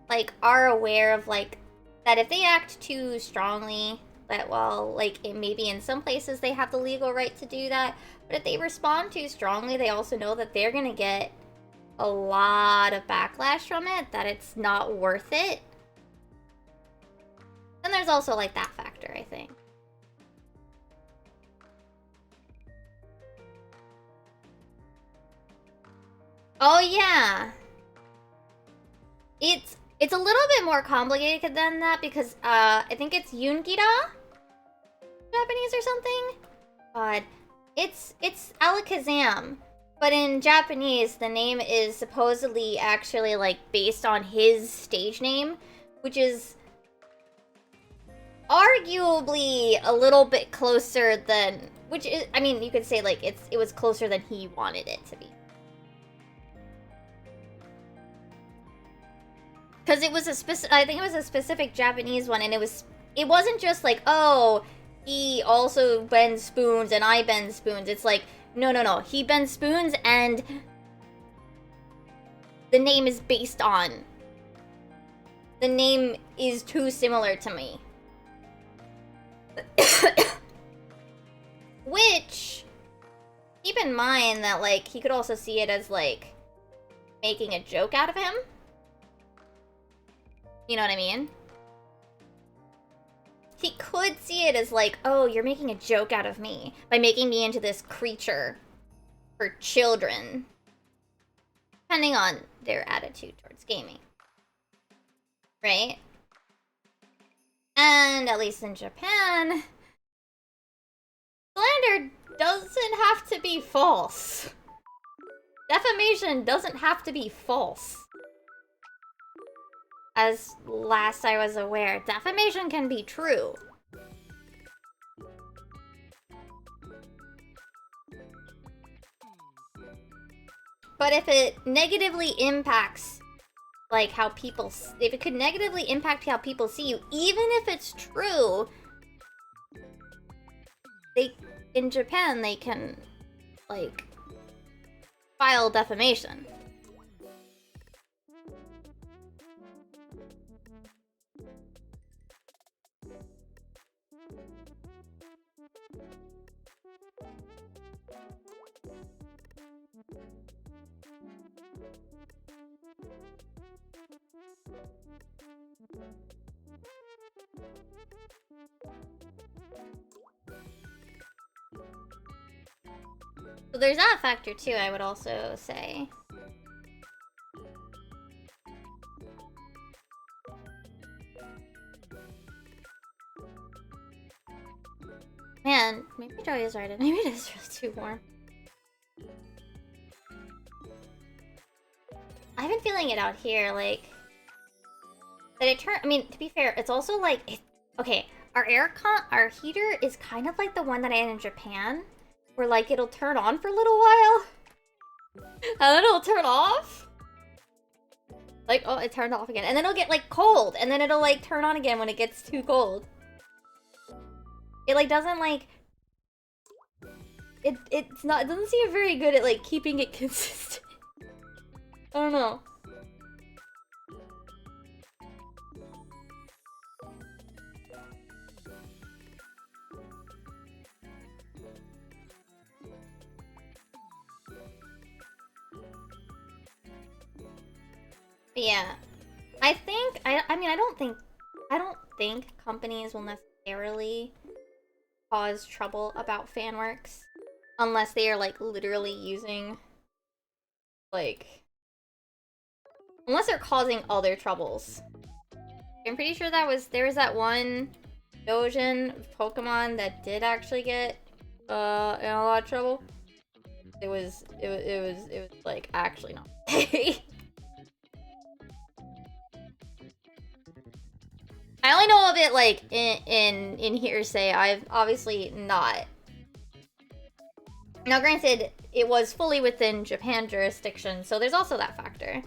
like, are aware of, like, that if they act too strongly, that, well, like, maybe in some places they have the legal right to do that, but if they respond too strongly, they also know that they're gonna get a lot of backlash from it, that it's not worth it. And there's also, like, that factor, I think. Oh, yeah. It's a little bit more complicated than that because, I think it's Yungira? Japanese or something? God. It's Alakazam. But in Japanese, the name is supposedly actually, like, based on his stage name, which is arguably a little bit closer than... which is, I mean, you could say, like, it was closer than he wanted it to be. Because it was I think it was a specific Japanese one, and it wasn't just like, oh, he also bends spoons and I bend spoons. It's like, no. He bends spoons and the name is based on. The name is too similar to me. Which, keep in mind that, like, he could also see it as, like, making a joke out of him. You know what I mean? He could see it as like, oh, you're making a joke out of me by making me into this creature for children. Depending on their attitude towards gaming. Right? And at least in Japan, slander doesn't have to be false. Defamation doesn't have to be false. As last I was aware, defamation can be true. But if it negatively impacts, like, how people... If it could negatively impact how people see you, even if it's true, in Japan, they can, like, file defamation. So there's that factor too, I would also say. Man, maybe Joey is right. Maybe it is really too warm. I've been feeling it out here, like... That it I mean, to be fair, it's also like... Okay, our our heater is kind of like the one that I had in Japan. Where, like, it'll turn on for a little while. And then it'll turn off. Like, oh, it turned off again. And then it'll get, like, cold. And then it'll, like, turn on again when it gets too cold. It, like, doesn't, like... It doesn't seem very good at, like, keeping it consistent. I don't know. Yeah. I mean, I don't think companies will necessarily cause trouble about fanworks unless they are, like, literally using, like, unless they're causing other troubles. I'm pretty sure there was that one Dojin Pokemon that did actually get in a lot of trouble. It was like actually not. I only know of it, like, in hearsay. I've obviously not. Now, granted, it was fully within Japan jurisdiction, so there's also that factor.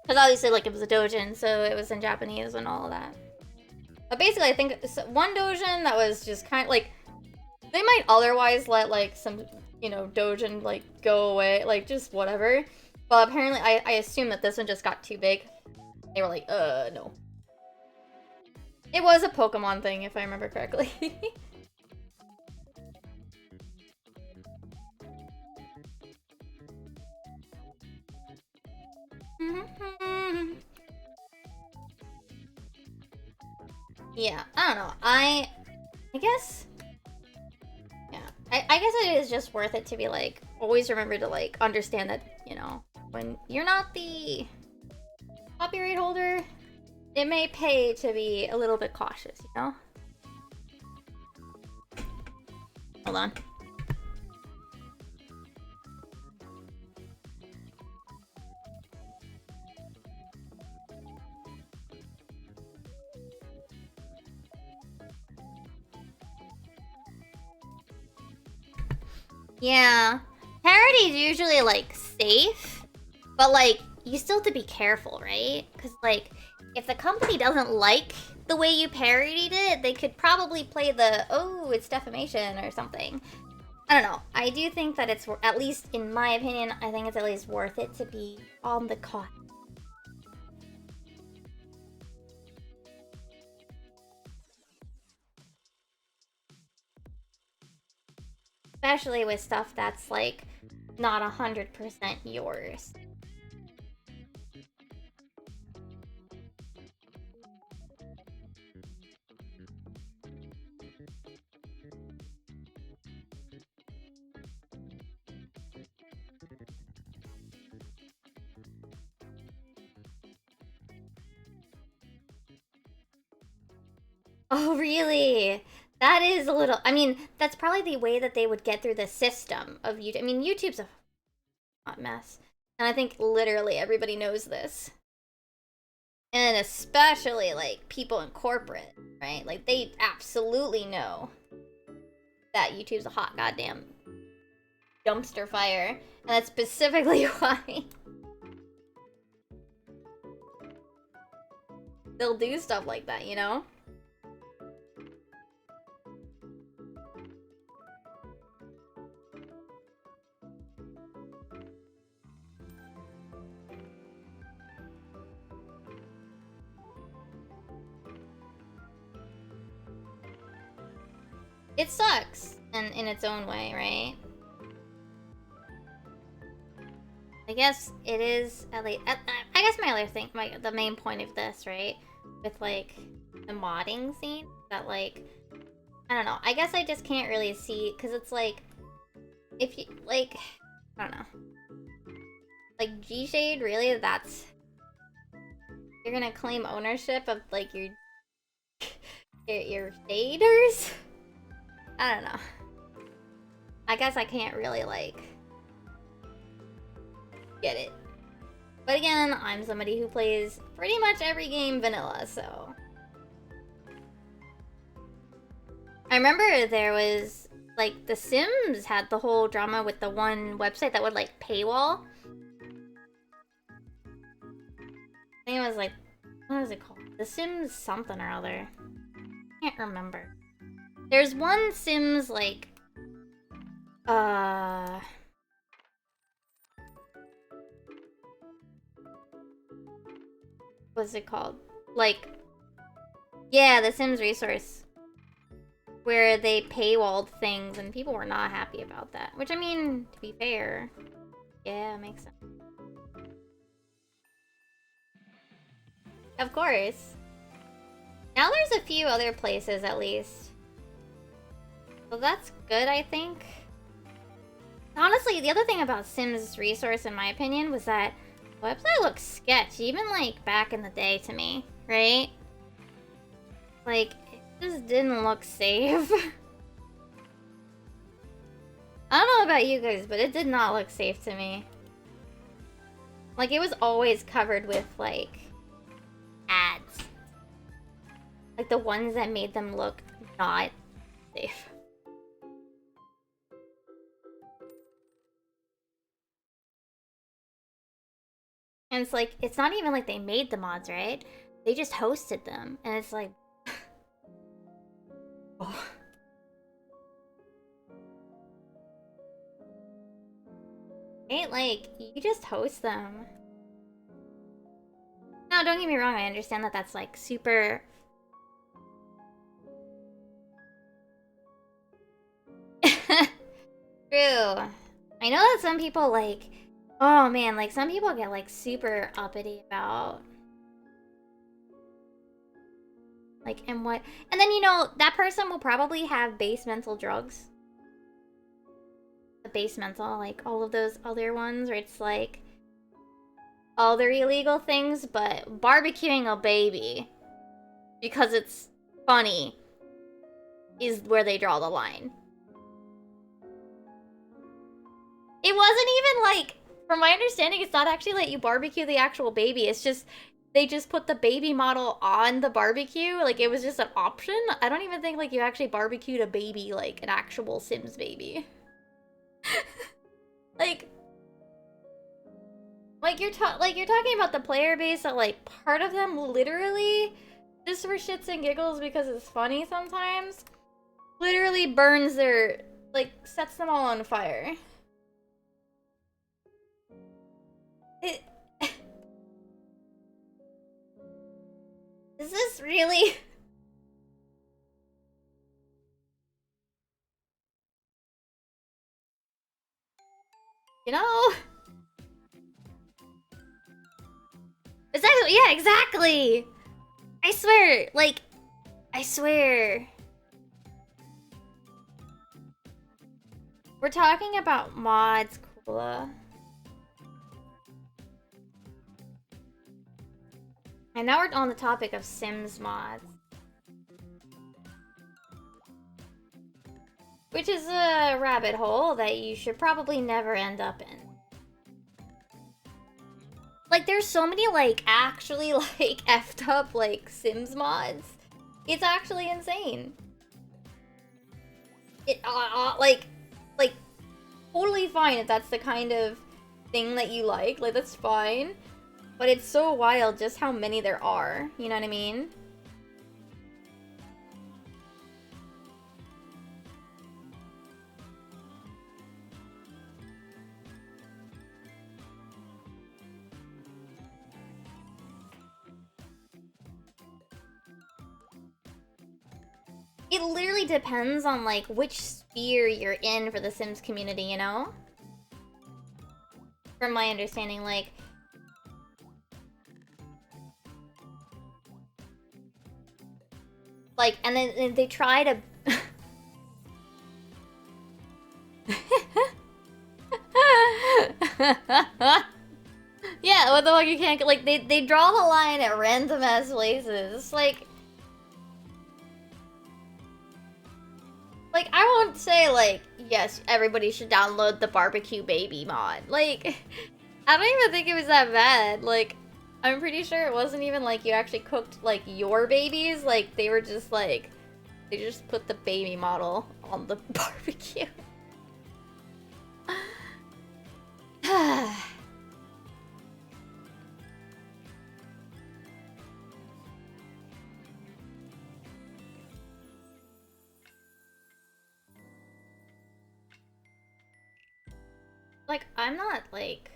Because obviously, like, it was a dojin, so it was in Japanese and all of that. But basically, I think one dojin that was just kind of, like... They might otherwise let, like, some, you know, dojin, like, go away. Like, just whatever. But apparently, I assume that this one just got too big. They were like, no. It was a Pokemon thing, if I remember correctly. Yeah, I don't know. I guess... Yeah. I guess it is just worth it to be, like, always remember to, like, understand that, you know, when you're not the copyright holder, it may pay to be a little bit cautious, you know? Hold on. Yeah. Parody's usually, like, safe, but, like, you still have to be careful, right? Because, like, if the company doesn't like the way you parodied it, they could probably play the, oh, it's defamation or something. I don't know. I do think that it's, at least in my opinion, I think it's at least worth it to be on the cautious. Especially with stuff that's, like, not 100% yours. Oh, really? That is a little... I mean, that's probably the way that they would get through the system of YouTube. I mean, YouTube's a hot mess. And I think literally everybody knows this. And especially, like, people in corporate, right? Like, they absolutely know that YouTube's a hot goddamn dumpster fire. And that's specifically why they'll do stuff like that, you know? It sucks in its own way, right? I guess it is at least. I guess my other thing, the main point of this, right, with like the modding scene, that like, I don't know. I guess I just can't really see, because it's like, if you like, I don't know, like G Shade, really, that's, you're gonna claim ownership of like your shaders? I don't know. I guess I can't really like get it. But again, I'm somebody who plays pretty much every game vanilla, so. I remember there was, like, The Sims had the whole drama with the one website that would, like, paywall. I think it was, like, what was it called? The Sims something or other. Can't remember. There's one Sims, like, what's it called? Like, yeah, the Sims resource. Where they paywalled things and people were not happy about that. Which, I mean, to be fair, yeah, makes sense. Of course. Now there's a few other places, at least. So that's good, I think. Honestly, the other thing about Sims Resource, in my opinion, was that the website looks sketch, even, like, back in the day to me, right? Like, it just didn't look safe. I don't know about you guys, but it did not look safe to me. Like, it was always covered with, like, ads. Like, the ones that made them look not safe. And it's like, it's not even like they made the mods, right? They just hosted them. And it's like... oh. Right? Like, you just host them. No, don't get me wrong, I understand that that's, like, super... True. I know that some people, like... oh, man, like, some people get, like, super uppity about... like, and what... and then, you know, that person will probably have base mental drugs. The base mental, like, all of those other ones where it's, like... all their illegal things, but barbecuing a baby because it's funny is where they draw the line. It wasn't even like, from my understanding, it's not actually like you barbecue the actual baby. It's just, they just put the baby model on the barbecue. Like, it was just an option. I don't even think, like, you actually barbecued a baby, like, an actual Sims baby. Like, you're talking about the player base that, like, part of them literally, just for shits and giggles because it's funny sometimes, literally burns their, like, sets them all on fire. It... is this really... you know? Exactly, yeah, exactly! I swear, like, I swear. We're talking about mods, Kula. And now we're on the topic of Sims mods. Which is a rabbit hole that you should probably never end up in. Like, there's so many, like, actually, like, effed up, like, Sims mods. It's actually insane. It, like, totally fine if that's the kind of thing that you like. Like, that's fine. But it's so wild just how many there are. You know what I mean? It literally depends on, like, which sphere you're in for the Sims community, you know? From my understanding, like... Like, and then they try to... Yeah, what the fuck, you can't... Like, they draw the line at random-ass places. Like, I won't say, like, yes, everybody should download the Barbecue Baby mod. Like, I don't even think it was that bad. Like, I'm pretty sure it wasn't even, like, you actually cooked, like, your babies. Like, they were just, like, they just put the baby model on the barbecue. Like, I'm not, like,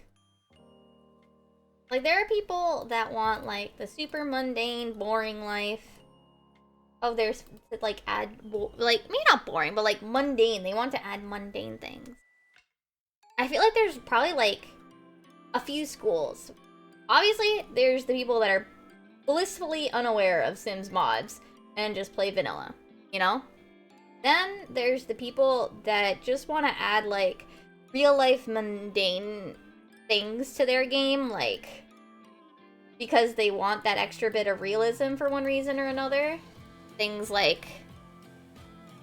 there are people that want, like, the super mundane, boring life. Oh, there's, like, add, like, maybe not boring, but, like, mundane. They want to add mundane things. I feel like there's probably, like, a few schools. Obviously, there's the people that are blissfully unaware of Sims mods and just play vanilla, you know? Then there's the people that just want to add, like, real-life mundane things to their game, like, because they want that extra bit of realism for one reason or another. Things like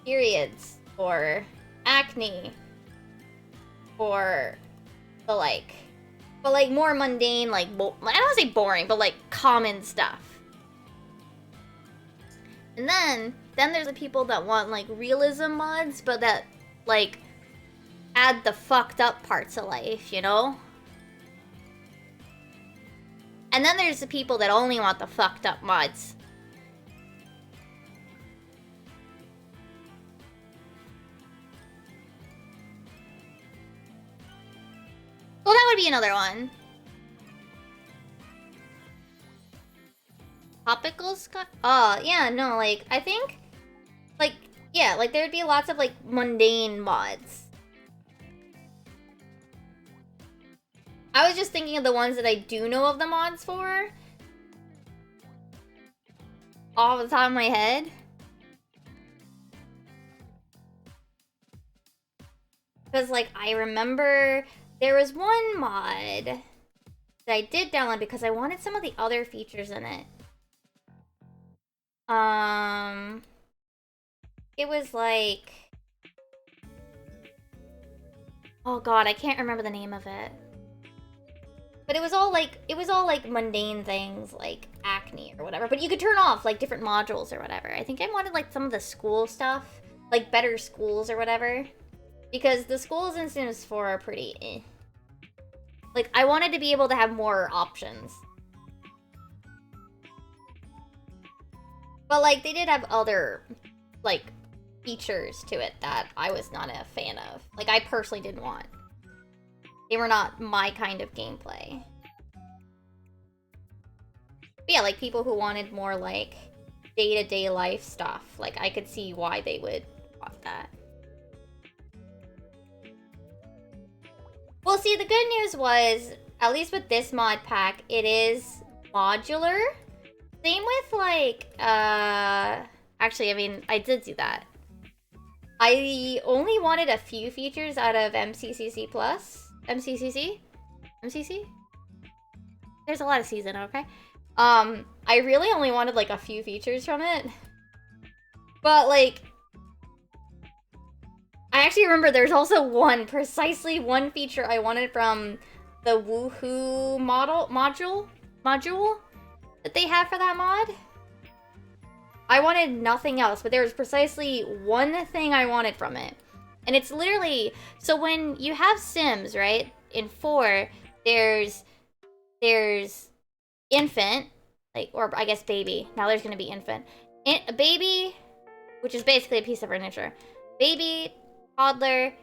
periods, or acne, or the, like, but, like, more mundane, like, I don't want to say boring, but, like, common stuff. And then there's the people that want, like, realism mods, but that, like, add the fucked up parts of life, you know? And then there's the people that only want the fucked up mods. Well, that would be another one. Topical Scott? Oh, yeah, no, like, I think, like, yeah, like, there'd be lots of, like, mundane mods. I was just thinking of the ones that I do know of the mods for. Off the top of my head. Because, like, I remember there was one mod that I did download because I wanted some of the other features in it. It was like... Oh god, I can't remember the name of it. But it was all like mundane things, like acne or whatever. But you could turn off, like, different modules or whatever. I think I wanted, like, some of the school stuff. Like, better schools or whatever. Because the schools in Sims 4 are pretty eh. Like, I wanted to be able to have more options. But, like, they did have other, like, features to it that I was not a fan of. Like, I personally didn't want. They were not my kind of gameplay. But yeah, like, people who wanted more, like, day-to-day life stuff. Like, I could see why they would want that. Well, see, the good news was, at least with this mod pack, it is modular. Same with, like, actually, I mean, I did do that. I only wanted a few features out of MCCC Plus. MCCC? MCC? There's a lot of C's in it, okay? I really only wanted, like, a few features from it. But, like, I actually remember there's also precisely one feature I wanted from the Woohoo module that they had for that mod. I wanted nothing else, but there was precisely one thing I wanted from it. And it's literally, so when you have Sims, right? In 4, there's infant, like, or I guess baby. Now there's gonna be infant. A baby, which is basically a piece of furniture. Baby, toddler,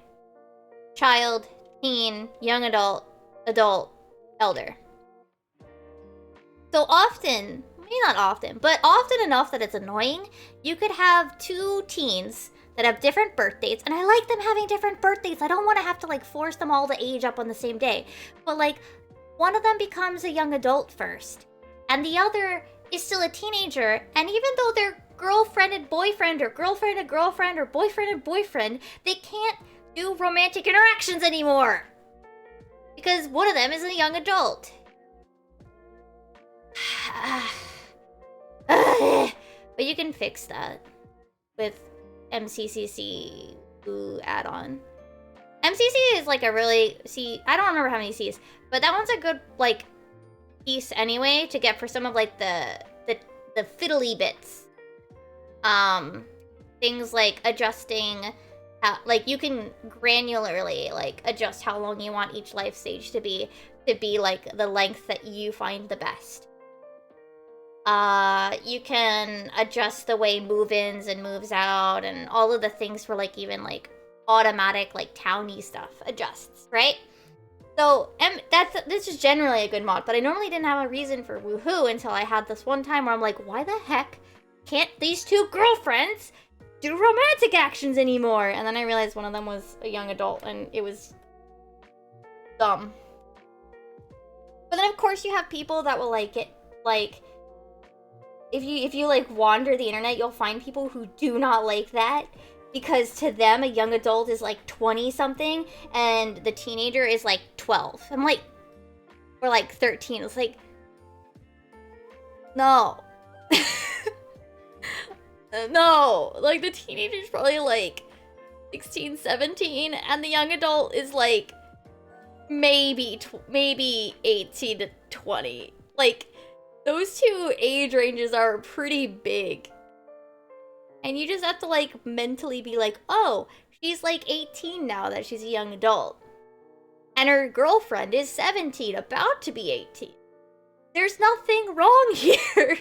child, teen, young adult, elder. So often, maybe not often, but often enough that it's annoying, you could have 2 teens that have different birth dates, and I like them having different birth dates. I don't want to have to, like, force them all to age up on the same day. But, like, one of them becomes a young adult first, and the other is still a teenager, and even though they're girlfriend and boyfriend, or girlfriend and girlfriend, or boyfriend and boyfriend, they can't do romantic interactions anymore. Because one of them is a young adult. But you can fix that with MCCC add-on. MCC is like a really, I don't remember how many C's, but that one's a good, like, piece anyway to get for some of, like, the fiddly bits. Things like adjusting, like, you can granularly, like, adjust how long you want each life stage to be, like, the length that you find the best. You can adjust the way move-ins and moves out and all of the things for, like, even, like, automatic, like, towny stuff adjusts, right? So, this is generally a good mod, but I normally didn't have a reason for Woohoo until I had this one time where I'm like, why the heck can't these 2 girlfriends do romantic actions anymore? And then I realized one of them was a young adult, and it was dumb. But then, of course, you have people that will like it, like, if you like wander the internet, you'll find people who do not like that, because to them a young adult is like 20 something and the teenager is like 12. I'm like, or like 13. It's like, no. No, like the teenager's probably like 16, 17, and the young adult is like maybe 18 to 20. Like, those 2 age ranges are pretty big. And you just have to, like, mentally be like, oh, she's like 18 now that she's a young adult. And her girlfriend is 17, about to be 18. There's nothing wrong here.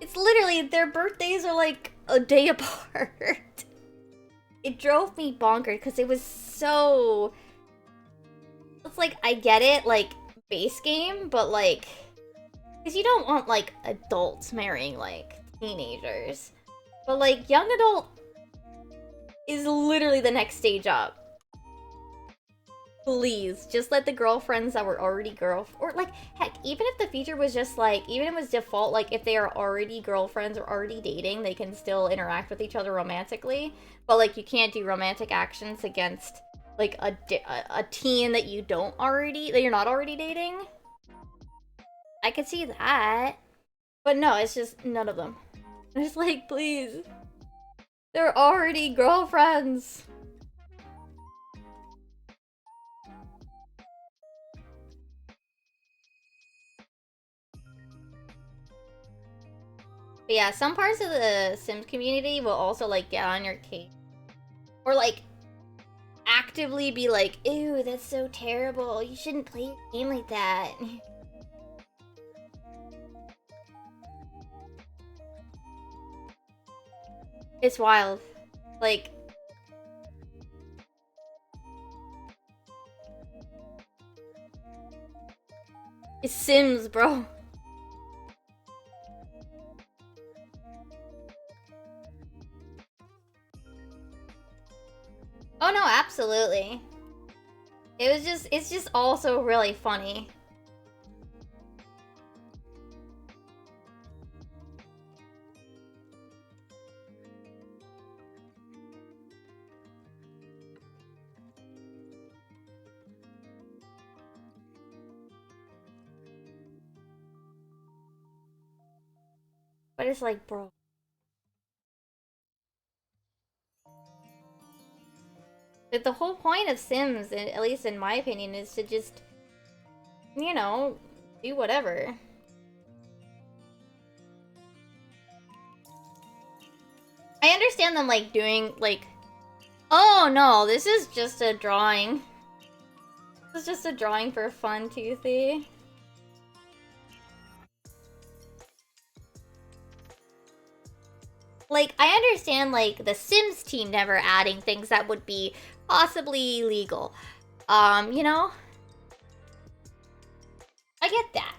It's literally, their birthdays are like a day apart. It drove me bonkers because it was so... It's like, I get it, like, base game, but like... Because you don't want, like, adults marrying, like, teenagers. But, like, young adult is literally the next stage up. Please, just let the girlfriends that were already or, like, heck, even if the feature was just, like, even if it was default, like, if they are already girlfriends or already dating, they can still interact with each other romantically. But, like, you can't do romantic actions against, like, a teen that you're not already dating. I could see that. But no, it's just none of them. It's like, please. They're already girlfriends. But yeah, some parts of the Sims community will also, like, get on your case. Or, like, actively be like, ew, that's so terrible. You shouldn't play a game like that. It's wild. Like... It's Sims, bro. Oh no, absolutely. It's just also really funny. But it's like, bro. Like, the whole point of Sims, at least in my opinion, is to just, you know, do whatever. I understand them, like, doing, like, oh no, this is just a drawing. This is just a drawing for fun, Toothy. Like, I understand, like, the Sims team never adding things that would be possibly illegal. You know? I get that.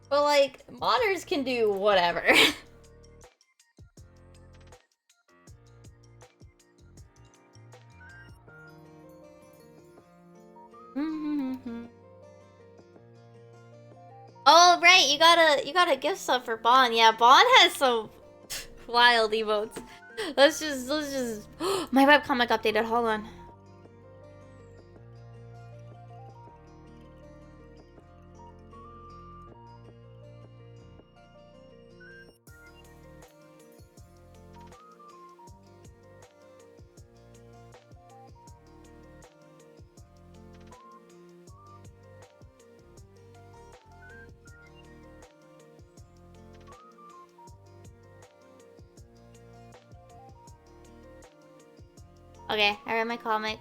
But, like, modders can do whatever. Oh, right, you got a gift sub for Bon. Yeah, Bon has some wild emotes. Let's just my webcomic updated, hold on. Okay, I read my comic.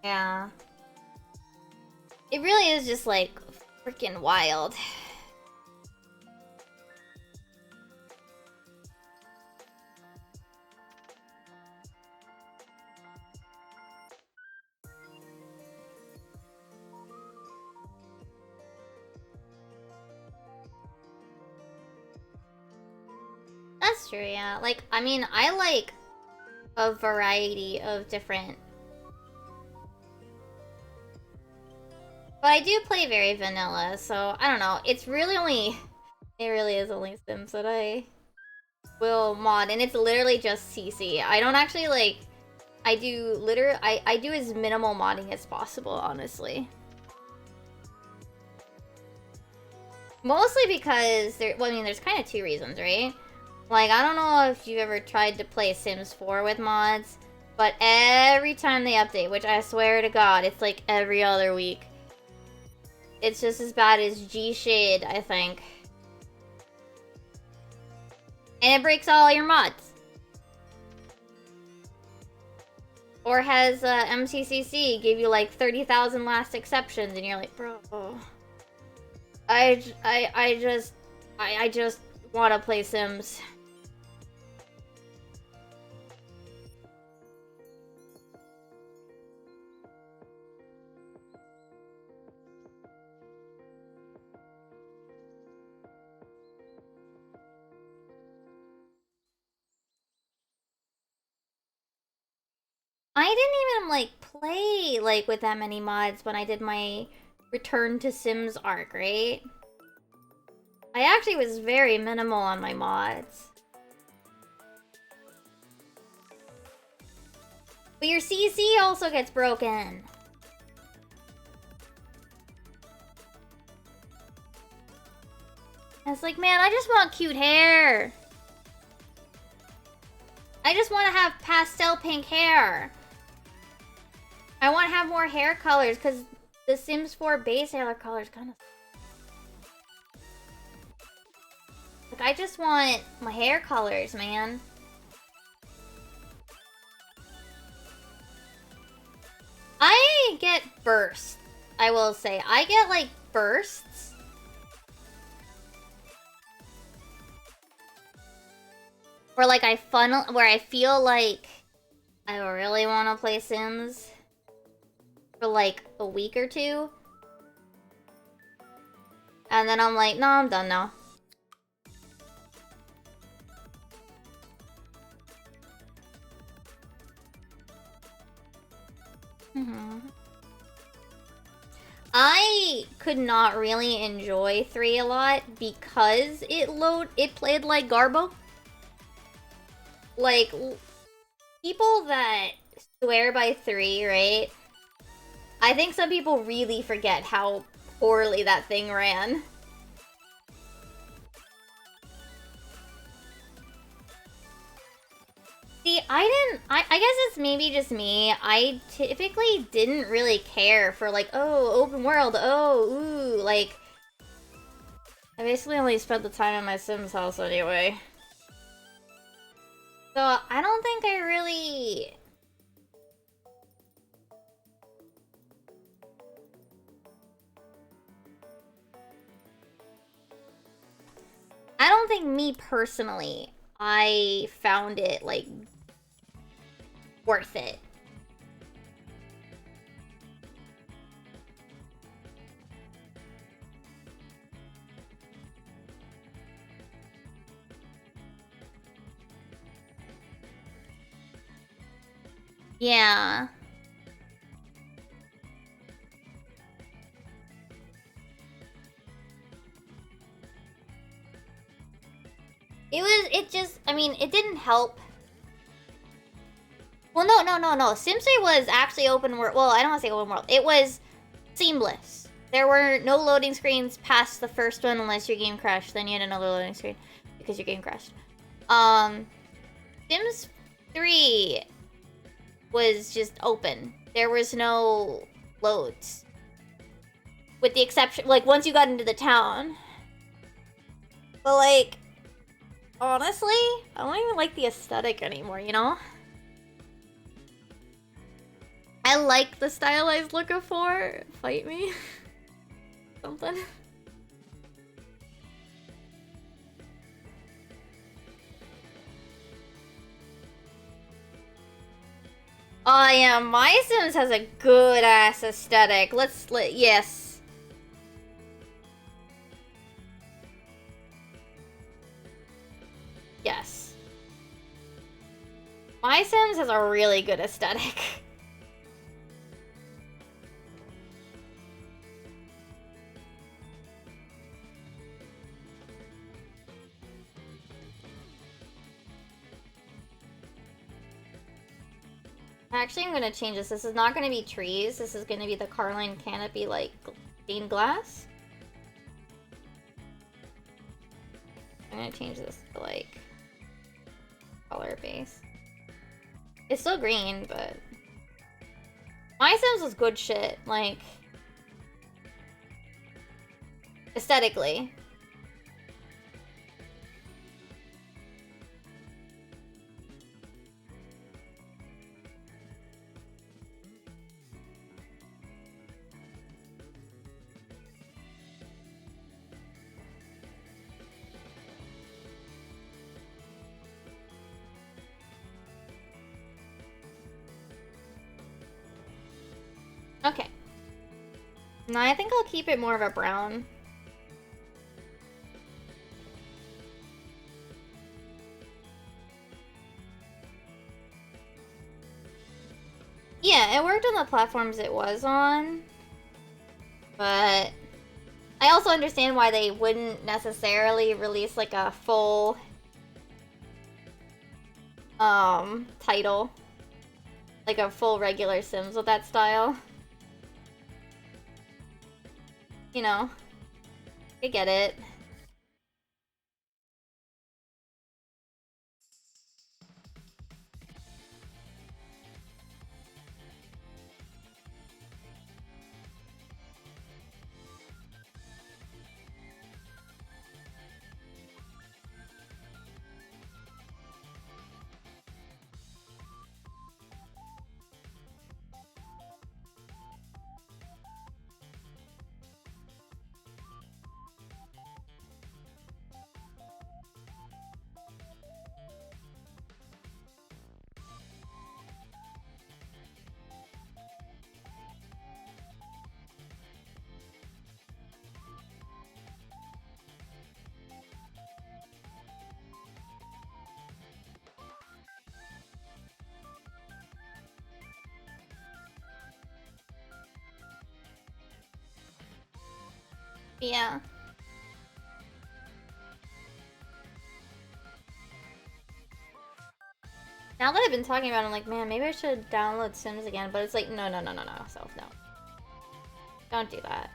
Yeah. It really is just like freaking wild. That's true, yeah. Like, I mean, I like a variety of different... But I do play very vanilla, so I don't know. It's really only... It really is only Sims that I will mod, and it's literally just CC. I don't actually, like... I do as minimal modding as possible, honestly. Mostly because well, I mean, there's kind of two reasons, right? Like, I don't know if you've ever tried to play Sims 4 with mods, but every time they update, which I swear to God, it's like every other week, it's just as bad as G-Shade, I think. And it breaks all your mods. Or has MCCC give you like 30,000 last exceptions, and you're like, bro, I just want to play Sims. I didn't even, like, play, like, with that many mods when I did my Return to Sims arc, right? I actually was very minimal on my mods. But your CC also gets broken. And it's like, man, I just want cute hair. I just want to have pastel pink hair. I want to have more hair colors, because the Sims 4 base hair color is kind of... Like, I just want my hair colors, man. I get bursts, I will say. I get, like, bursts. Where, like, where I feel like I really want to play Sims for, like, a week or two. And then I'm like, no, I'm done now. I could not really enjoy 3 a lot because it played like Garbo. Like, people that swear by 3, right? I think some people really forget how poorly that thing ran. See, I guess it's maybe just me. I typically didn't really care for like, oh, open world, oh, ooh, like... I basically only spent the time in my Sims house anyway. So, I don't think I really... I don't think me personally, I found it, like, worth it. Yeah. It just, I mean, it didn't help. Well, no. Sims 3 was actually open world. Well, I don't want to say open world. It was seamless. There were no loading screens past the first one unless your game crashed. Then you had another loading screen because your game crashed. Sims 3 was just open. There was no loads. With the exception, like, once you got into the town. But, like, honestly, I don't even like the aesthetic anymore, you know? I like the stylized look of 4. Fight me. Something. Oh yeah, My Sims has a good ass aesthetic. Yes. Yes. My Sims has a really good aesthetic. Actually, I'm gonna change this. This is not gonna be trees. This is gonna be the Carline canopy, like, stained glass. I'm gonna change this to, like, color base. It's still green, but... My Sims was good shit, like... aesthetically. Okay. No, I think I'll keep it more of a brown. Yeah, it worked on the platforms it was on. But I also understand why they wouldn't necessarily release like a full title. Like a full regular Sims with that style. You know, I get it. Yeah. Now that I've been talking about it, I'm like, man, maybe I should download Sims again. But it's like, no, self, no. Don't do that.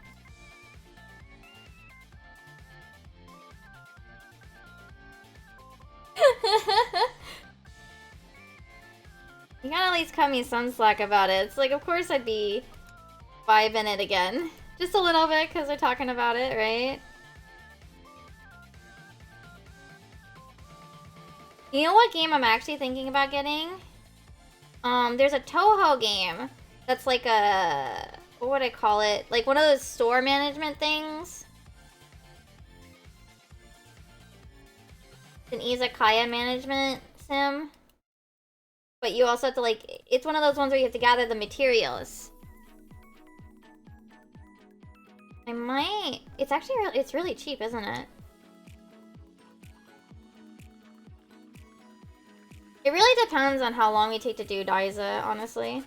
You gotta at least cut me some slack about it. It's like, of course I'd be vibing it again. Just a little bit, because they're talking about it, right? You know what game I'm actually thinking about getting? There's a Toho game that's like a... What would I call it? Like one of those store management things. An izakaya management sim. But you also have to like... It's one of those ones where you have to gather the materials. I might... It's actually... It's really cheap, isn't it? It really depends on how long we take to do Daiza, honestly.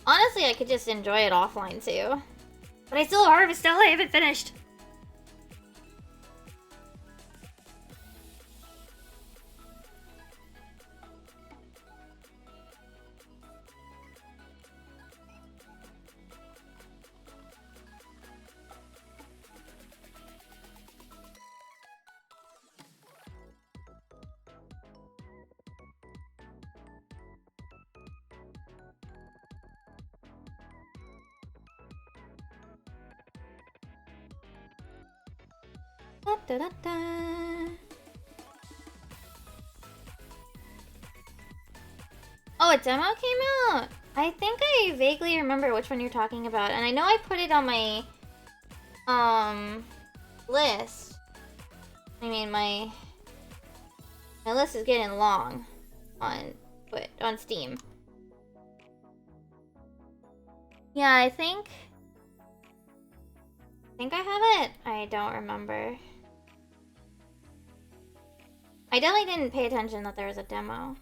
Honestly, I could just enjoy it offline too. But I still have Harvest still. I haven't finished. Da, da, da. Oh, a demo came out? I think I vaguely remember which one you're talking about, and I know I put it on my list. I mean, my list is getting long on Steam. Yeah, I think I have it. I don't remember. I definitely didn't pay attention that there was a demo.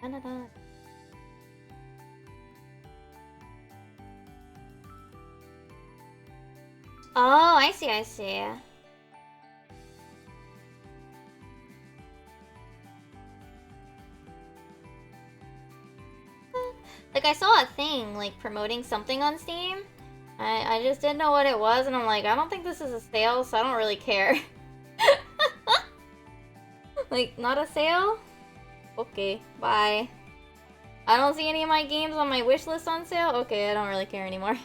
Da-da-da. Oh, I see, I see. Like, I saw a thing, like, promoting something on Steam. I just didn't know what it was, and I'm like, I don't think this is a sale, so I don't really care. Like, not a sale? Okay, bye. I don't see any of my games on my wish list on sale? Okay, I don't really care anymore.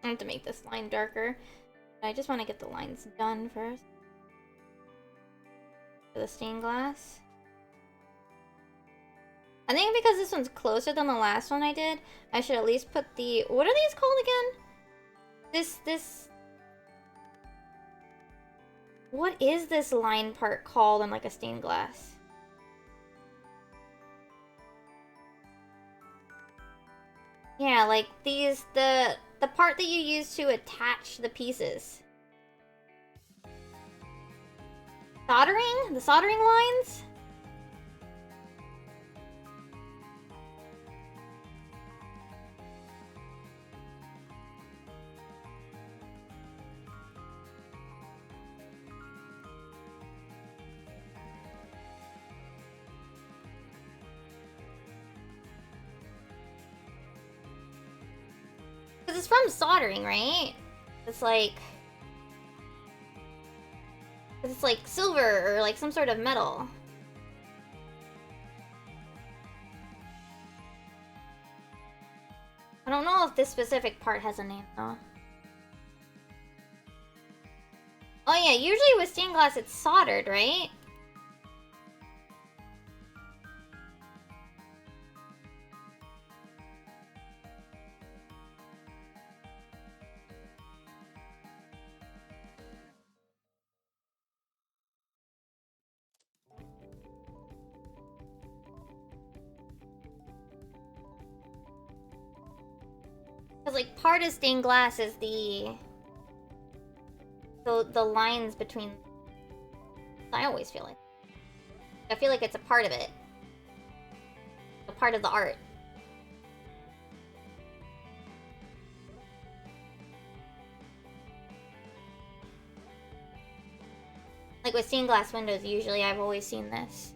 I have to make this line darker. I just want to get the lines done first. For the stained glass. I think because this one's closer than the last one I did, I should at least put the... What are these called again? This... What is this line part called in like a stained glass? Yeah, like these... The part that you use to attach the pieces. Soldering? The soldering lines? Because it's from soldering, right? It's like... It's like silver or like some sort of metal. don't know if this specific part has a name, though. Oh yeah, usually with stained glass it's soldered, right? Because, like, part of stained glass is the lines between... I always feel like... I feel like it's a part of it. A part of the art. Like, with stained glass windows, usually I've always seen this.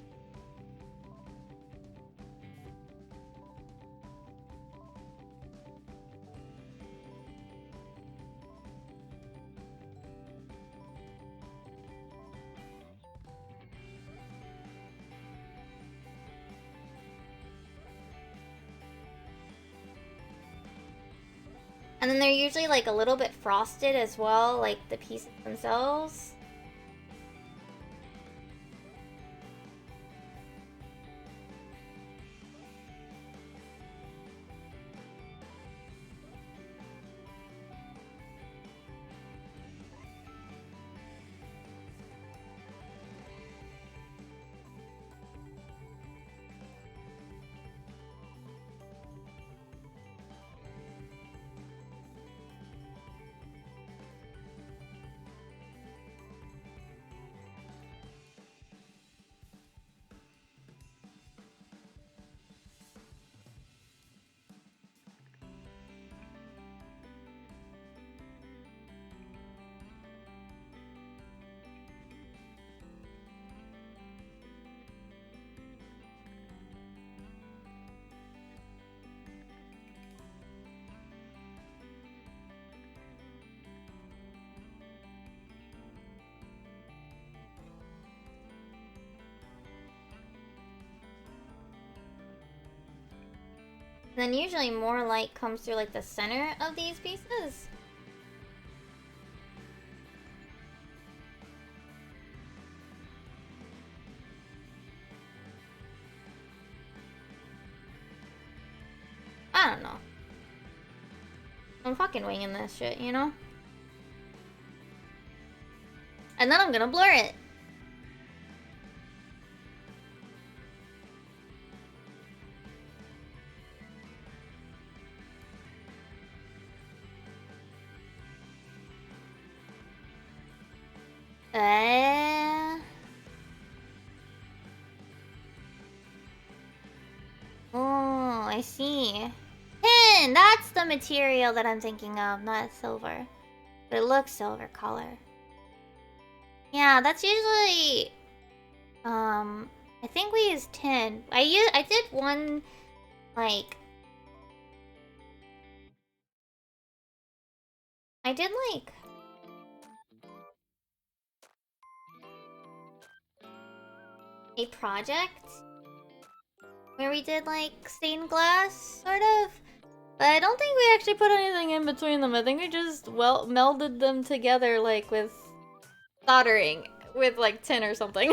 And then they're usually, like, a little bit frosted as well, like the pieces themselves. And then usually more light comes through, like, the center of these pieces. I don't know. I'm fucking winging this shit, you know? And then I'm gonna blur it. Oh, I see. Tin! That's the material that I'm thinking of, not silver. But it looks silver color. Yeah, that's usually... I think we use tin. I did one, like... I did, like... a project where we did, like, stained glass, sort of. But I don't think we actually put anything in between them. I think we just, melded them together, like, with soldering with, like, tin or something.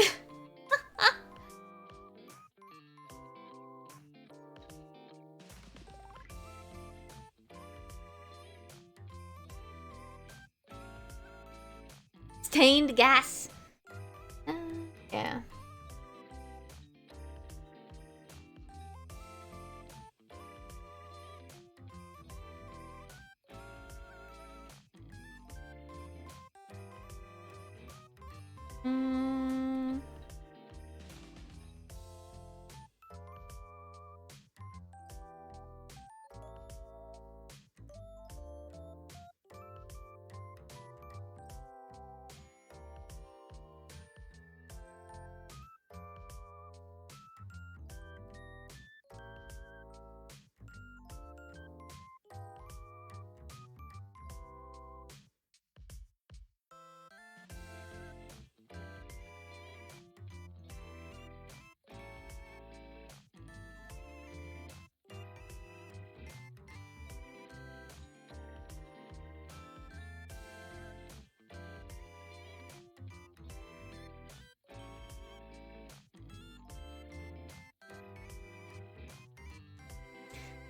Stained gas. Yeah.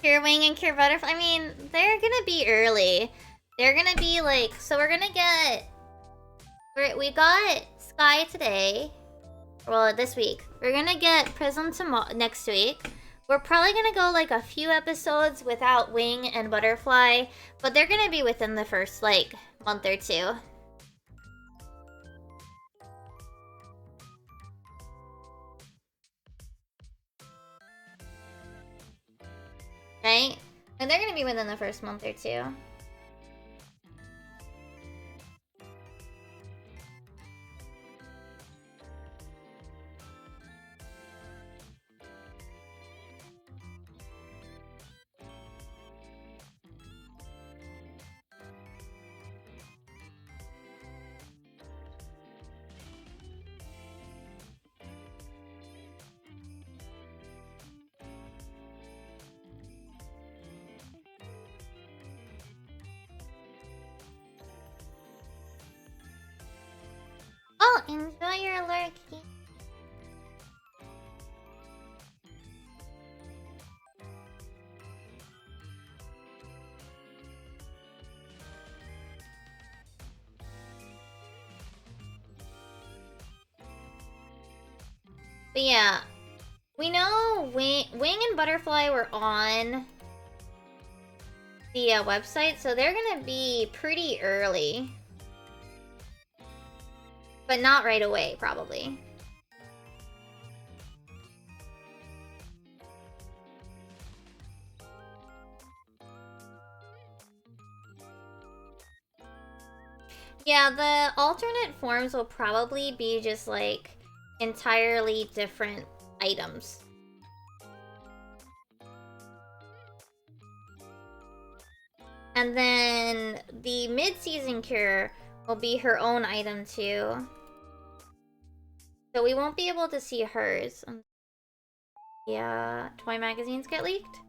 Cure Wing and Cure Butterfly. I mean, they're gonna be early. They're gonna be like, so we're gonna get. We got Sky today. Well, this week. We're gonna get Prism tomorrow, next week. We're probably gonna go like a few episodes without Wing and Butterfly, but they're gonna be within the first like month or two. Right? And they're gonna be within the first month or two. Oh, enjoy your lurky. But yeah, we know Wing and Butterfly were on the website, so they're gonna be pretty early. But not right away, probably. Yeah, the alternate forms will probably be just like entirely different items. And then the mid-season cure will be her own item too. So we won't be able to see hers. Yeah, toy magazines get leaked?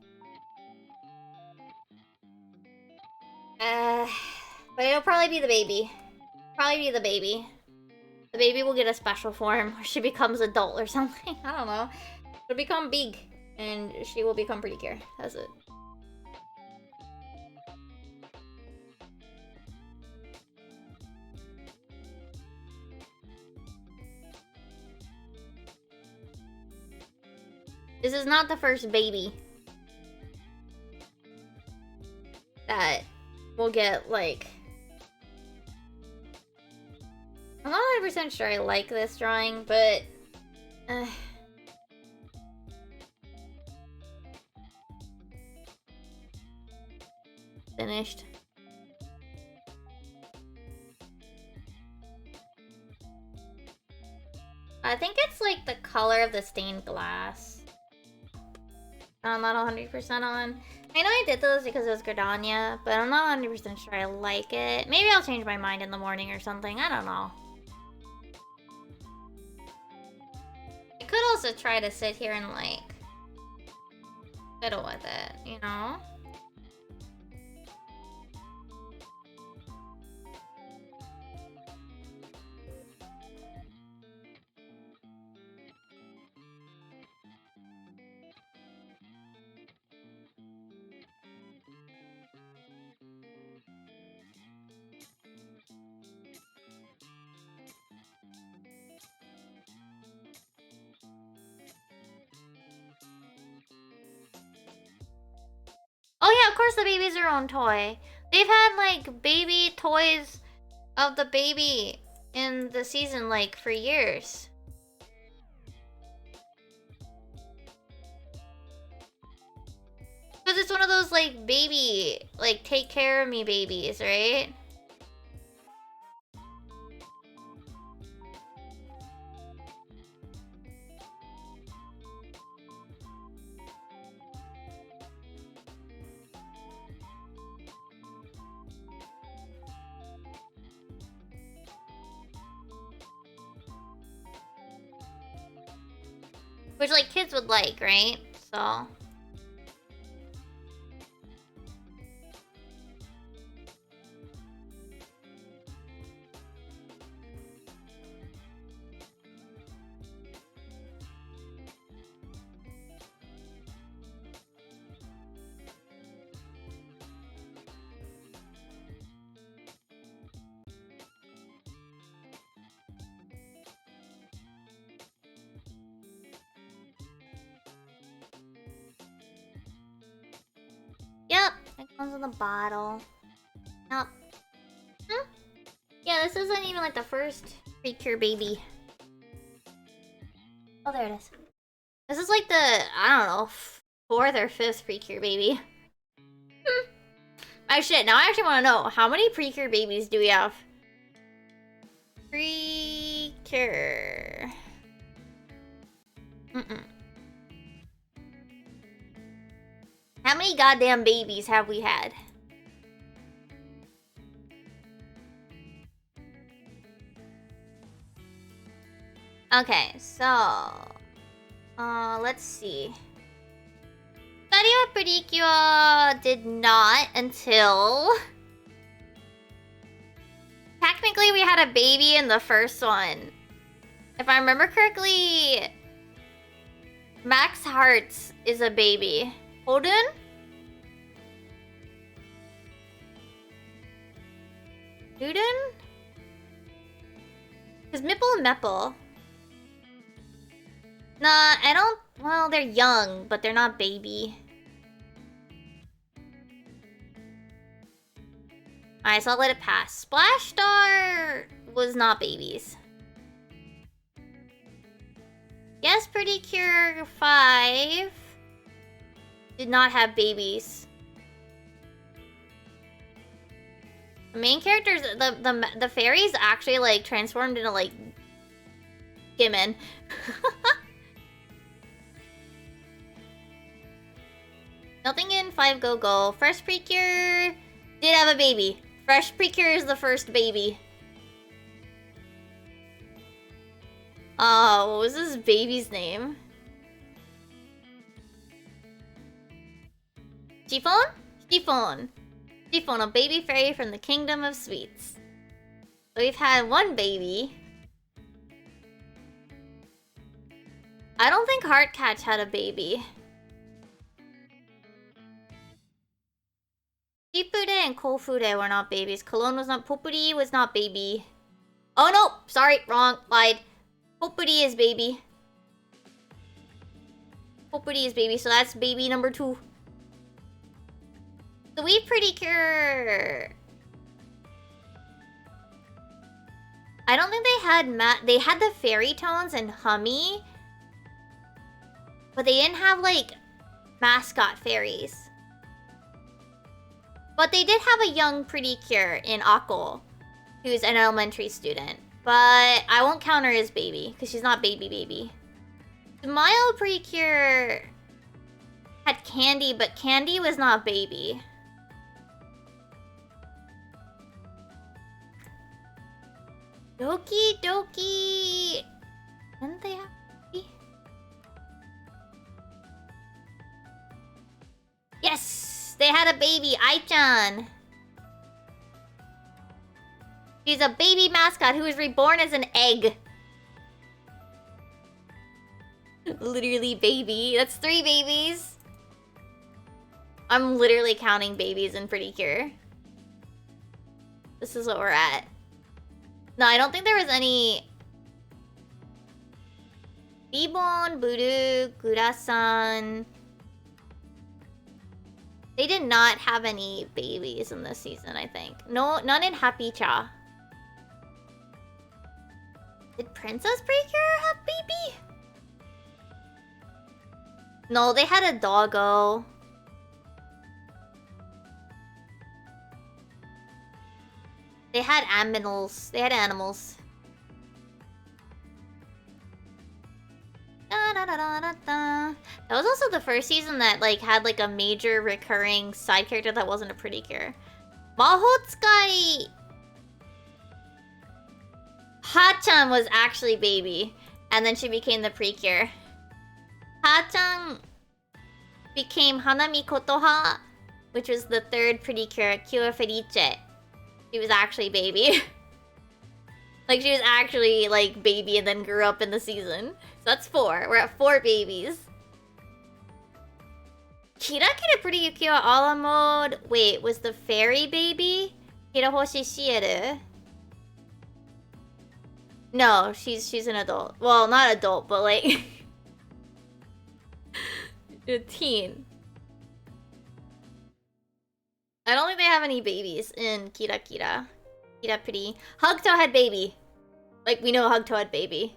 But it'll probably be the baby. Probably be the baby. The baby will get a special form where she becomes adult or something. I don't know. She'll become big and she will become pretty cure. That's it. This is not the first baby that will get, like... I'm not 100% sure I like this drawing, but... Finished. I think it's, like, the color of the stained glass. I'm not 100% on. I know I did this because it was Gardania, but I'm not 100% sure I like it. Maybe I'll change my mind in the morning or something. I don't know. I could also try to sit here and, like, fiddle with it, you know? Oh yeah, of course the baby's their own toy. They've had, like, baby toys of the baby in the season, like, for years. Because it's one of those, like, baby, like, take care of me babies, right? Which, like, kids would like, right? So... Comes in the bottle. Nope. Hmm? Yeah, this isn't even like the first Precure baby. Oh, there it is. This is like the, I don't know, 4th or 5th Precure baby. Shit, now I actually want to know, how many Precure babies do we have? Precure. How many goddamn babies have we had? Okay, so... let's see. Study of Precure did not until... Technically, we had a baby in the first one. If I remember correctly... Max Hearts is a baby. Holden? Duden? Because Mipple and Meppel. Nah, I don't... Well, they're young, but they're not baby. Alright, so I'll let it pass. Splash Star was not babies. Yes, Pretty Cure 5 did not have babies. The main characters, the fairies actually like transformed into like Gimin. Nothing in 5 Go Go. Fresh Precure did have a baby. Fresh Precure is the first baby. Oh, what was this baby's name? Chiffon? Chiffon. Chiffon, a baby fairy from the Kingdom of Sweets. So we've had one baby. I don't think Heartcatch had a baby. Chifude and Kofude were not babies. Cologne was not. Popuri was not baby. Oh no! Sorry, wrong. Lied. Popuri is baby. Popuri is baby, so that's baby number 2. So we Pretty Cure. I don't think they had they had the fairy tones and Hummy. But they didn't have like mascot fairies. But they did have a young Pretty Cure in Akko, who's an elementary student. But I won't count her as baby, because she's not baby. Smile Pretty Cure had Candy, but Candy was not baby. Doki Doki... Didn't they have baby? Yes! They had a baby, Ai-chan. She's a baby mascot who was reborn as an egg. Literally baby. That's 3 babies. I'm literally counting babies in Pretty Cure. This is what we're at. No, I don't think there was any... Bibon, Buru, Gurasan... They did not have any babies in this season, I think. No, none in Happy Cha. Did Princess Precure have baby? No, they had a doggo. They had aminals. They had animals. That was also the first season that like had like a major recurring side character that wasn't a Pretty Cure. Mahotsukai Ha-chan was actually baby, and then she became the Precure. Ha-chan became Hanami Kotoha, which was the 3rd Pretty Cure, Kyo Felice. She was actually baby. Like, she was actually, like, baby and then grew up in the season. So that's 4. We're at 4 babies. Kirakira Pretty Cure Ala mode. Wait, was the fairy baby Hirahoshi Shieru? No, she's an adult. Well, not adult, but, like... a teen. I don't think they have any babies in Kira Kira. Kira Pretty. Hugto had baby. Like, we know Hugto had baby.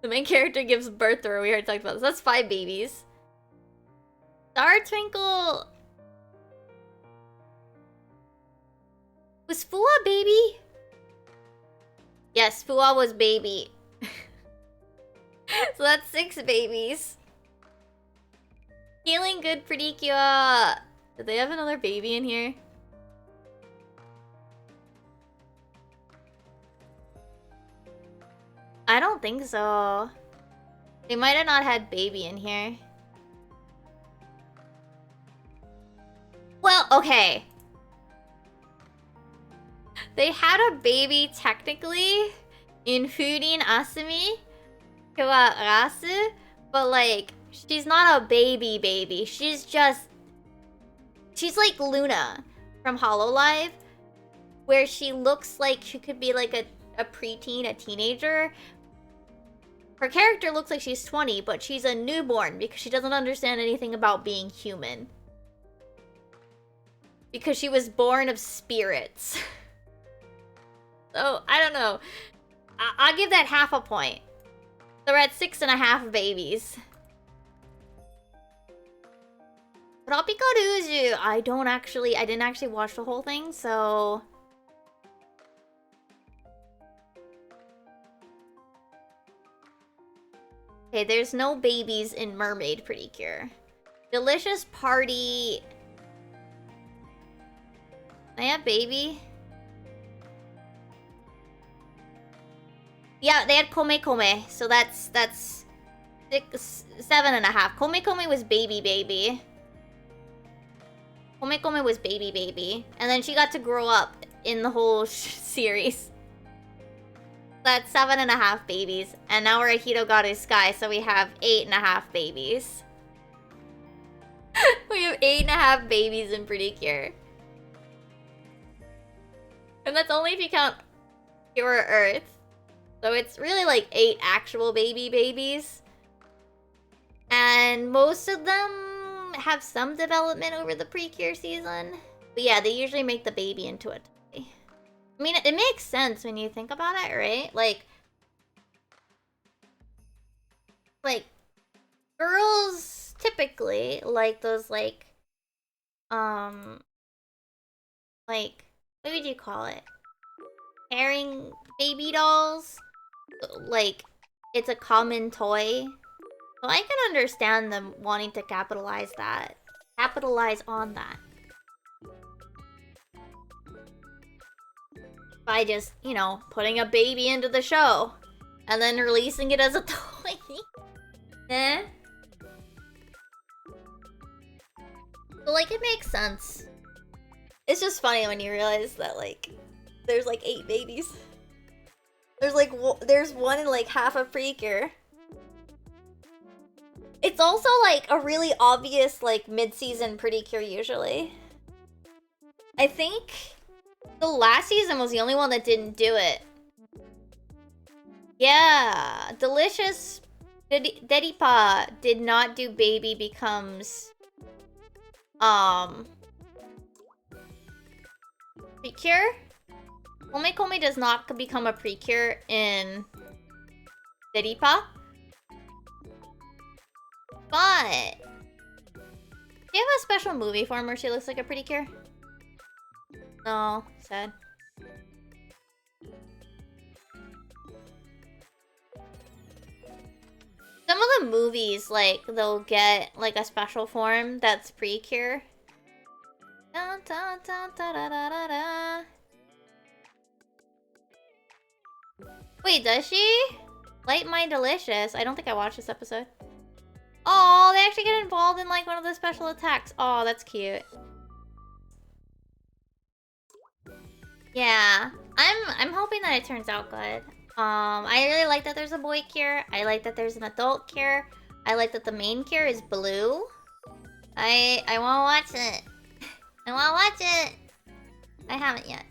The main character gives birth to her. We already talked about this. That's 5 babies. Star Twinkle... Was Fua baby? Yes, Fua was baby. So that's 6 babies. Feeling good, pretty cute. Did they have another baby in here? I don't think so. They might have not had baby in here. Well, okay. They had a baby technically in Furin Asumi Kiwa Rasu, but like she's not a baby. She's like Luna from Hololive, where she looks like she could be like a preteen, a teenager. Her character looks like she's 20, but she's a newborn because she doesn't understand anything about being human. Because she was born of spirits. So, I don't know. I'll give that half a point. So we're at 6.5 babies. Tropical Uju, I didn't actually watch the whole thing, so... Okay, there's no babies in Mermaid Pretty Cure. Delicious Party... They have baby? Yeah, they had Kome Kome, so that's 7.5. Kome Kome was baby. Kome Kome was baby. And then she got to grow up in the whole series. That's 7.5 babies. And now we're at Hirogaru Sky, so we have 8.5 babies. We have 8.5 babies in Pretty Cure. And that's only if you count Pure Earth. So it's really like 8 actual babies. And most of them have some development over the Precure season. But yeah, they usually make the baby into a toy. I mean, it makes sense when you think about it, right? Like girls typically like those like what would you call it? Herring baby dolls? Like, it's a common toy. So I can understand them wanting to capitalize on that. By just, you know, putting a baby into the show. And then releasing it as a toy. Eh? So, like, it makes sense. It's just funny when you realize that, like, there's like 8 babies. There's like there's one in like half a Precure. It's also like a really obvious like mid-season Pretty Cure usually. I think the last season was the only one that didn't do it. Yeah, Delicious Dedipa did not do Baby Becomes Precure. Kome Kome does not become a Precure in Dedipa. But do you have a special movie for him where she looks like a Precure? No, sad. Some of the movies, like, they'll get like a special form that's Precure. Dun, dun, dun, da, da, da, da, da. Wait, does she? Light My Delicious. I don't think I watched this episode. Oh, they actually get involved in like one of the special attacks. Oh, that's cute. Yeah, I'm hoping that it turns out good. I really like that there's a boy cure. I like that there's an adult cure. I like that the main cure is blue. I want to watch it. I want to watch it. I haven't yet.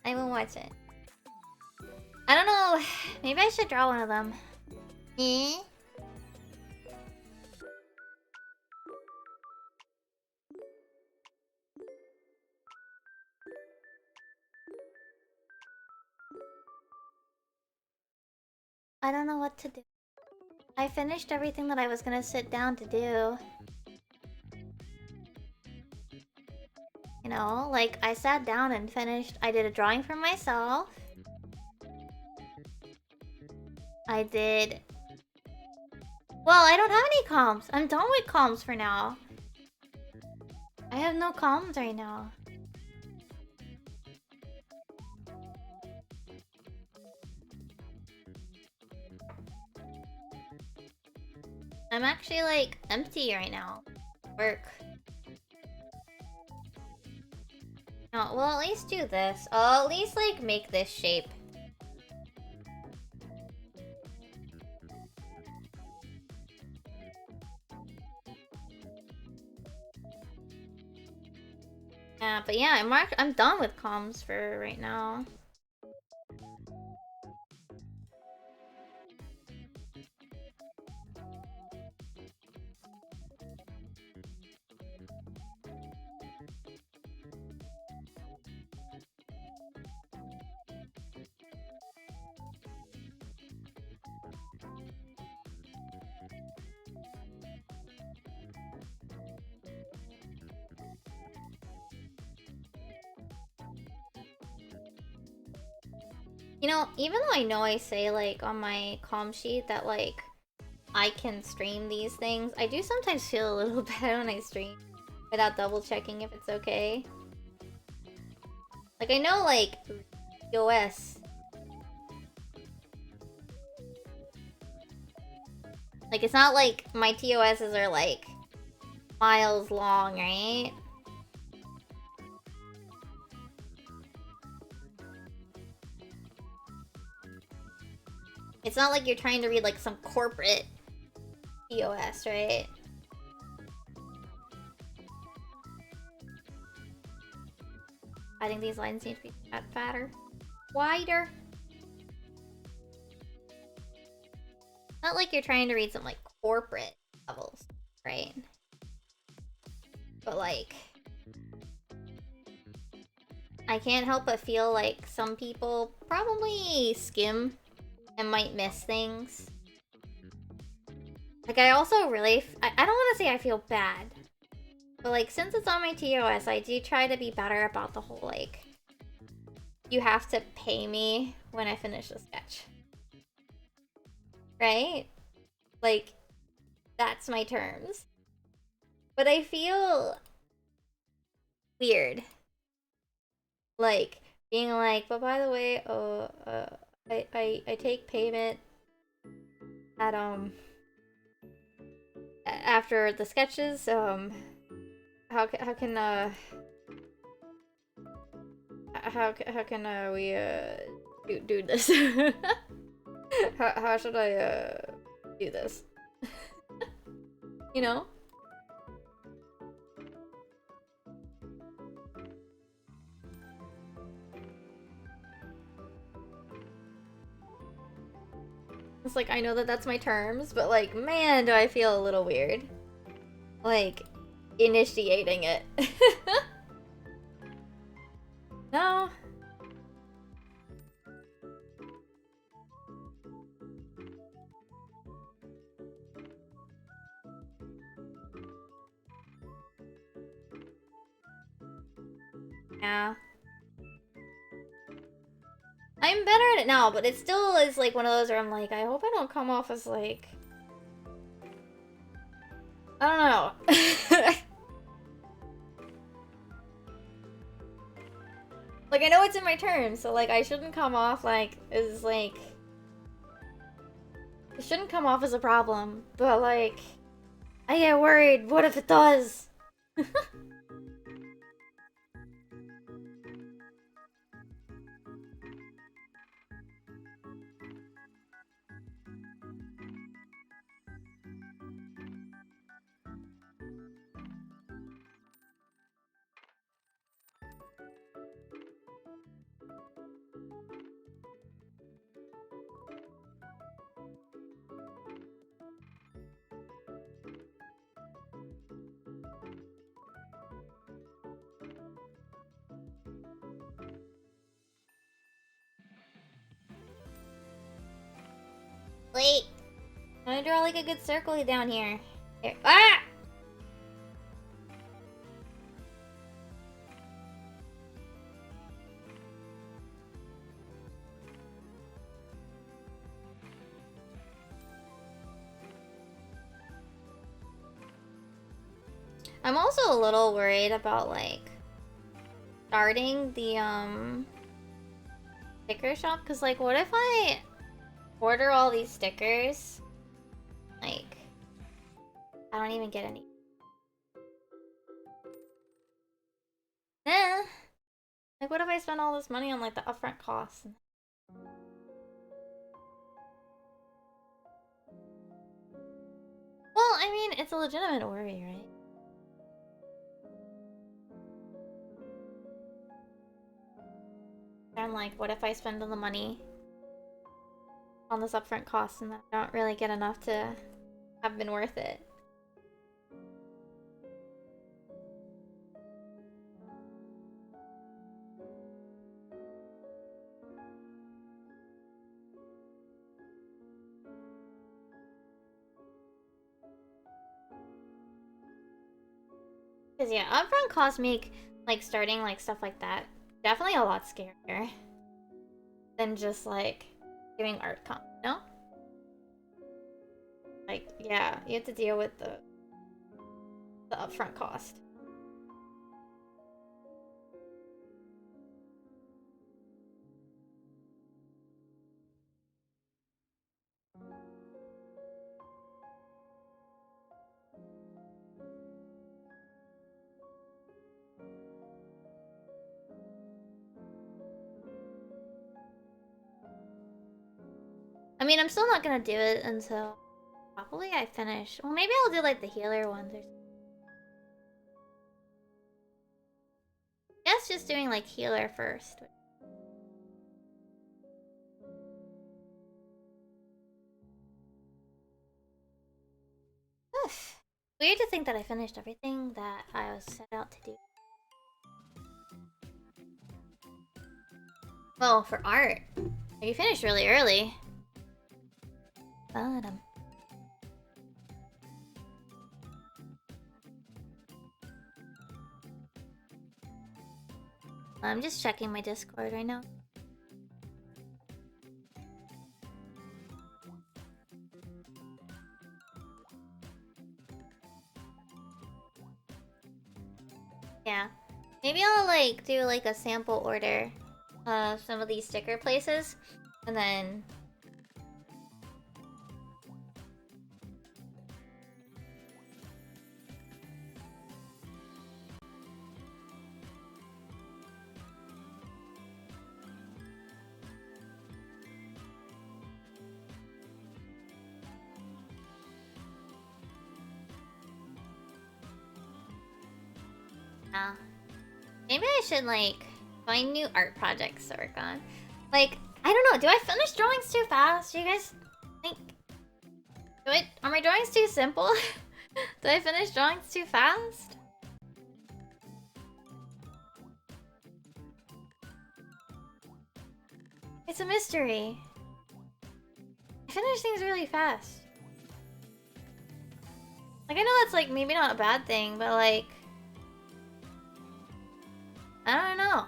I will watch it. I don't know. Maybe I should draw one of them. Eh? I don't know what to do. I finished everything that I was gonna sit down to do. You know, like I sat down and finished. I did a drawing for myself. I did... Well, I don't have any comms. I'm done with comms for now. I have no comms right now. I'm actually like empty right now. Work. No, well at least do this. I'll at least like make this shape. Yeah, but yeah, I'm done with comms for right now. You know, even though I say like on my comm sheet that like I can stream these things, I do sometimes feel a little bad when I stream without double checking if it's okay. Like I know like OS. Like it's not like my TOSs are like miles long, right? It's not like you're trying to read like some corporate TOS, right? I think these lines need to be fatter. Wider. Not like you're trying to read some like corporate levels, right? But like... I can't help but feel like some people probably skim and might miss things. Like I also really... I don't want to say I feel bad. But like since it's on my TOS, I do try to be better about the whole like... You have to pay me when I finish the sketch. Right? Like, that's my terms. But I feel weird. Like, being like, but by the way, I take payment at, after the sketches, how can we, do this? how should I, do this? You know? It's like, I know that that's my terms, but like, man, do I feel a little weird. Like, initiating it. No. Yeah. I'm better at it now, but it still is like one of those where I'm like, I hope I don't come off as like... I don't know. Like, I know it's in my terms, so like I shouldn't come off like as like... It shouldn't come off as a problem, but like... I get worried, what if it does? Wait. I'm gonna draw like a good circle down here. Here. Ah! I'm also a little worried about like starting the sticker shop, because like what if I order all these stickers, like I don't even get any. Like what if I spend all this money on like the upfront costs? Well, I mean, it's a legitimate worry, right? And like, what if I spend all the money on this upfront cost and I don't really get enough to have been worth it? Because yeah, upfront costs make like starting like stuff like that definitely a lot scarier than just like doing art comp, you know? Like, yeah, you have to deal with the upfront cost. I mean, I'm still not gonna do it until probably I finish. Well, maybe I'll do like the healer ones or something. I guess just doing like healer first. Weird to think that I finished everything that I was set out to do. Well, for art, you finished really early. But I'm just checking my Discord right now. Yeah. Maybe I'll like do like a sample order of some of these sticker places and then maybe I should like find new art projects to work on. Like, I don't know, do I finish drawings too fast? Do you guys think are my drawings too simple? Do I finish drawings too fast? It's a mystery. I finish things really fast. Like, I know that's like maybe not a bad thing, but like I don't know.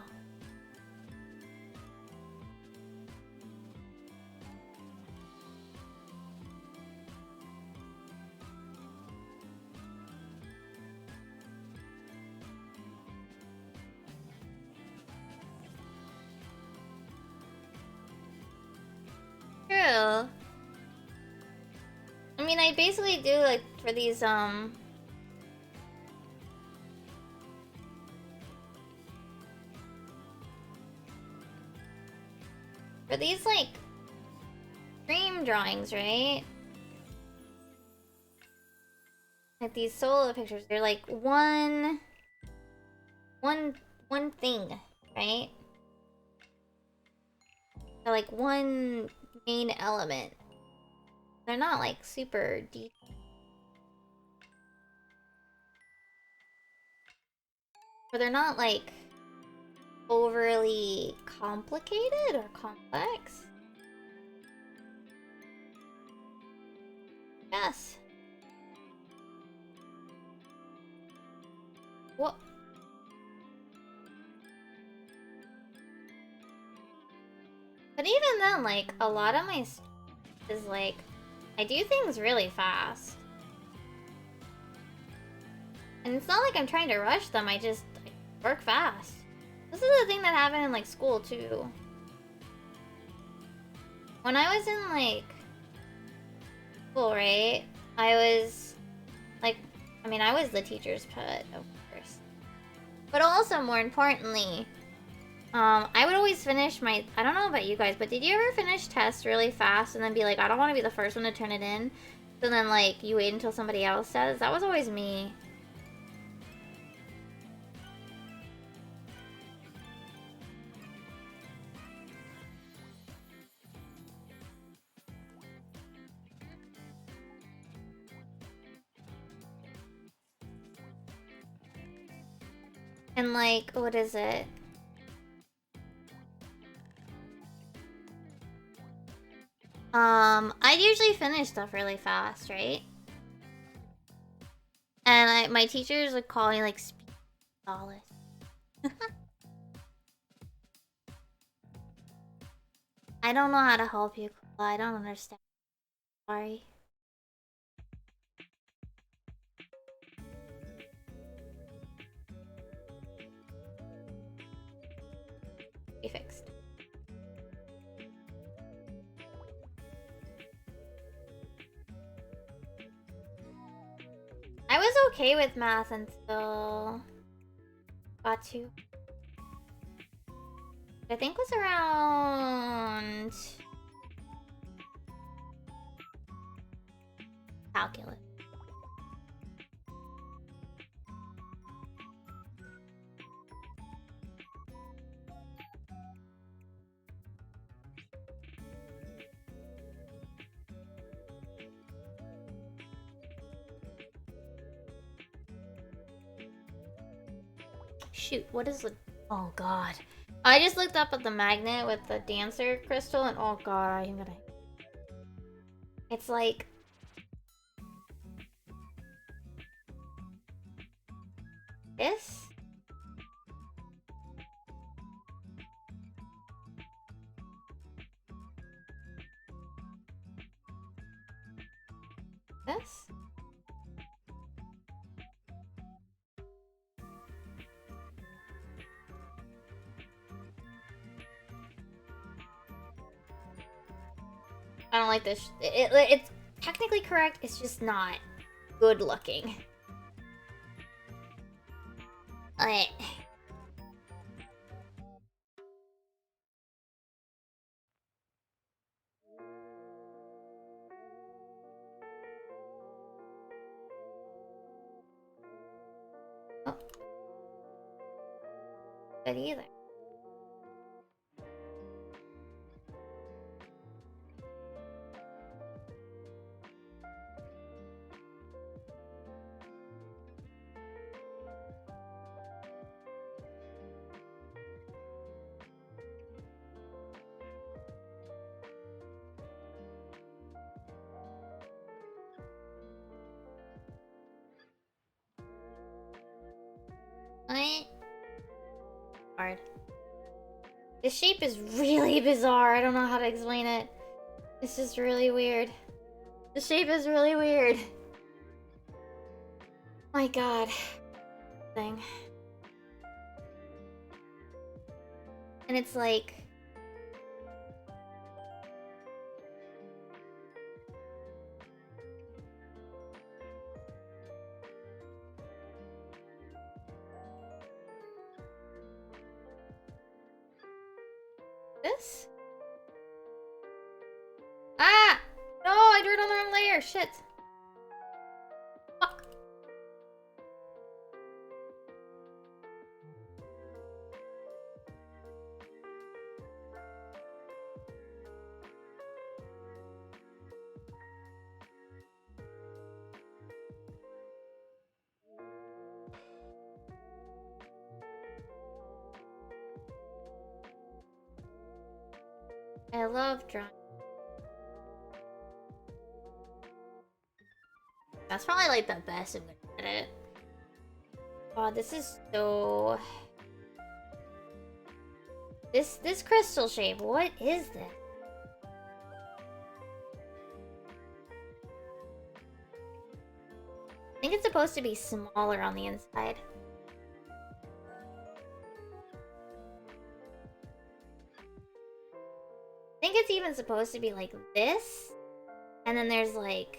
True. I mean, I basically do like for these for these like stream drawings, right? Like these solo pictures, they're like one thing, right? They're like one main element. They're not like super deep. Or they're not like overly complicated or complex. guess. What? But even then, like, a lot of my stuff is like, I do things really fast. And it's not like I'm trying to rush them, I just work fast. This is the thing that happened in, like, school, too. When I was in, like, school, right? I was, like, I mean, I was the teacher's pet, of course. But also, more importantly, I would always finish my... I don't know about you guys, but did you ever finish tests really fast and then be like, I don't want to be the first one to turn it in? So then, like, you wait until somebody else does? That was always me. And, like, what is it? I'd usually finish stuff really fast, right? And my teachers would call me, like, speed solace. I don't know how to help you, Kula. I don't understand. Sorry. Be fixed. I was okay with math until... got to... I think was around... calculus. Shoot, what is the... oh god. I just looked up at the magnet with the dancer crystal and oh god, I'm gonna... it's like... this? This? I don't like this. It's technically correct, it's just not good looking. Like... oh. Good either. What? Hard. This shape is really bizarre. I don't know how to explain it. It's just really weird. The shape is really weird. My god. Thing. And it's like... this? Ah! No, I drew it on the wrong layer. Shit. Fuck. I love drawing. That's probably like the best I'm gonna get it. Oh, this is so... This crystal shape, what is this? I think it's supposed to be smaller on the inside. I think it's even supposed to be like this. And then there's like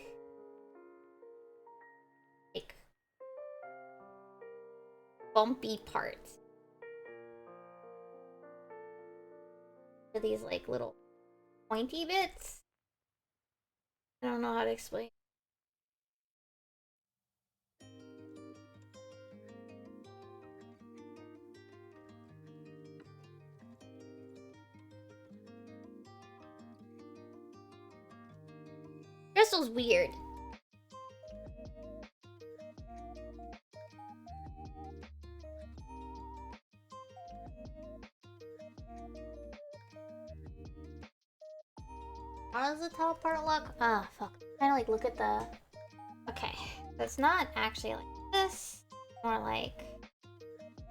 bumpy parts. These like little pointy bits. I don't know how to explain. Crystal's weird. How does the top part look? Ah, fuck. Kind of like look at the... Okay. So it's not actually like this. More like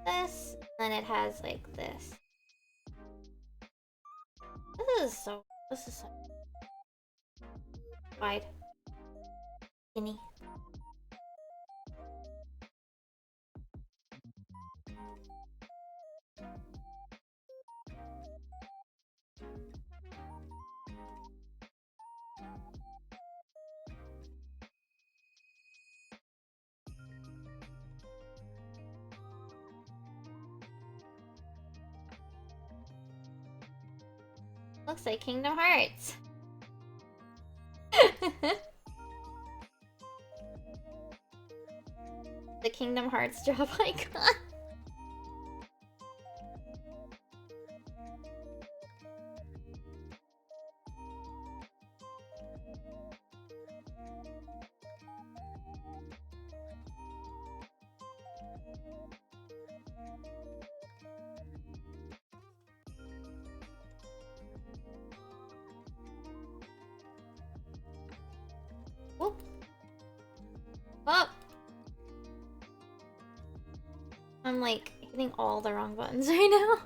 this. And then it has like this. This is so wide. Skinny. Looks like Kingdom Hearts. The Kingdom Hearts drop icon. Whoop. Oh! I'm like hitting all the wrong buttons right now.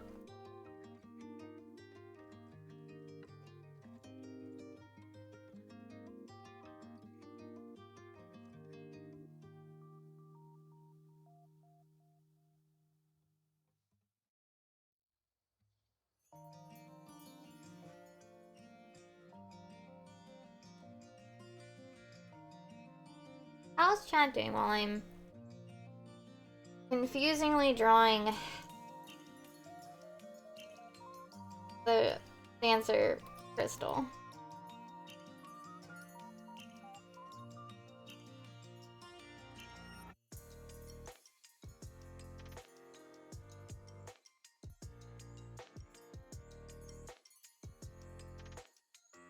How's chat doing while I'm confusingly drawing the dancer crystal?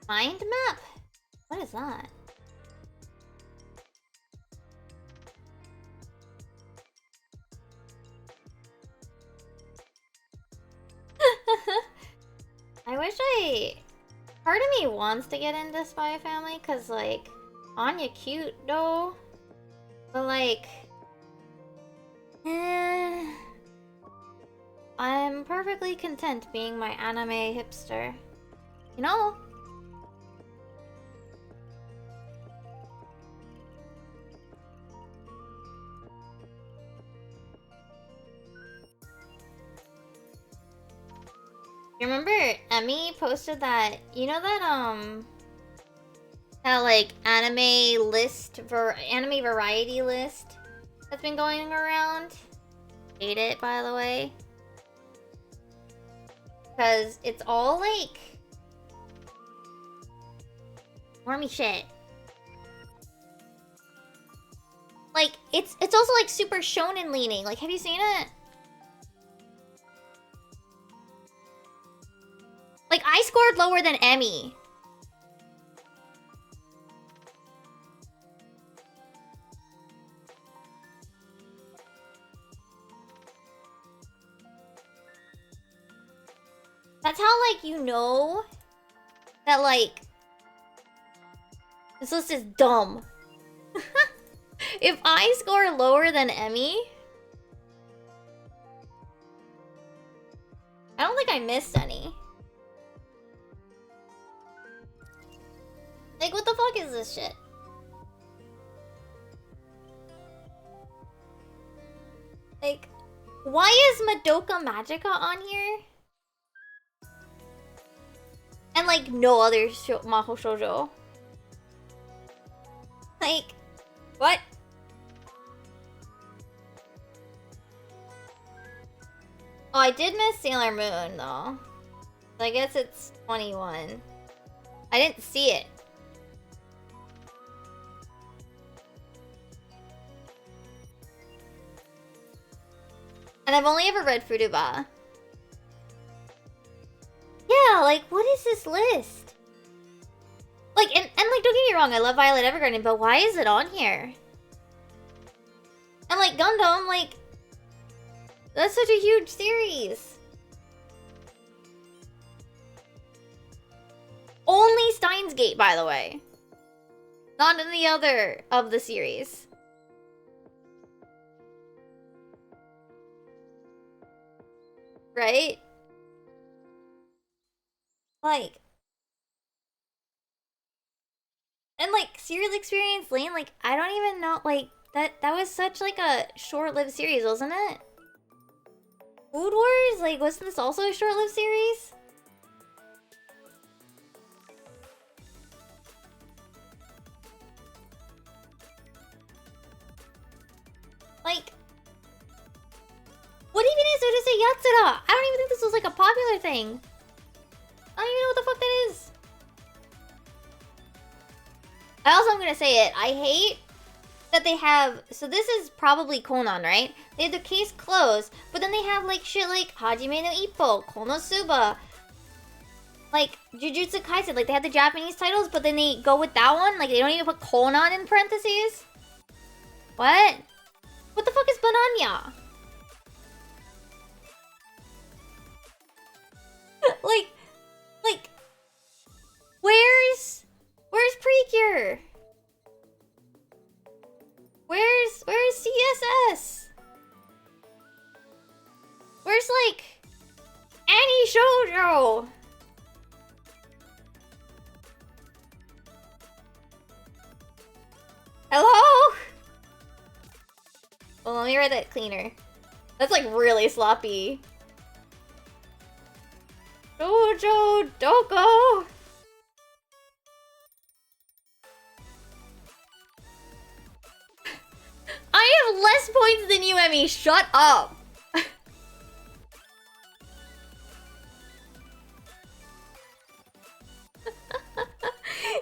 Mind map? What is that? I wish part of me wants to get into Spy Family, cause like, Anya cute though. But like, I'm perfectly content being my anime hipster. You know? You remember Emmy posted that, you know that that like anime variety list that's been going around? Hate it, by the way. Cause it's all like normie shit. Like it's also like super shonen leaning. Like, have you seen it? Like, I scored lower than Emmy. That's how, like, you know that, like, this list is dumb. If I score lower than Emmy... I don't think I missed any. Like, what the fuck is this shit? Like, why is Madoka Magica on here? And like, no other Maho Shoujo. Like, what? Oh, I did miss Sailor Moon, though. So I guess it's 21. I didn't see it. And I've only ever read Furuba. Yeah, like, what is this list? Like, and like, don't get me wrong, I love Violet Evergarden, but why is it on here? And like, Gundam, like, that's such a huge series. Only Steins Gate, by the way. Not any other of the series. Right? Like... And like, Serial Experience Lane, like, I don't even know, like, that was such like a short-lived series, wasn't it? Food Wars? Like, wasn't this also a short-lived series? Like, what even is Urusei Yatsura? I don't even think this was like a popular thing. I don't even know what the fuck that is. I also am gonna say it. I hate that they have... So this is probably Conan, right? They have the case closed, but then they have like shit like Hajime no Ippo, Konosuba, like Jujutsu Kaisen. Like they have the Japanese titles, but then they go with that one. Like they don't even put Conan in parentheses. What? What the fuck is Bananya? like, where's Precure? Where's CSS? Where's like Annie Shoujo? Hello? Well, let me write that cleaner. That's like really sloppy. Shoujo Doko. I have less points than you, Emmy. Shut up.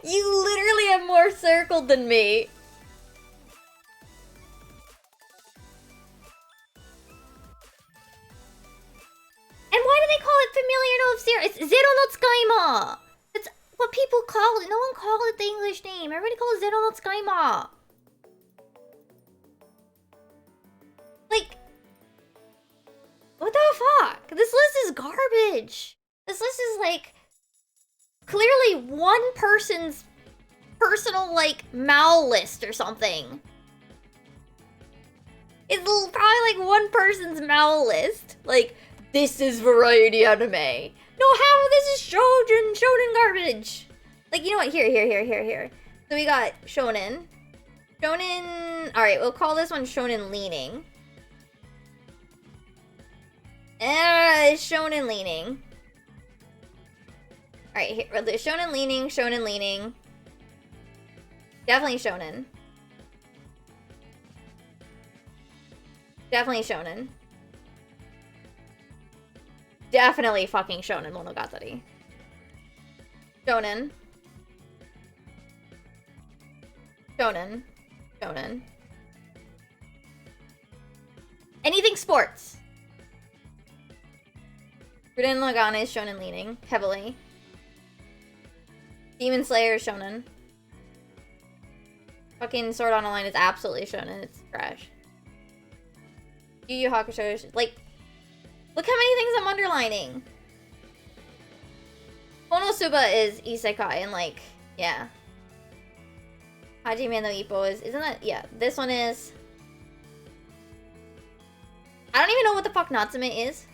You literally have more circled than me. And why do they call it Familiar No Obscure? It's Zero no Tsukaima. That's what people call it. No one calls it the English name. Everybody calls it Zero no Tsukaima. Like, what the fuck? This list is garbage. This list is like clearly one person's personal like Mao list or something. It's probably like one person's Mao list. Like, this is variety anime. No, how? This is shonen garbage. Like, you know what? Here. So we got shonen. Shonen. All right, we'll call this one shonen leaning. Shonen leaning. All right, here, shonen leaning. Definitely shonen. Definitely shonen. Definitely fucking shonen monogatari. Shonen. Anything sports. Ruden Lagana is shonen leaning, heavily. Demon Slayer is shonen. Fucking Sword Art Online is absolutely shonen, it's trash. Yu Yu Hakusho is, like, look how many things I'm underlining. Konosuba is isekai and like, yeah. Hajime no Ippo is... Isn't that... Yeah, this one is... I don't even know what the fuck Natsume is.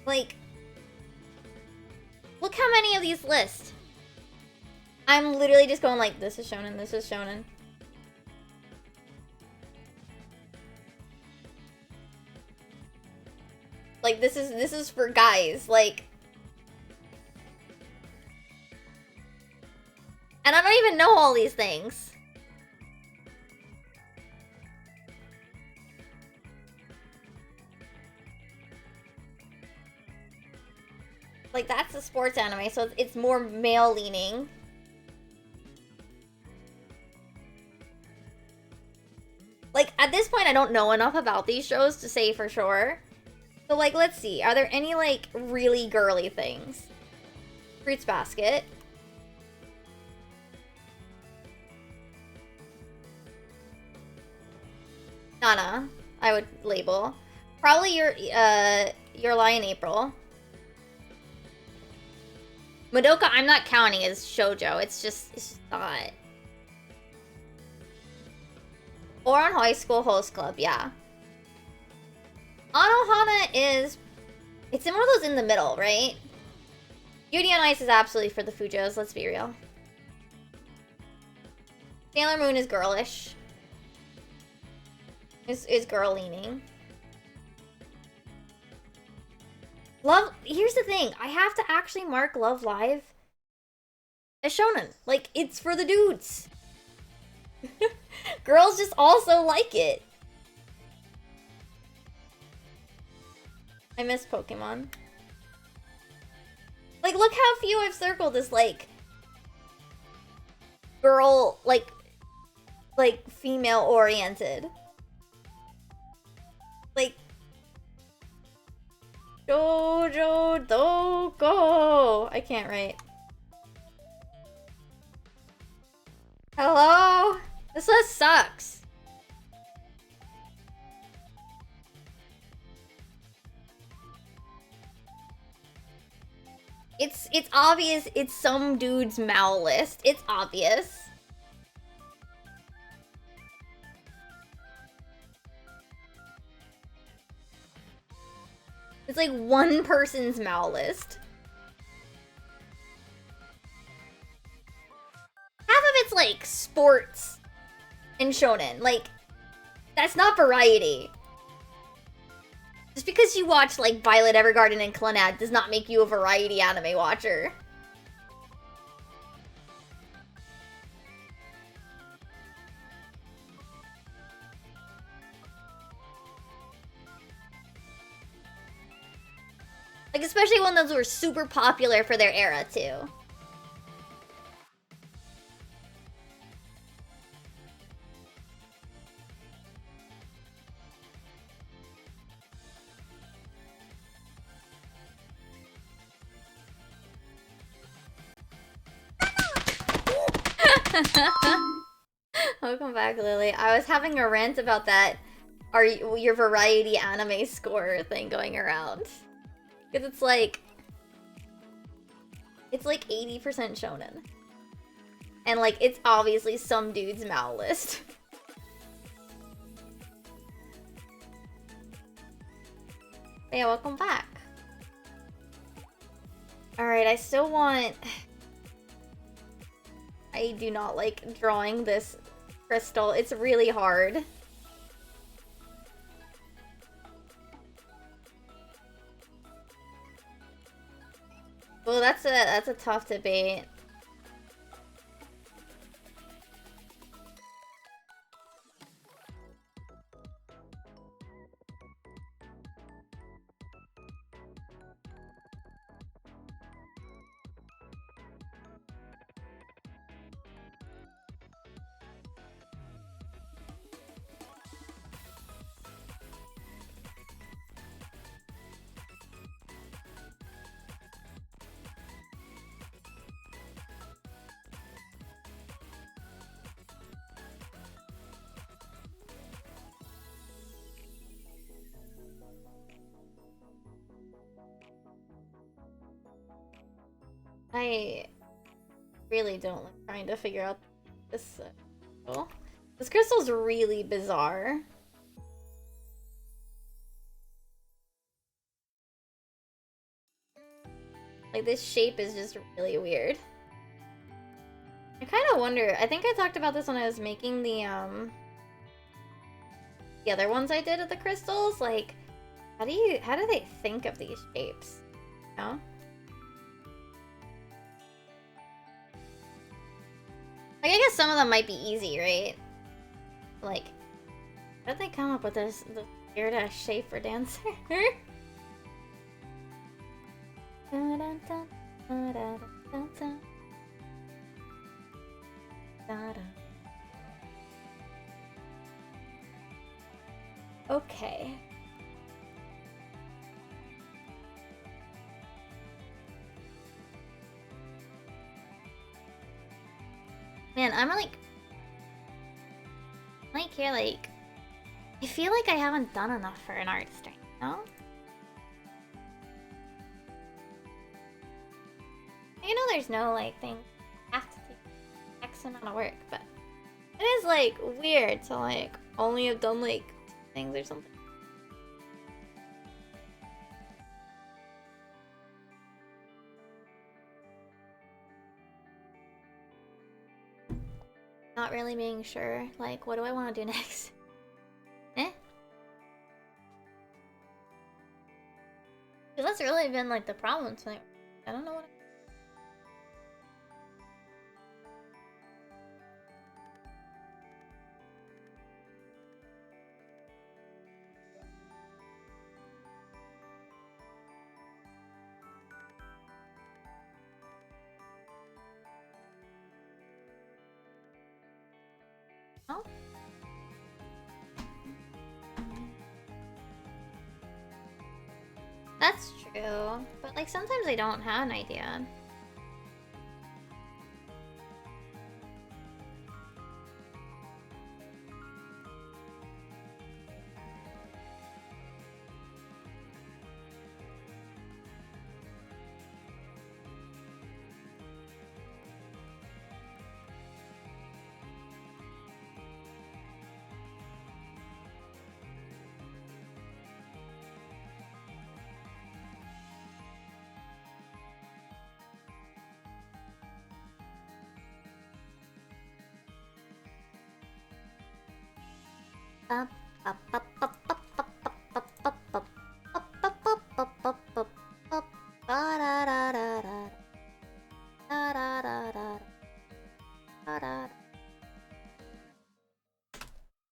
Like... Look how many of these list. I'm literally just going like, this is shonen, this is shonen. Like, this is for guys, like... And I don't even know all these things. Like, that's a sports anime, so it's more male-leaning. Like, at this point, I don't know enough about these shows to say for sure. So, like, let's see. Are there any, like, really girly things? Fruits Basket. Nana, I would label. Probably your Lie in April. Madoka, I'm not counting as shoujo. It's just not. Or on High School Host Club, yeah. Anohana is... It's in one of those in the middle, right? Beauty on Ice is absolutely for the Fujos, let's be real. Sailor Moon is girlish. Is girl-leaning. Love... Here's the thing. I have to actually mark Love Live as shonen. Like, it's for the dudes. Girls just also like it. I miss Pokemon. Like, look how few I've circled as, like... girl, like female-oriented. Like... Jojo Doko! I can't write. Hello? This list sucks. It's obvious it's some dude's Mal list. It's obvious. It's like one person's Mal list. Half of it's like sports and shonen. Like, that's not variety. Just because you watch like Violet Evergarden and Clannad does not make you a variety anime watcher. Like, especially when those were super popular for their era, too. Welcome back, Lily. I was having a rant about that your variety anime score thing going around. Because it's like 80% shonen. And like, it's obviously some dude's Mal list. But yeah, welcome back. Alright, I still want... I do not like drawing this crystal. It's really hard. Well, that's a tough debate. I really don't like trying to figure out this crystal. This crystal's really bizarre. Like, this shape is just really weird. I kind of wonder, I think I talked about this when I was making the other ones I did of the crystals, like, how do they think of these shapes? You know? Like, I guess some of them might be easy, right? Like, how did they come up with this weird ass shape for Dancer? Okay. Man, I'm like here, like, I feel like I haven't done enough for an artist right now. You know, there's no like thing have to take X amount of work, but it is like weird to like only have done like 2 things or something. Not really being sure, like, what do I want to do next? Eh? Because that's really been like the problem tonight. I don't know what. Oh. That's true, but like sometimes I don't have an idea.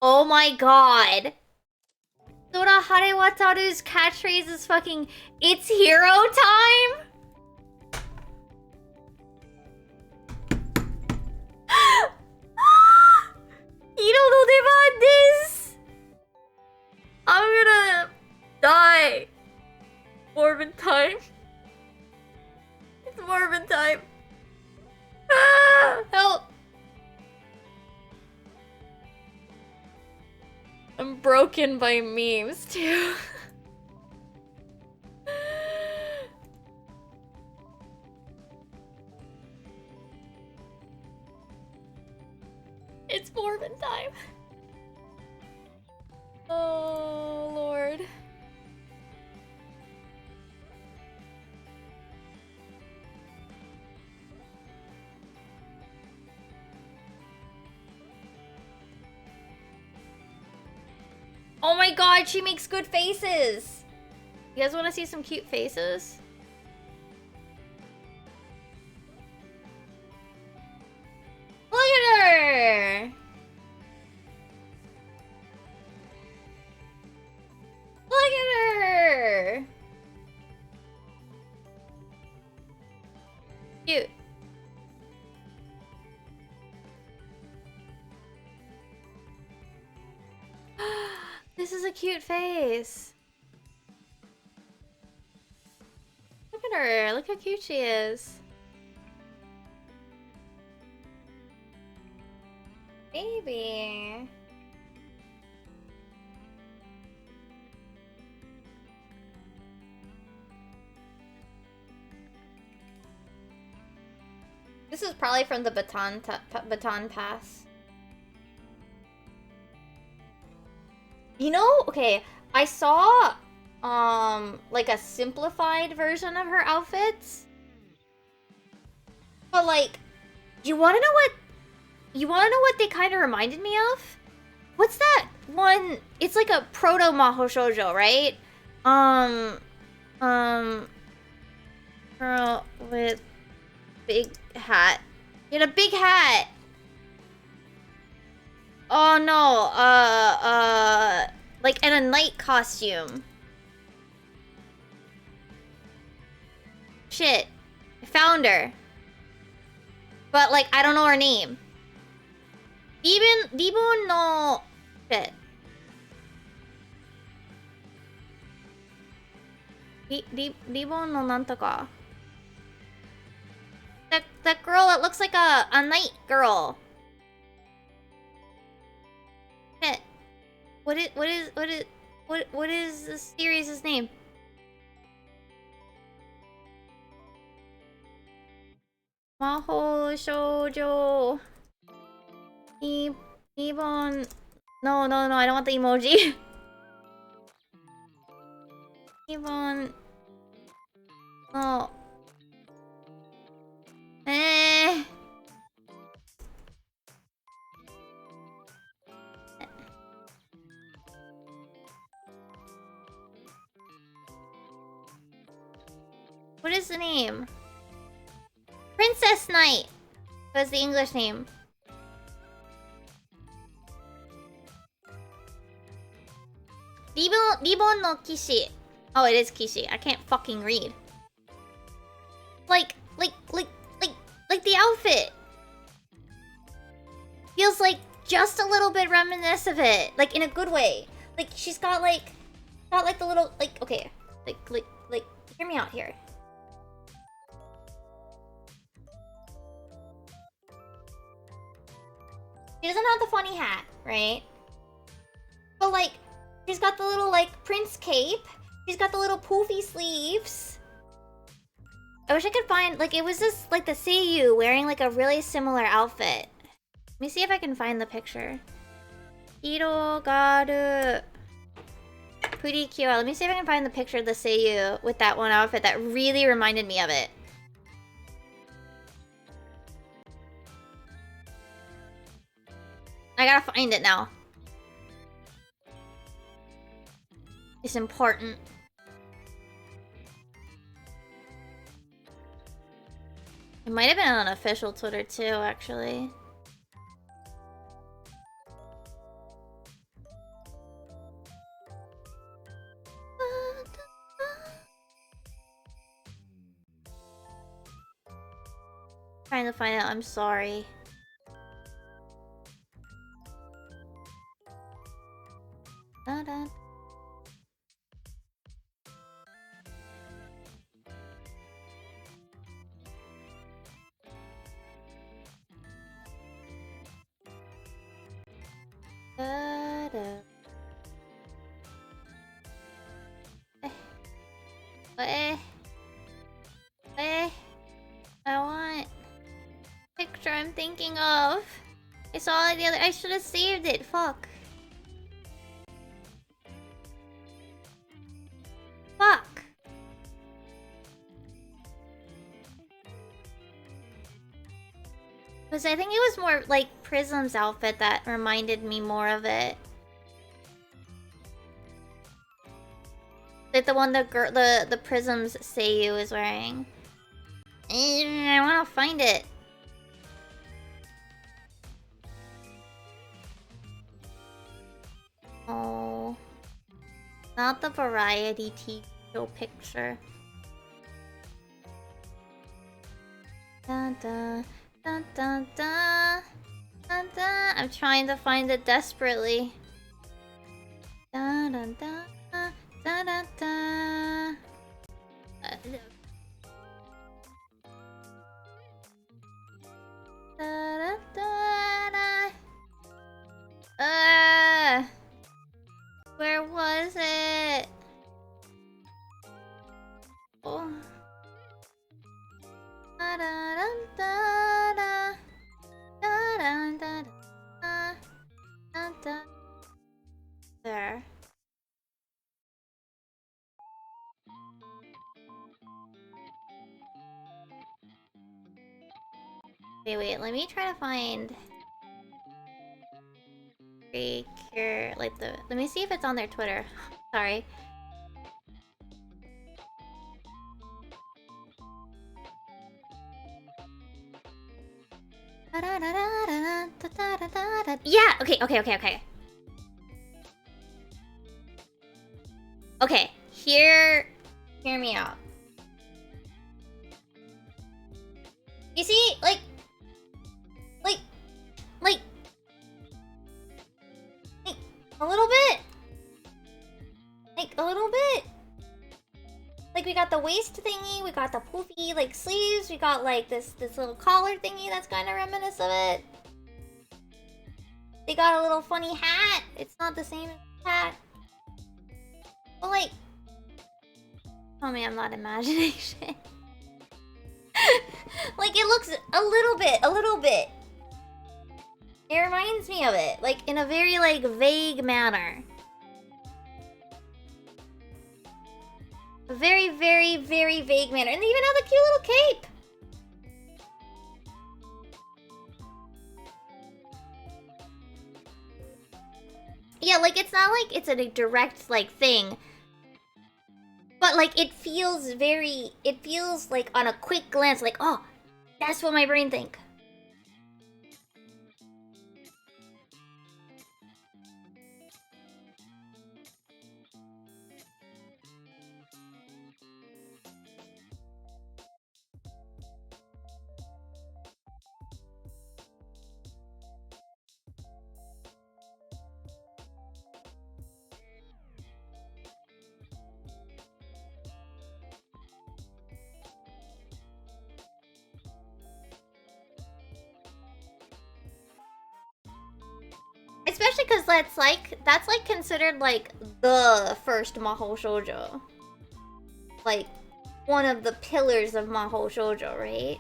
Oh my god! Sora Harewataru's catchphrase is fucking, "It's hero time?" You don't know about this! I'm gonna die. Morbin time. It's Morbin time. Ah, help! I'm broken by memes too. It's Morbin time. Oh, Lord. Oh my god, she makes good faces! You guys want to see some cute faces? Look at her! Look at her! Cute. This is a cute face. Look at her. Look how cute she is. Baby. This is probably from the Baton Pass. You know, okay, I saw like a simplified version of her outfits. But like, you wanna know what they kind of reminded me of? What's that one? It's like a proto Maho Shoujo, right? Girl with big hat. He had a big hat. Oh no, like in a night costume. Shit. I found her. But like, I don't know her name. Dibon no... Shit. Dibon no nantaka. That girl that looks like a night girl. Shit. What is this series' name? Maho Shoujo. Ibon. No, I don't want the emoji. Ibon. No. What is the name? Princess Knight was the English name. Ribon no Kishi. Oh, it is Kishi. I can't fucking read. Like the outfit. Feels like just a little bit reminiscent of it. Like in a good way. Like she's got like the little, like, okay. Like, hear me out here. She doesn't have the funny hat, right? But like, she's got the little like prince cape. She's got the little poofy sleeves. I wish I could find, like, it was just like the Seiyu wearing like a really similar outfit. Let me see if I can find the picture. Hirogaru. Pretty cute. Let me see if I can find the picture of the Seiyu with that one outfit that really reminded me of it. I gotta find it now. It's important. It might have been on official Twitter too, actually. Trying to find it. I'm sorry. Da-da. Da-da. I want picture I'm thinking of. I saw it the other. I should have saved it. Fuck. Fuck. Because I think it was more like Prism's outfit that reminded me more of it. Like the one the Prism's Seiyu is wearing. I want to find it. Oh. Not the variety TV show picture. Dun dun dun dun dun dun dun. I'm trying to find it desperately. Dun dun dun dun dun dun. Da, da, da, da. Where was it? Oh. Da, da, da, da. Wait, let me try to find Cure, like let me see if it's on their Twitter. Sorry. Yeah, okay. Okay, hear me out. You see, like, a little bit. Like, a little bit. Like, we got the waist thingy, we got the poofy, like, sleeves, we got, like, this little collar thingy that's kind of reminiscent of it. They got a little funny hat. It's not the same hat. But, like... Tell me I'm not imagining shit. Like, it looks a little bit. It reminds me of it, like, in a very, like, vague manner. A very, very, very vague manner. And they even have a cute little cape! Yeah, like, it's not like it's a direct, like, thing. But, like, it feels very... It feels, like, on a quick glance, like, oh, that's what my brain think. Especially because that's like considered like the first Mahou Shoujo. Like one of the pillars of Mahou Shoujo, right?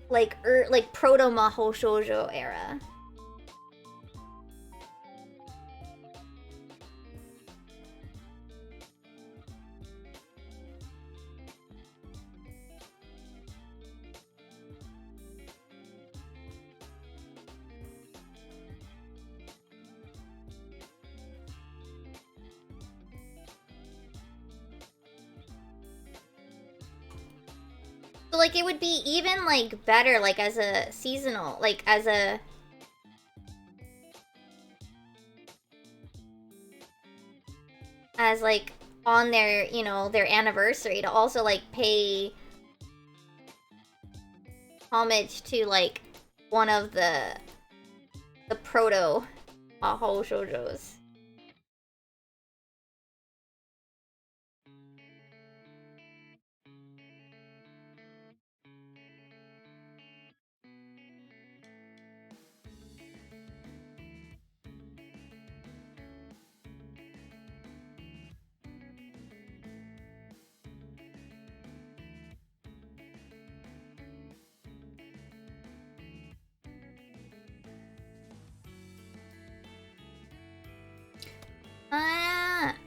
Like proto Mahou Shoujo era. So like it would be even like better like as a seasonal, like as a like on their, you know, their anniversary to also like pay homage to like one of the proto Mahou Shoujos.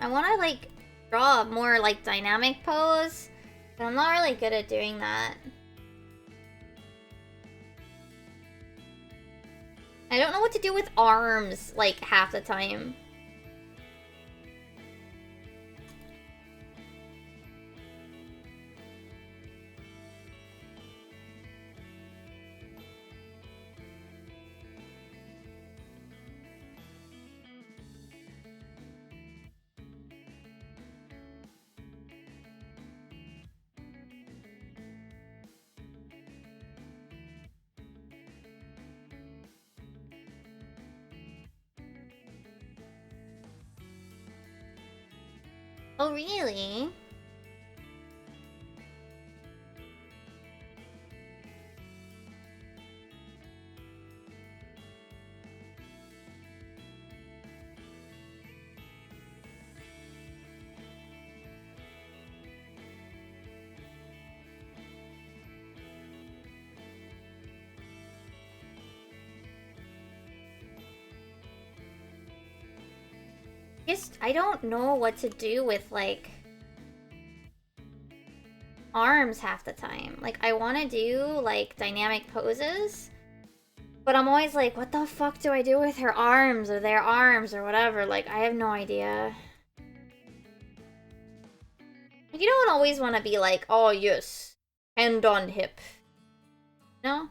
I want to like draw a more like dynamic pose, but I'm not really good at doing that. I don't know what to do with arms like half the time. Oh, really? I don't know what to do with like arms half the time. Like, I want to do, like, dynamic poses, but I'm always like, what the fuck do I do with her arms or their arms or whatever? Like, I have no idea. You don't always want to be like, oh, yes, hand on hip. No?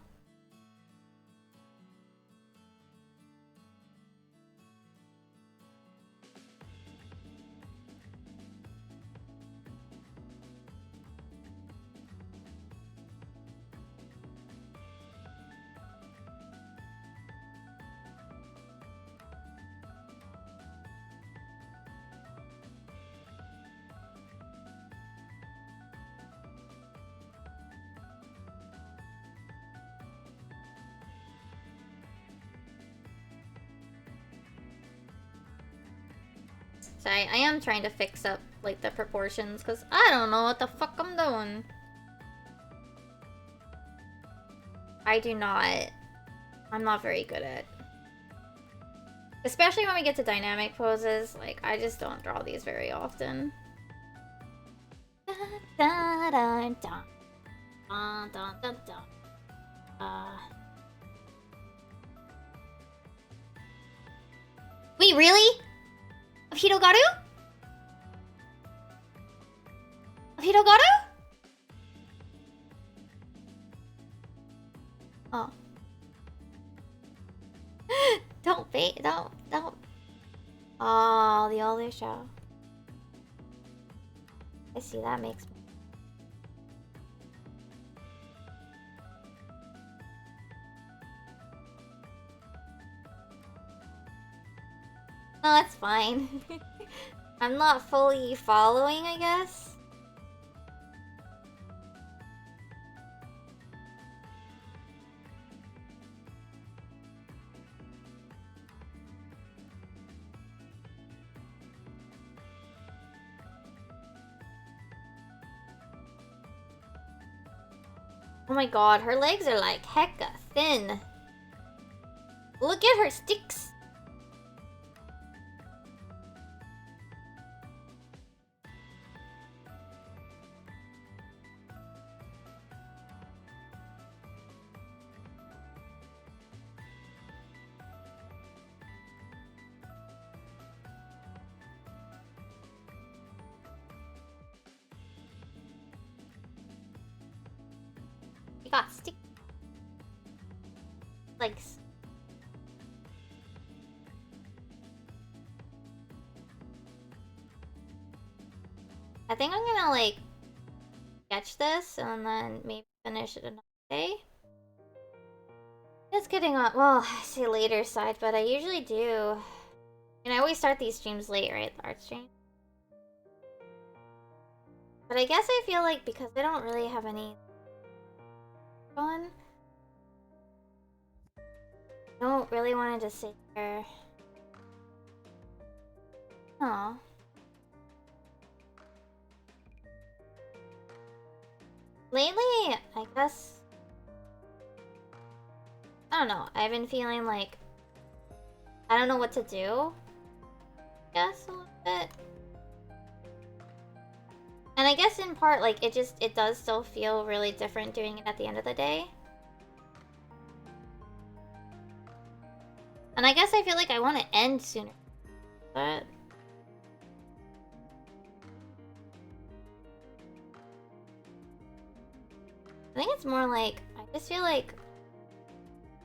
So I am trying to fix up, like, the proportions, because I don't know what the fuck I'm doing. I do not. I'm not very good at. Especially when we get to dynamic poses, like, I just don't draw these very often. Da, da, da, da. Da, da, da, da. Wait, really? Of Hirogaru? Of Hirogaru? Oh. Don't bait, don't. Oh, the older show. I see, that makes me. No, that's fine. I'm not fully following, I guess. Oh my god, her legs are like hecka thin. Look at her sticks. You got stick legs. I think I'm gonna like sketch this and then maybe finish it another day. It's getting on, well, I say later side, but I usually do. And I always start these streams late, right? The art stream. But I guess I feel like because I don't really have any fun, I don't really want to just sit here. Oh. Lately, I guess, I don't know, I've been feeling like I don't know what to do. I guess a little bit. And I guess in part, like, it does still feel really different doing it at the end of the day. And I guess I feel like I want to end sooner. But I think it's more like, I just feel like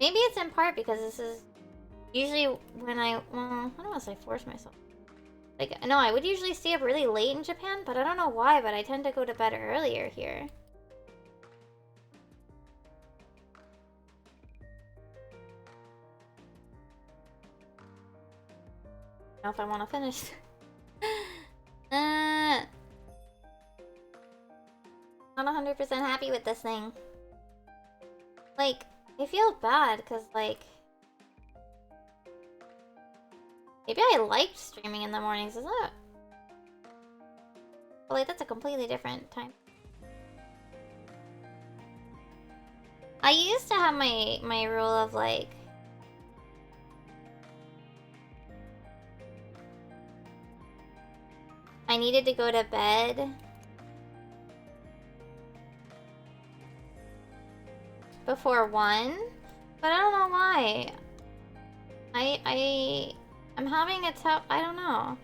maybe it's in part because this is usually when I don't want to say force myself. Like, no, I would usually stay up really late in Japan, but I don't know why, but I tend to go to bed earlier here. I don't know if I want to finish. Not 100% happy with this thing. Like, I feel bad because, like, maybe I liked streaming in the mornings, is it? But, like, that's a completely different time. I used to have my rule of, like, I needed to go to bed before 1, but I don't know why. I'm having a tough, I don't know.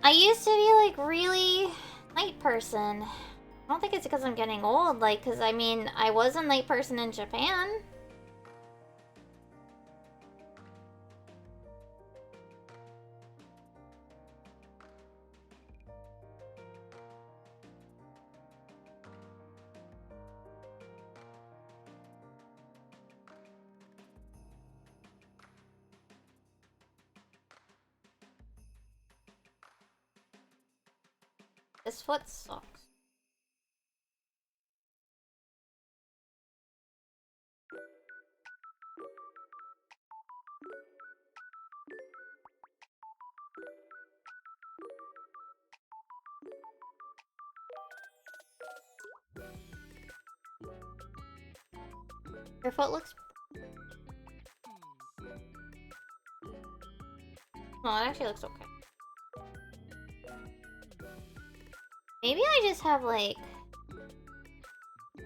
I used to be like really night person. I don't think it's because I'm getting old, like, because I mean, I was a night person in Japan. This foot sucks. Your foot looks... Oh, it actually looks okay. Maybe I just have like... I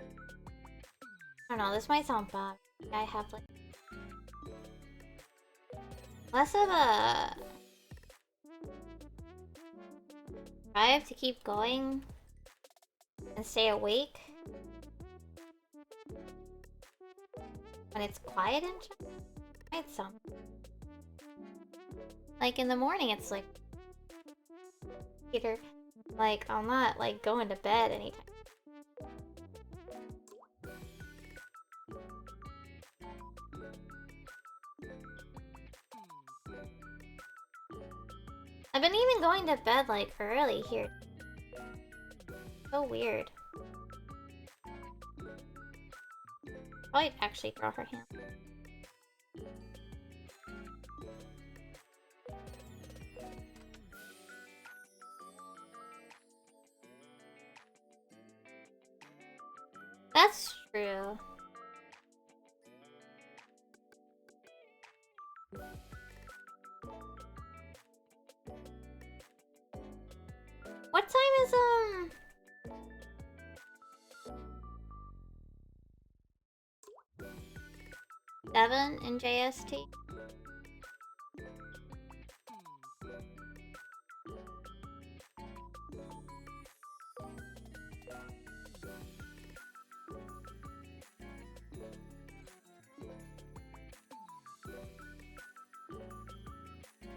don't know, this might sound bad. I have like... less of a... drive to keep going and stay awake when it's quiet in China. Might sound... like in the morning it's like... Peter, like I'm not like going to bed anytime. I've been even going to bed like early here. So weird. Probably actually draw her hand. That's true. What time is 7 in JST?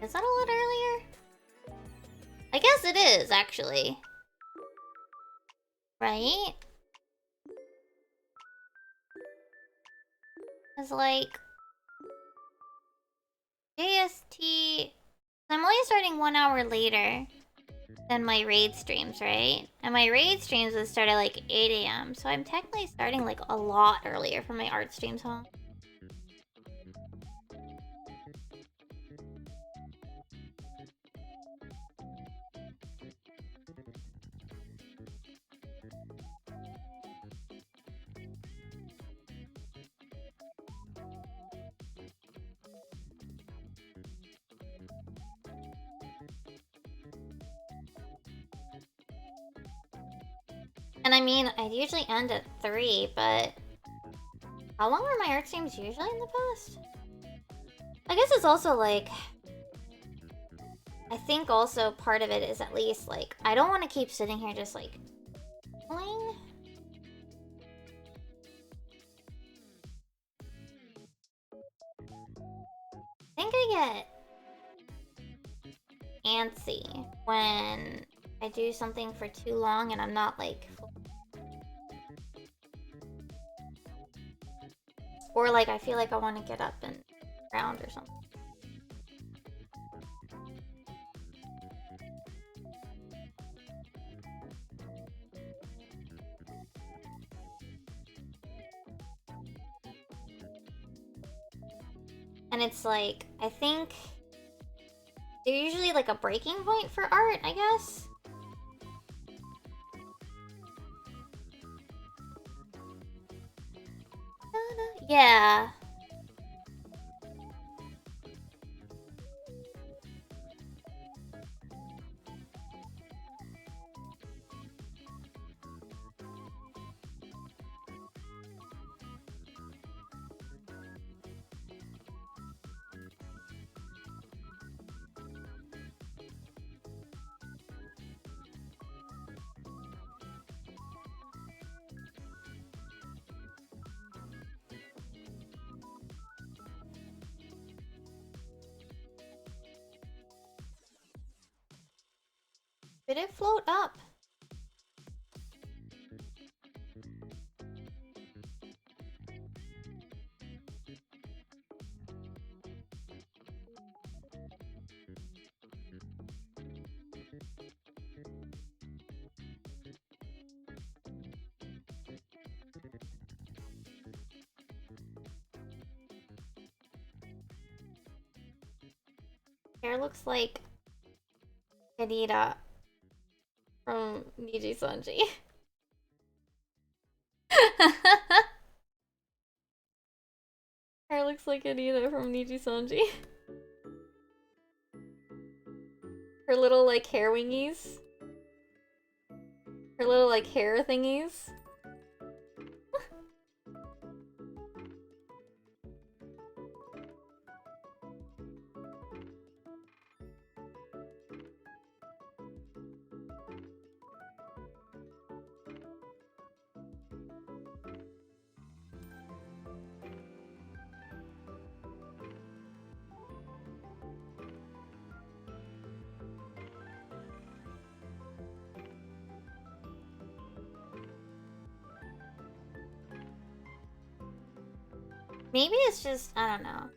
Is that a lot earlier? I guess it is, actually. Right? It's like... JST... I'm only starting 1 hour later than my raid streams, right? And my raid streams would start at like 8 AM, so I'm technically starting like a lot earlier for my art streams, huh? And I mean, I'd usually end at 3, but... how long were my art streams usually in the past? I guess it's also like... I think also part of it is at least like... I don't want to keep sitting here just like... playing. I think I get... antsy when I do something for too long and I'm not like... or like I feel like I want to get up and around or something. And it's like, I think they're usually like a breaking point for art, I guess. Yeah. Should it float up? Hair looks like Anita from Niji Sanji. Hair looks like Anita from Niji Sanji. Her little like hair wingies. Her little like hair thingies. Maybe it's just, I don't know.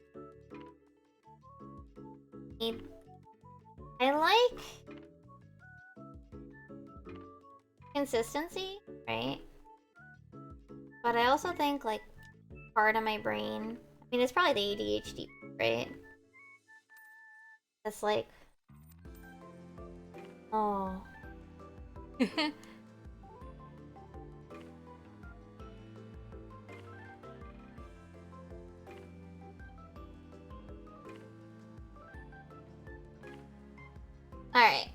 I like consistency, right? But I also think like part of my brain, I mean it's probably the ADHD, right? It's like, oh. Alright.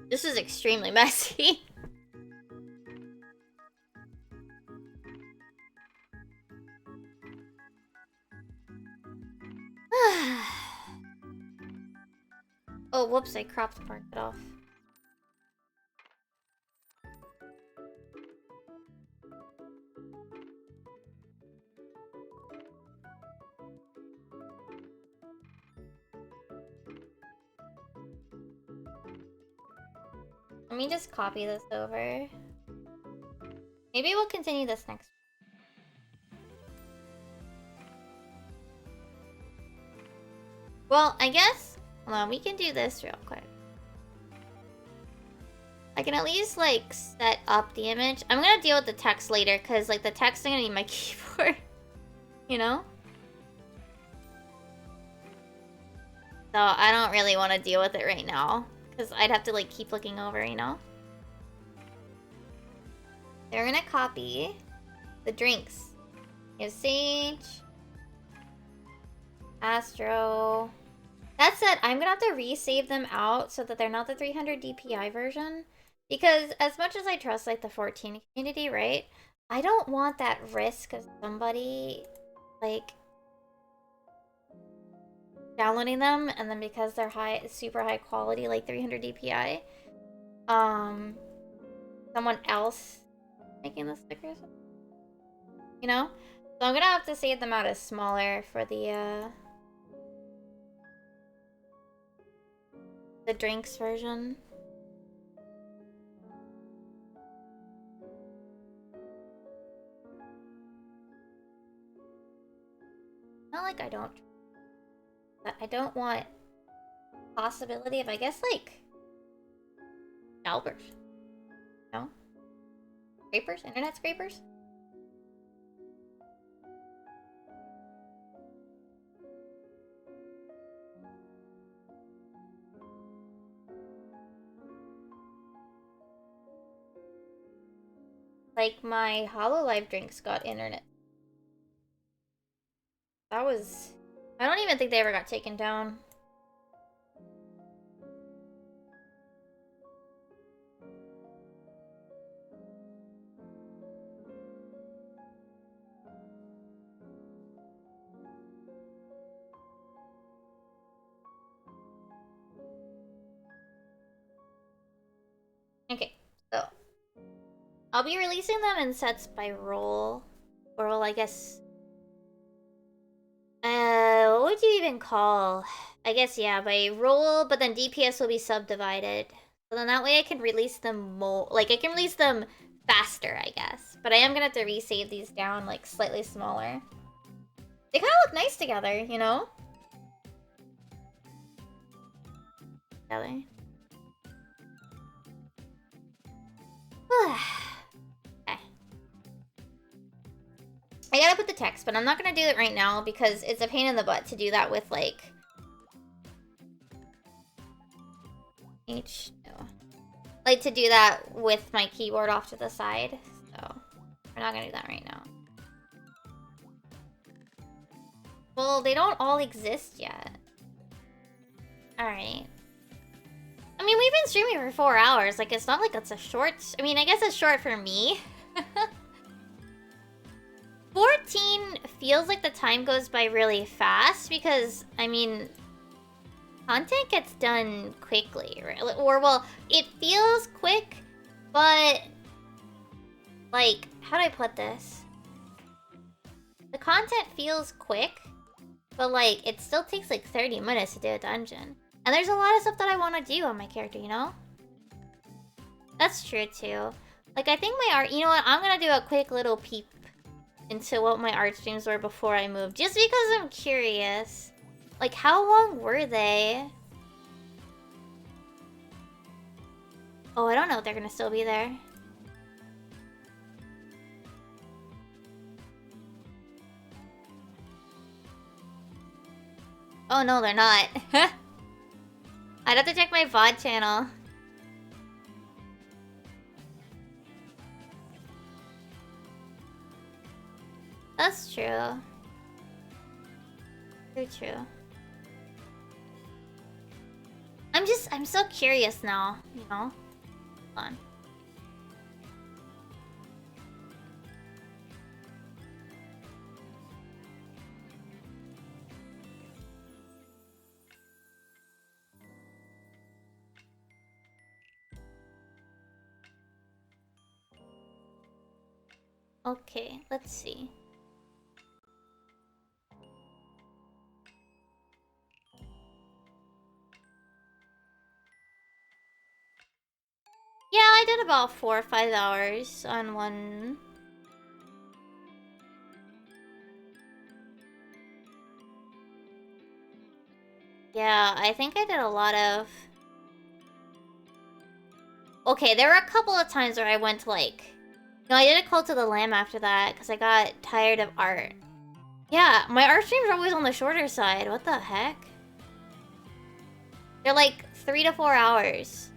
This is extremely messy. Oh, whoops, I cropped part of it off. Let me just copy this over. Maybe we'll continue this next. Well, I guess, hold on, we can do this real quick. I can at least, like, set up the image. I'm gonna deal with the text later, because, like, the text, I'm gonna need my keyboard. You know? So, I don't really want to deal with it right now. Because I'd have to, like, keep looking over, you know? They're gonna copy the drinks. You have Sage. Astro. That said, I'm gonna have to resave them out so that they're not the 300 DPI version. Because as much as I trust, like, the 14 community, right? I don't want that risk of somebody, like, downloading them, and then because they're super high quality, like 300 DPI, someone else making the stickers, you know? So I'm gonna have to save them out as smaller for the drinks version. Not like I don't. But I don't want possibility of, I guess, like, scalpers. No? Scrapers? Internet scrapers? Like, my Hololive drinks got internet. That was... I don't even think they ever got taken down. Okay, so I'll be releasing them in sets by role. Or, well, I guess... what would you even call? I guess, yeah, by roll, but then DPS will be subdivided. So then that way I can release them more. Like, I can release them faster, I guess. But I am gonna have to resave these down, like, slightly smaller. They kind of look nice together, you know? Together. Okay. I gotta put the text, but I'm not gonna do it right now because it's a pain in the butt to do that with, like... no. Like, to do that with my keyboard off to the side. So, we're not gonna do that right now. Well, they don't all exist yet. Alright. I mean, we've been streaming for 4 hours. Like, it's not like it's a short... I mean, I guess it's short for me. 14 feels like the time goes by really fast because, I mean, content gets done quickly, right? Or, well, it feels quick, but, like, how do I put this? The content feels quick, but, like, it still takes, like, 30 minutes to do a dungeon. And there's a lot of stuff that I want to do on my character, you know? That's true, too. Like, I think my art... You know what? I'm gonna do a quick little peep into what my art streams were before I moved. Just because I'm curious. Like, how long were they? Oh, I don't know if they're gonna still be there. Oh, no, they're not. I'd have to check my VOD channel. That's true. Very true. I'm so curious now, you know? Hold on. Okay, let's see. Yeah, I did about 4 or 5 hours on one. Yeah, I think I did a lot of... Okay, there were a couple of times where I went to, like... No, I did a Cult of the Lamb after that, because I got tired of art. Yeah, my art streams are always on the shorter side. What the heck? They're like 3 to 4 hours.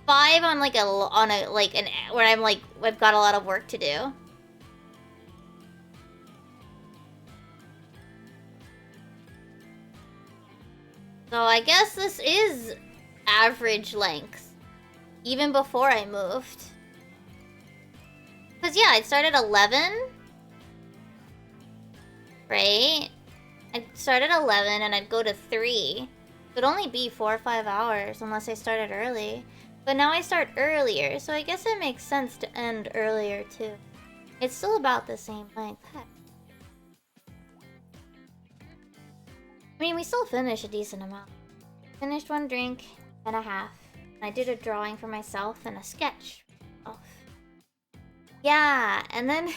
5 on like where I'm like, I've got a lot of work to do. So I guess this is average length. Even before I moved. Cause yeah, I started 11. Right? I'd start at 11 and I'd go to 3. It'd only be 4 or 5 hours unless I started early. But now I start earlier, so I guess it makes sense to end earlier too. It's still about the same length. Heck. I mean, we still finished a decent amount. Finished 1 drink and a half. And I did a drawing for myself and a sketch. Oh. Yeah, and then...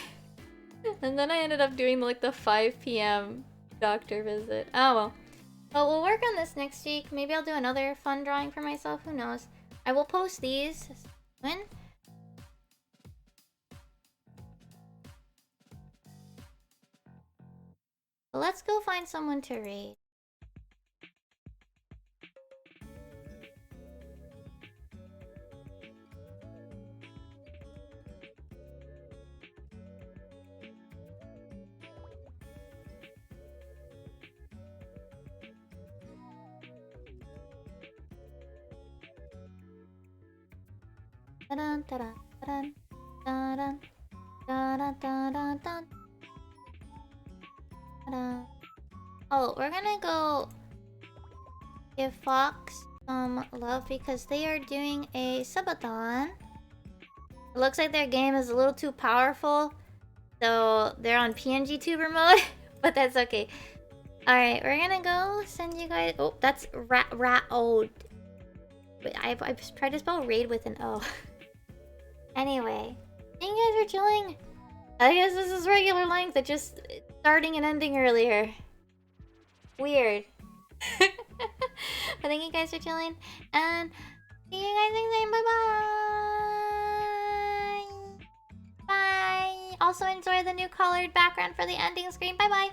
and then I ended up doing like the 5 p.m. doctor visit. Oh well. But we'll work on this next week. Maybe I'll do another fun drawing for myself. Who knows? I will post these. When? But let's go find someone to raid. Dun, dun, dun, dun, dun, dun, dun, dun, dun. Oh, we're gonna go give Fox some love because they are doing a subathon. It looks like their game is a little too powerful, so they're on PNG tuber mode, but that's okay. Alright, we're gonna go send you guys. Oh, that's rat. Wait, I've tried to spell raid with an O. Anyway, thank you guys for chilling. I guess this is regular length. It just starting and ending earlier. Weird. But thank you guys for chilling, and see you guys next time. Bye bye. Bye. Also enjoy the new colored background for the ending screen. Bye bye.